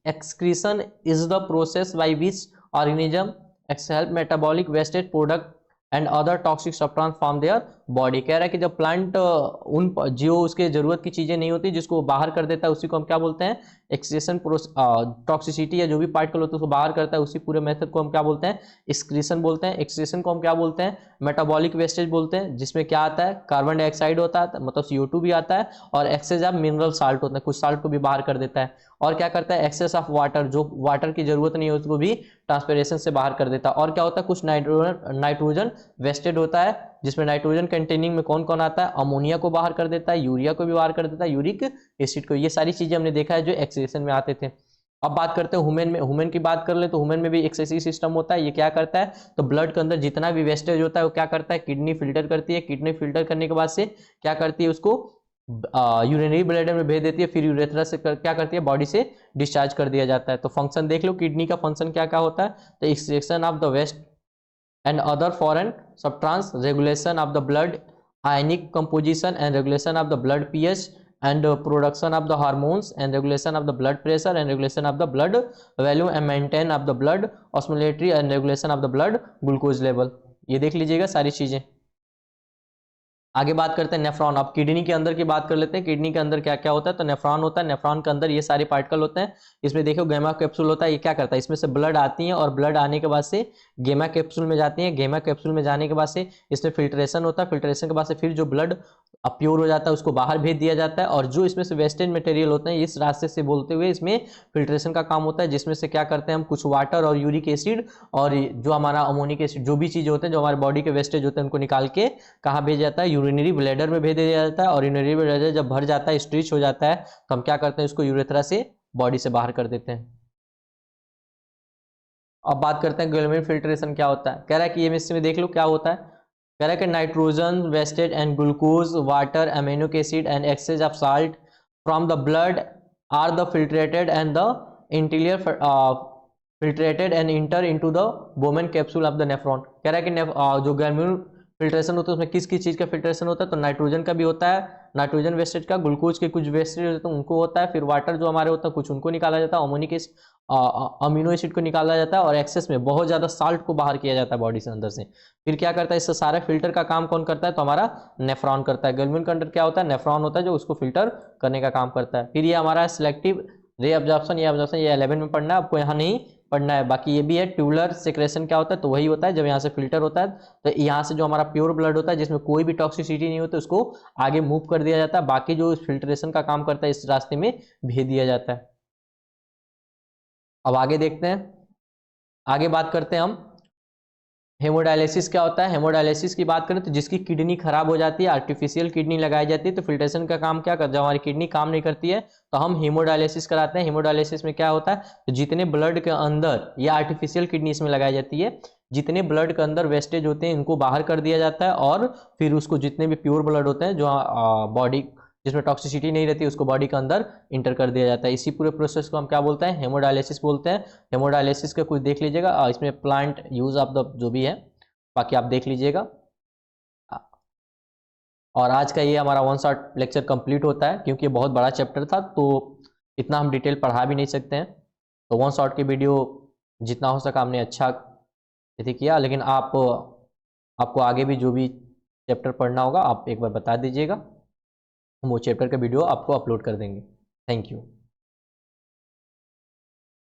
excretion is the process by which organism exhale metabolic wastage product and other toxic substance from there body. कह रहा है कि जब प्लांट उन जो उसके जरूरत की चीजें नहीं होती जिसको बाहर कर देता है, उसी को हम क्या बोलते हैं, एक्सक्रीशन टॉक्सिसिटी या जो भी पार्टिकल होता है उसको बाहर करता है, उसी पूरे मेथड को हम क्या बोलते हैं, एक्सक्रीशन बोलते हैं। एक्सक्रीशन को हम क्या बोलते हैं, मेटाबॉलिक वेस्टेज बोलते हैं, जिसमें क्या आता है, कार्बन डाइऑक्साइड होता है, मतलब CO2 भी आता है, और एक्सेस ऑफ मिनरल साल्ट होता है, कुछ साल्ट को भी बाहर कर देता है। और क्या करता है, एक्सेस ऑफ वाटर, जो वाटर की जरूरत नहीं है उसको भी ट्रांसपिरेशन से बाहर कर देता है। और क्या होता है, कुछ नाइट्रोजन वेस्टेड होता है, जिसमें नाइट्रोजन कंटेनिंग में कौन कौन आता है, अमोनिया को बाहर कर देता है, यूरिया को भी बाहर कर देता है, यूरिक एसिड को। ये सारी चीजें हमने देखा है जो एक्सक्रीशन में आते थे। अब बात करते हैं ह्यूमन में। ह्यूमन की बात कर ले तो ह्यूमन में भी एक्सेसिव सिस्टम होता है। ये क्या करता है, तो ब्लड के अंदर जितना भी वेस्टेज होता है वो क्या करता है, किडनी फिल्टर करती है, किडनी फिल्टर करने के बाद से क्या करती है, उसको यूरिनरी ब्लैडर में भेज देती है, फिर यूरेथ्रा से क्या करती है, बॉडी से डिस्चार्ज कर दिया जाता है। तो फंक्शन देख लो, किडनी का फंक्शन क्या क्या होता है, तो extraction of the waste and other foreign substance, regulation of the blood ionic composition and regulation of the blood pH, and production of the hormones, and regulation of the blood pressure, and regulation of the blood value, and maintain of the blood osmolality, and regulation of the blood glucose level। ये देख लीजिएगा सारी चीजें। आगे बात करते हैं नेफ्रॉन। अब किडनी के अंदर की बात कर लेते हैं, किडनी के अंदर क्या क्या होता है, तो नेफ्रॉन होता है। नेफ्रॉन के अंदर ये सारे पार्टिकल होते हैं। इसमें देखो गेमा कैप्सूल होता है, ये क्या करता है, इसमें से ब्लड आती है, और ब्लड आने के बाद से गेमा कैप्सूल में जाती है। गेमा कैप्सूल में जाने के बाद से इसमें फिल्ट्रेशन होता है, फिल्ट्रेशन के बाद से फिर जो ब्लड प्योर हो जाता है उसको बाहर भेज दिया जाता है। और जो इसमें से वेस्टेज मटेरियल होते हैं, इस रास्ते से बोलते हुए इसमें फिल्ट्रेशन का काम होता है, जिसमें से क्या करते हैं हम, कुछ वाटर और यूरिक एसिड और जो हमारा अमोनिक एसिड, जो भी चीजें होते हैं जो हमारे बॉडी के वेस्टेज होते हैं, उनको निकाल के कहाँ भेज जाता है, यूरिनरी ब्लैडर में भेज दिया जाता है। और यूरिनरी ब्लैडर जब भर जाता है, स्ट्रीच हो जाता है, तो हम क्या करते हैं, इसको यूरेथ्रा से बॉडी से बाहर कर देते हैं। अब बात करते हैं ग्लोमेरुलर फिल्ट्रेशन क्या होता है। कह रहा है कि ये में देख लो क्या होता है। कह रहा है कि nitrogen wastage and glucose water amino acid and excess of salt from the blood are the filtrated and the interior filtrated and enter into the Bowman capsule of the nephron. कह रहा है कि जो ग्लोमेरुलर फिल्ट्रेशन होता है उसमें किस किस चीज का फिल्ट्रेशन होता है, तो नाइट्रोजन का भी होता है, नाइट्रोजन वेस्टेज का, ग्लूकोज के कुछ वेस्टेज होते हैं उनको होता है, फिर वाटर जो हमारे होता है कुछ उनको निकाला जाता है, अमोनिक अमीनो एसिड को निकाला जाता है, और एक्सेस में बहुत ज्यादा साल्ट को बाहर किया जाता है बॉडी से अंदर से। फिर क्या करता है, इससे सारा फिल्टर का काम कौन करता है, तो हमारा नेफ्रॉन करता है। ग्लोमेरुलर के अंदर क्या होता है, नेफ्रॉन होता है जो उसको फिल्टर करने का काम करता है। फिर ये हमारा सिलेक्टिव रे एब्जॉर्प्शन, ये 11 में पढ़ना है आपको, यहाँ नहीं पढ़ना है। बाकी ये भी है ट्यूबुलर सेक्रेशन क्या होता है, तो वही होता है जब यहाँ से फिल्टर होता है, तो यहाँ से जो हमारा प्योर ब्लड होता है जिसमें कोई भी टॉक्सिसिटी नहीं होती उसको आगे मूव कर दिया जाता है, बाकी जो फिल्ट्रेशन का काम करता है इस रास्ते में भेज दिया जाता है। अब आगे देखते हैं, आगे बात करते हैं हम हेमोडायलिसिस क्या होता है? हेमोडायलिसिस की बात करें तो जिसकी किडनी खराब हो जाती है, आर्टिफिशियल किडनी लगाई जाती है, तो फिल्ट्रेशन का काम क्या करता है? जब हमारी किडनी काम नहीं करती है तो हम हेमोडायलिसिस कराते हैं। हेमोडायलिसिस में क्या होता है? तो जितने ब्लड के अंदर, ये आर्टिफिशियल किडनी इसमें लगाई जाती है, जितने ब्लड के अंदर वेस्टेज होते हैं इनको बाहर कर दिया जाता है, और फिर उसको जितने भी प्योर ब्लड होते हैं जो बॉडी जिसमें टॉक्सिसिटी नहीं रहती उसको बॉडी के अंदर इंटर कर दिया जाता है। इसी पूरे प्रोसेस को हम क्या बोलते हैं? हेमोडायलिसिस बोलते हैं। हेमोडायलिसिस का कुछ देख लीजिएगा, इसमें प्लांट यूज ऑफ द जो भी है बाकी आप देख लीजिएगा। और आज का ये हमारा वन शॉट लेक्चर कंप्लीट होता है, क्योंकि ये बहुत बड़ा चैप्टर था तो इतना हम डिटेल पढ़ा भी नहीं सकते हैं। तो वन शॉट की वीडियो जितना हो सका हमने अच्छा किया, लेकिन आपको आगे भी जो भी चैप्टर पढ़ना होगा आप एक बार बता दीजिएगा, हम वो चैप्टर का वीडियो आपको अपलोड कर देंगे। Thank you.